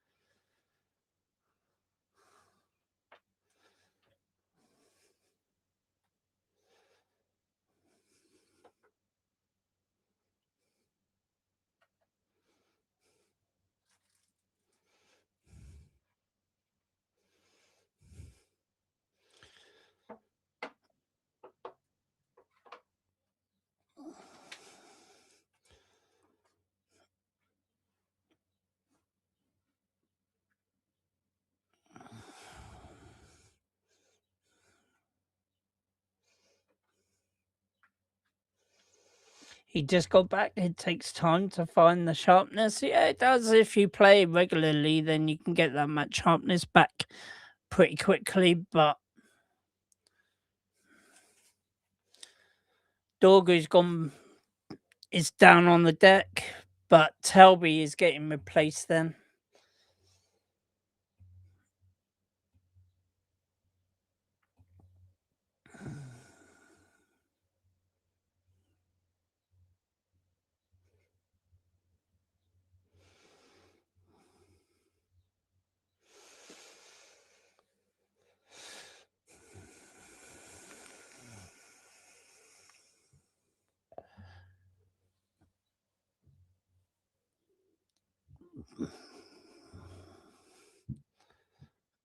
He just got back. It takes time to find the sharpness. Yeah, it does. If you play regularly, then you can get that much sharpness back pretty quickly. But Dorgu's is down on the deck, but Telby is getting replaced then.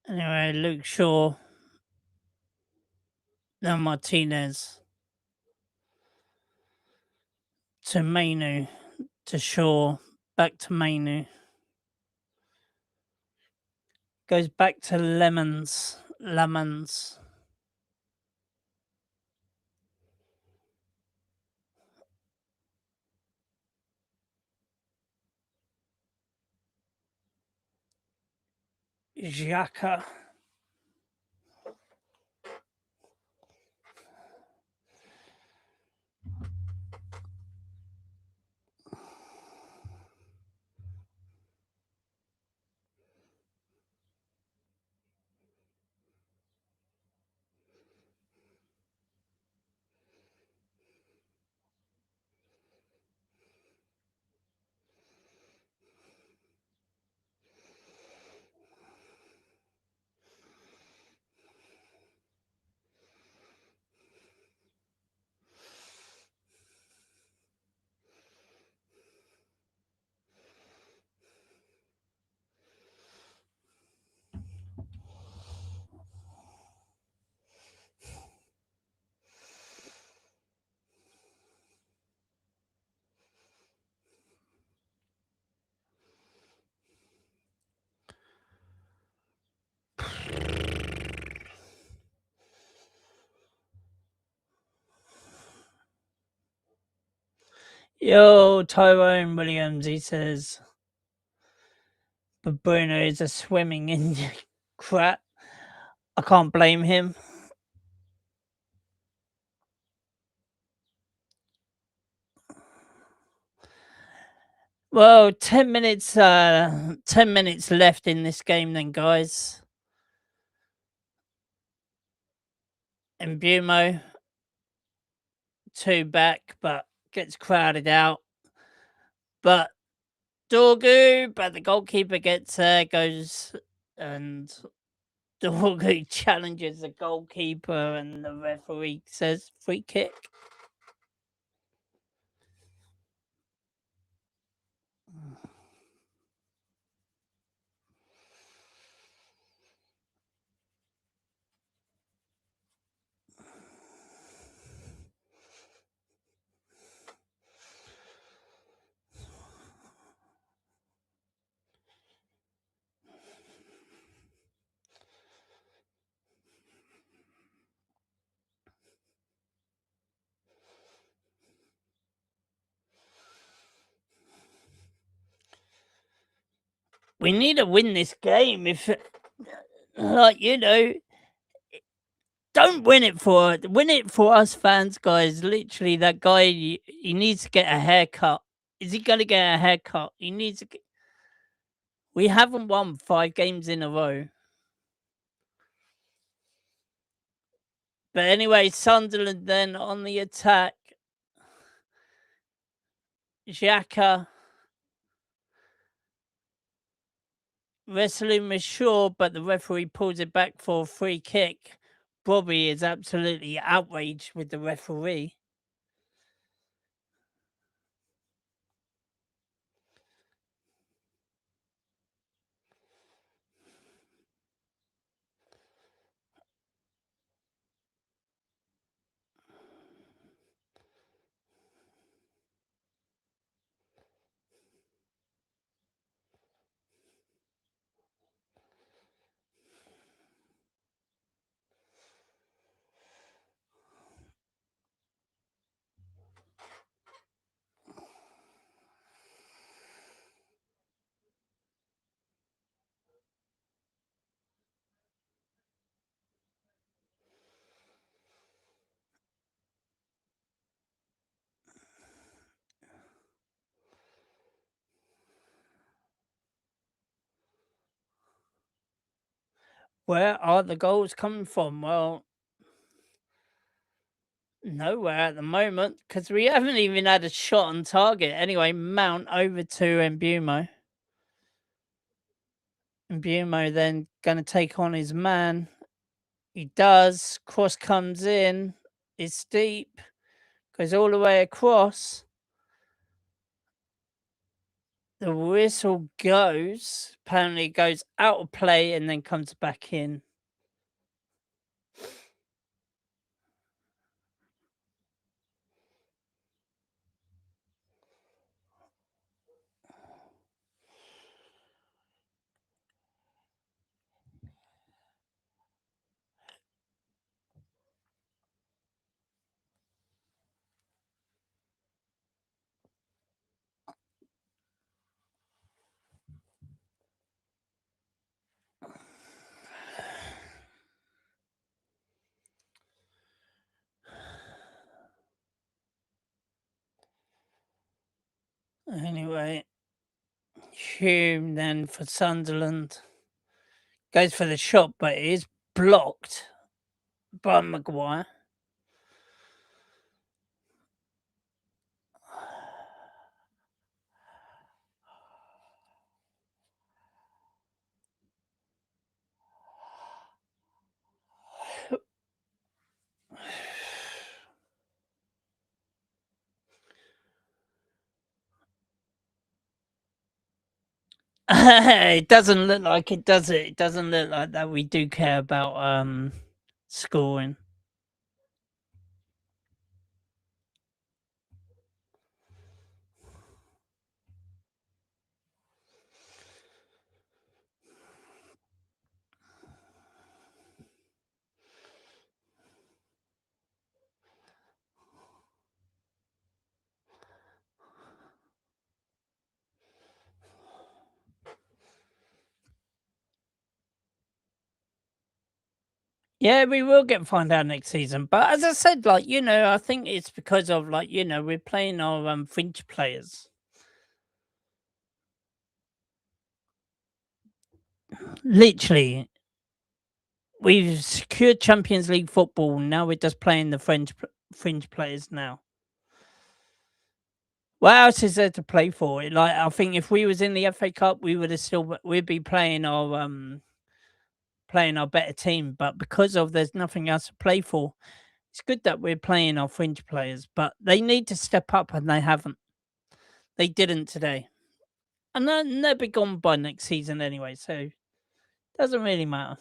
Anyway, Luke Shaw, then Martinez to Mainu, to Shaw, back to Mainu. Goes back to Lemons. Xhaka. Yo, Tyrone Williams, he says, but Bruno is a swimming in crap. I can't blame him. Well, 10 minutes left in this game then, guys. And Mbumo, 2 back, but gets crowded out. But Dorgu, but the goalkeeper gets there, goes, and Dorgu challenges the goalkeeper, and the referee says free kick. We need to win this game. If, like, you know, win it for us fans, guys. Literally, that guy, he needs to get a haircut. Is he going to get a haircut? He needs to get... We haven't won 5 games in a row. But anyway, Sunderland then on the attack. Xhaka wrestling with Shaw, but the referee pulls it back for a free kick. Bobby is absolutely outraged with the referee. Where are the goals coming from? Well, nowhere at the moment, because we haven't even had a shot on target. Anyway, Mount over to Mbumo. Mbumo then going to take on his man. He does. Cross comes in. It's deep. Goes all the way across. The whistle goes. Apparently it goes out of play and then comes back in. Anyway, Hume then for Sunderland. Goes for the shot, but it is blocked by Maguire. It doesn't look like it, does it? It doesn't look like that. We do care about scoring. Yeah, we will find out next season. But as I said, like, I think it's because of, like, we're playing our fringe players. Literally, we've secured Champions League football. Now we're just playing the fringe players now. What else is there to play for? Like, I think if we was in the FA Cup, we'd be playing our better team. But because of there's nothing else to play for, it's good that we're playing our fringe players. But they need to step up, and they haven't. They didn't today, and they'll be gone by next season anyway. So it doesn't really matter.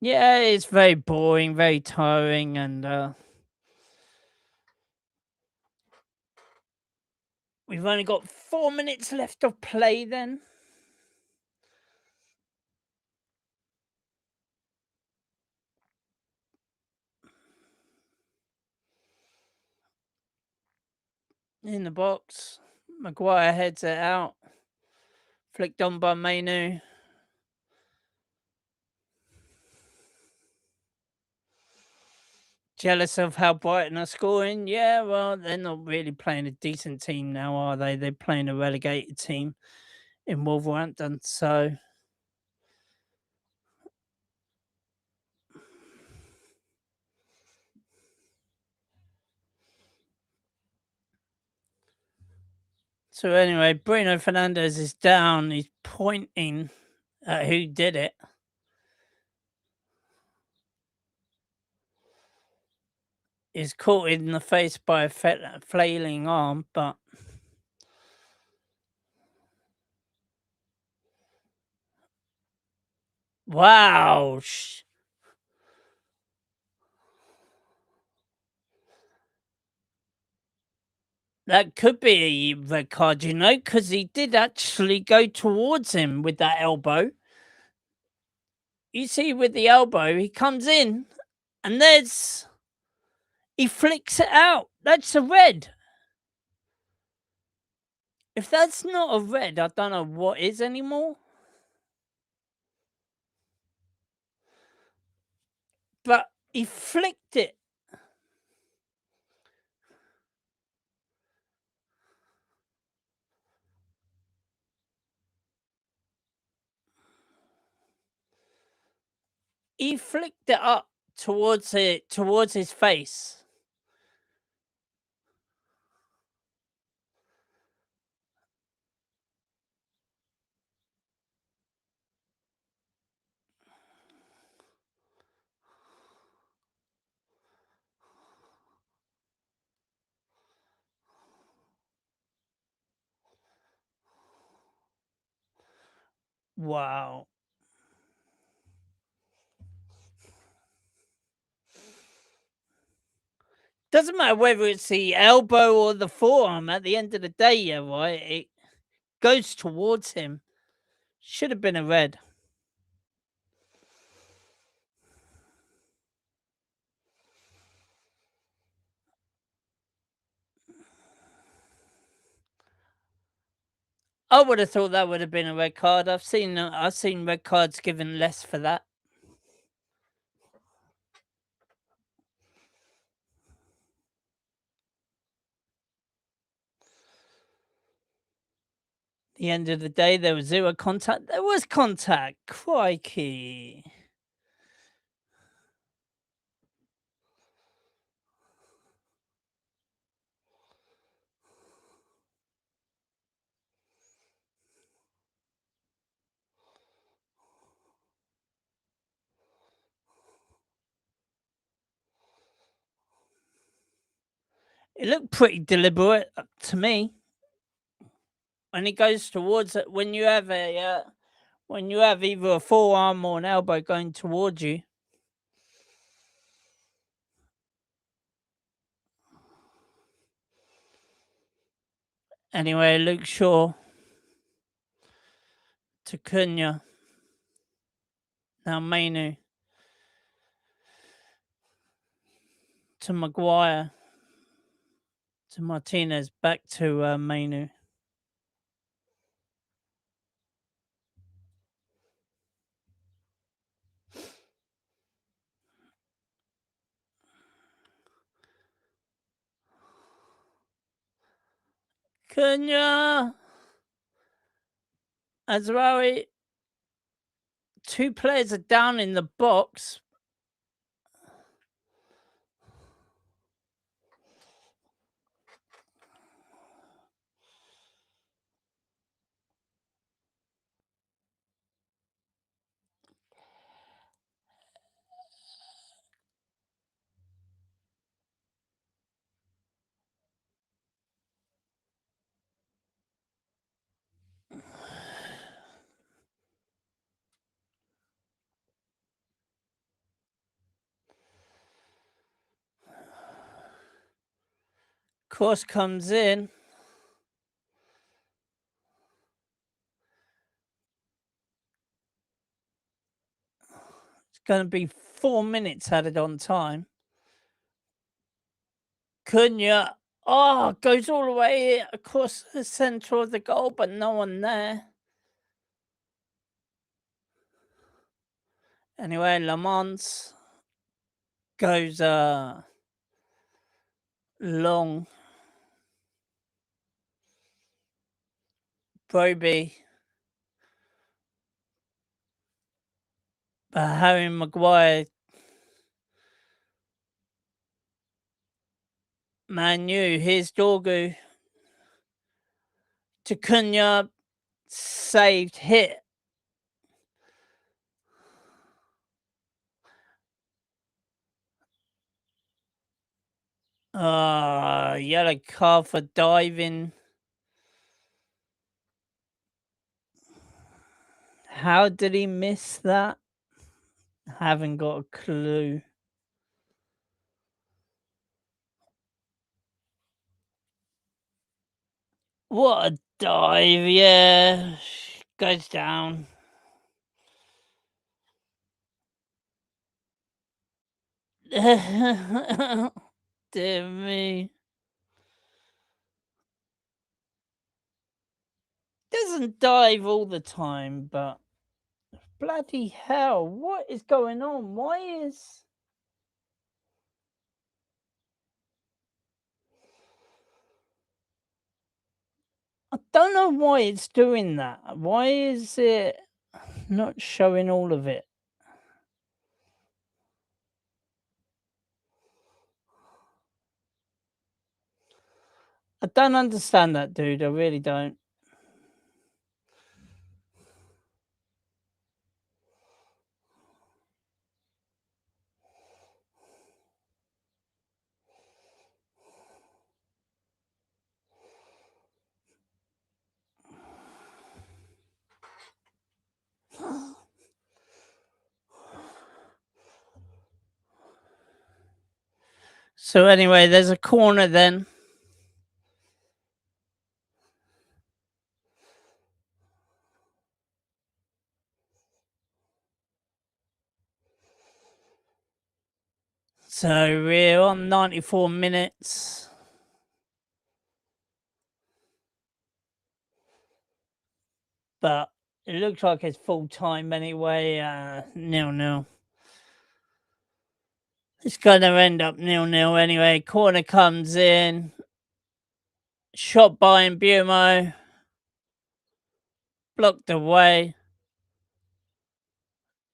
Yeah, it's very boring, very tiring, and we've only got 4 minutes left of play then. In the box. Maguire heads it out. Flicked on by Mainu. Jealous of how Brighton are scoring? Yeah, well, they're not really playing a decent team now, are they? They're playing a relegated team in Wolverhampton, so... So anyway, Bruno Fernandes is down. He's pointing at who did it. He's caught in the face by a flailing arm, but... Wow! That could be a red card, because he did actually go towards him with that elbow. You see, with the elbow, he comes in, and he flicks it out. That's a red. If that's not a red, I don't know what is anymore. But he flicked it. He flicked it up towards his face. Wow. Doesn't matter whether it's the elbow or the forearm. At the end of the day, yeah, right? It goes towards him. Should have been a red. I would have thought that would have been a red card. I've seen red cards given less for that. The end of the day, there was zero contact. There was contact. Crikey. It looked pretty deliberate to me. When it goes towards it, when you have either a forearm or an elbow going towards you. Anyway, Luke Shaw to Cunha. Now Mainu to Maguire to Martinez. Back to Mainu. Cunha. Azraoui. Two players are down in the box. Cross comes in. It's going to be 4 minutes added on time. Cunha, goes all the way across the centre of the goal, but no one there. Anyway, Lamont goes long. Broby. Harry Maguire. Manu, here's Dorgu. To Cunha. Saved, hit. Yellow card for diving. How did he miss that? Haven't got a clue. What a dive, yeah. Goes down. Dear me. Doesn't dive all the time, but bloody hell, what is going on? I don't know why it's doing that. Why is it not showing all of it? I don't understand that, dude. I really don't. So anyway, there's a corner then. So we're on 94 minutes. But it looks like it's full time anyway. 0-0. It's going to end up 0-0 anyway. Corner comes in. Shot by Mbumo. Blocked away.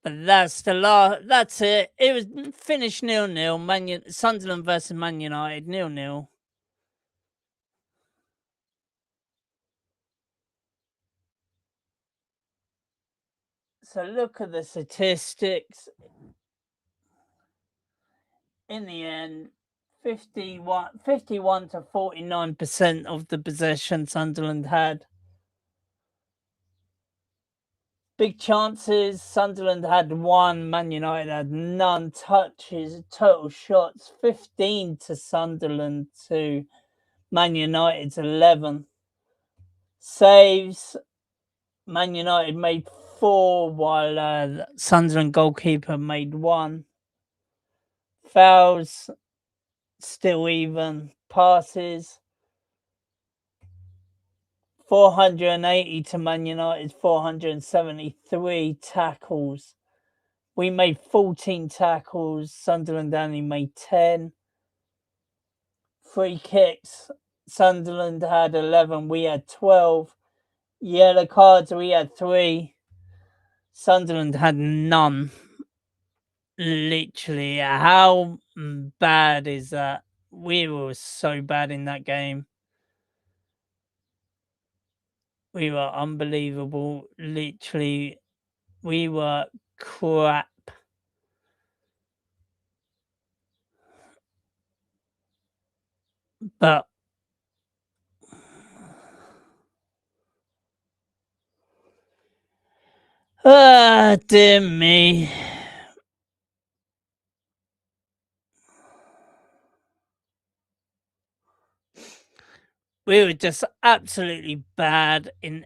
But that's the last. That's it. It was finished 0-0. Sunderland versus Man United 0-0. So look at the statistics. In the end, 51 to 49% of the possession Sunderland had. Big chances. Sunderland had 1. Man United had none. Touches, total shots, 15 to Sunderland to Man United's 11. Saves. Man United made 4 while Sunderland goalkeeper made 1. Fouls, still even. Passes, 480 to Man United's 473. Tackles. We made 14 tackles. Sunderland only made 10. Free kicks. Sunderland had 11. We had 12. Yellow cards. We had 3. Sunderland had none. Literally. How bad is that? We were so bad in that game. We were unbelievable. Literally. We were crap. But dear me. We were just absolutely bad in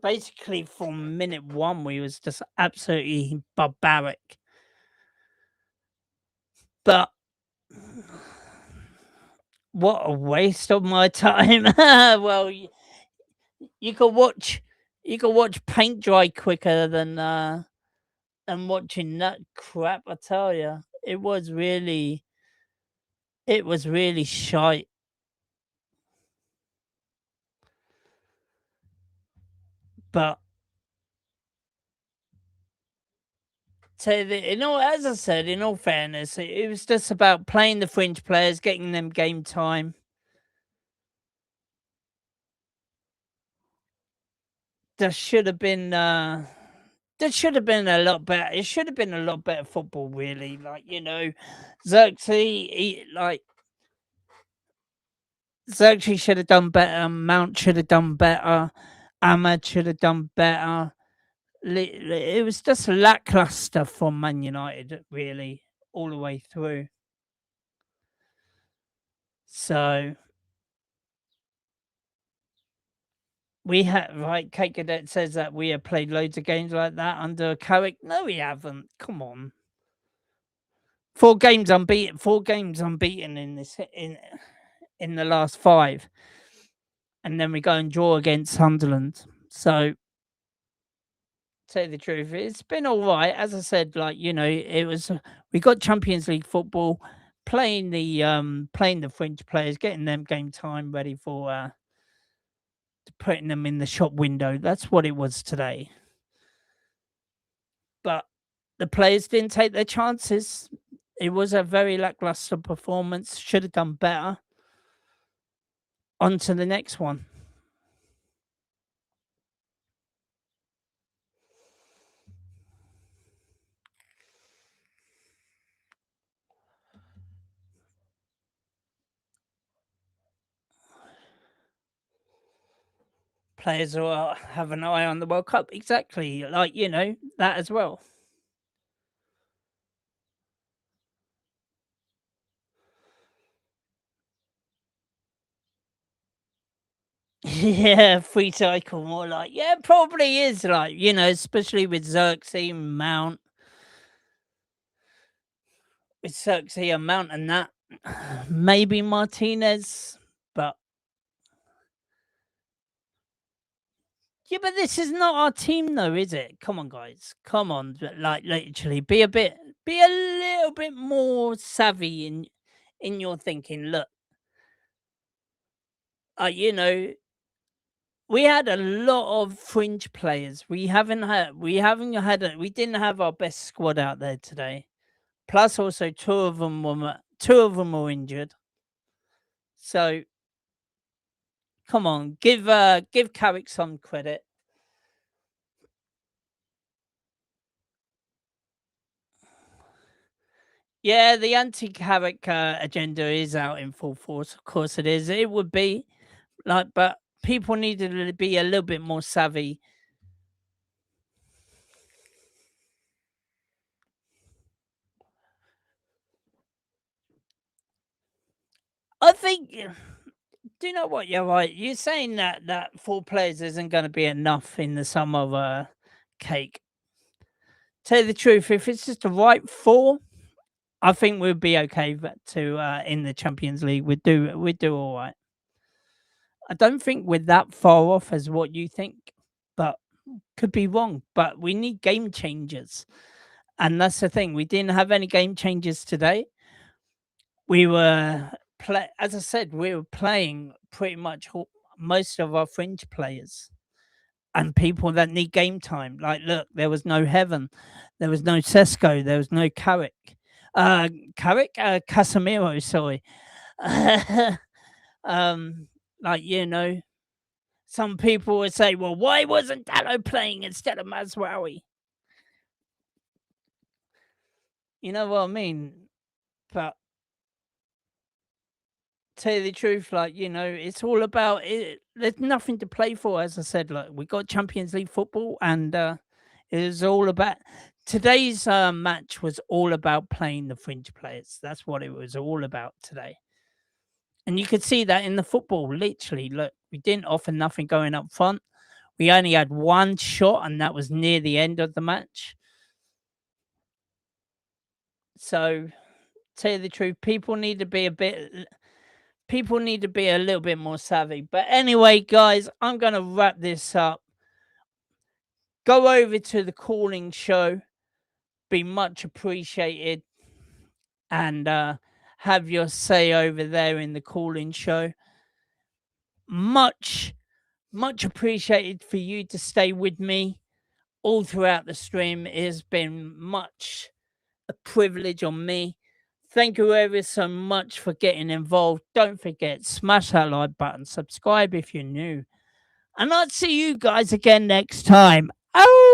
basically from minute 1 we was just absolutely barbaric. But what a waste of my time. Well, you could watch paint dry quicker than watching that crap. I tell you, it was really shite. But as I said, in all fairness, it was just about playing the fringe players, getting them game time. There should have been a lot better. It should have been a lot better football, really. Like, Xerxes, Xerxes should have done better. Mount should have done better. Ahmad should have done better. It was just lackluster from Man United, really, all the way through. So we have, right, Kate Cadet says that we have played loads of games like that under Carrick. No, we haven't. Come on. 4 games unbeaten in this in the last 5. And then we go and draw against Sunderland. So, tell you the truth, it's been all right. As I said, it was, we got Champions League football, playing the French players, getting them game time ready for putting them in the shop window. That's what it was today. But the players didn't take their chances. it was a very lackluster performance. Should have done better. On to the next one. Players will have an eye on the World Cup. Exactly. Like, that as well. Yeah, free cycle more like. Yeah, probably is like, especially with Xerxes, Mount. With Xerxes and Mount and that. Maybe Martinez, but yeah, but this is not our team though, is it? Come on, guys. Come on. Like literally be a little bit more savvy in your thinking. Look. We had a lot of fringe players. We didn't have our best squad out there today. Plus also two of them were injured. So come on, give Carrick some credit. Yeah, the anti-Carrick agenda is out in full force. Of course it is. It would be but people needed to be a little bit more savvy. I think. Do you know what? You're right. You're saying that 4 players isn't going to be enough in the sum of a cake. Tell you the truth, if it's just the right 4, I think we'd be okay to in the Champions League. We'd do all right. I don't think we're that far off as what you think, but could be wrong. But we need game changers, and that's the thing. We didn't have any game changers today. We were as I said, we were playing pretty much most of our fringe players and people that need game time. Like, look, there was no Heaven, there was no Sesko, there was no Carrick. Casemiro, sorry. Some people would say, well, why wasn't Dallo playing instead of Mazraoui? You know what I mean? But tell you the truth, it's all about it. There's nothing to play for, as I said. Like, we got Champions League football, and it was all about today's match was all about playing the fringe players. That's what it was all about today. And you could see that in the football, literally. Look, we didn't offer nothing going up front. We only had one shot, and that was near the end of the match. So, tell you the truth, people need to be a little bit more savvy. But anyway, guys, I'm going to wrap this up. Go over to the calling show. Be much appreciated. And have your say over there in the calling show. Much appreciated for you to stay with me all throughout the stream. It has been much a privilege on me. Thank you ever so much for getting involved. Don't forget, smash that like button, subscribe if you're new. And I'll see you guys again next time. Oh!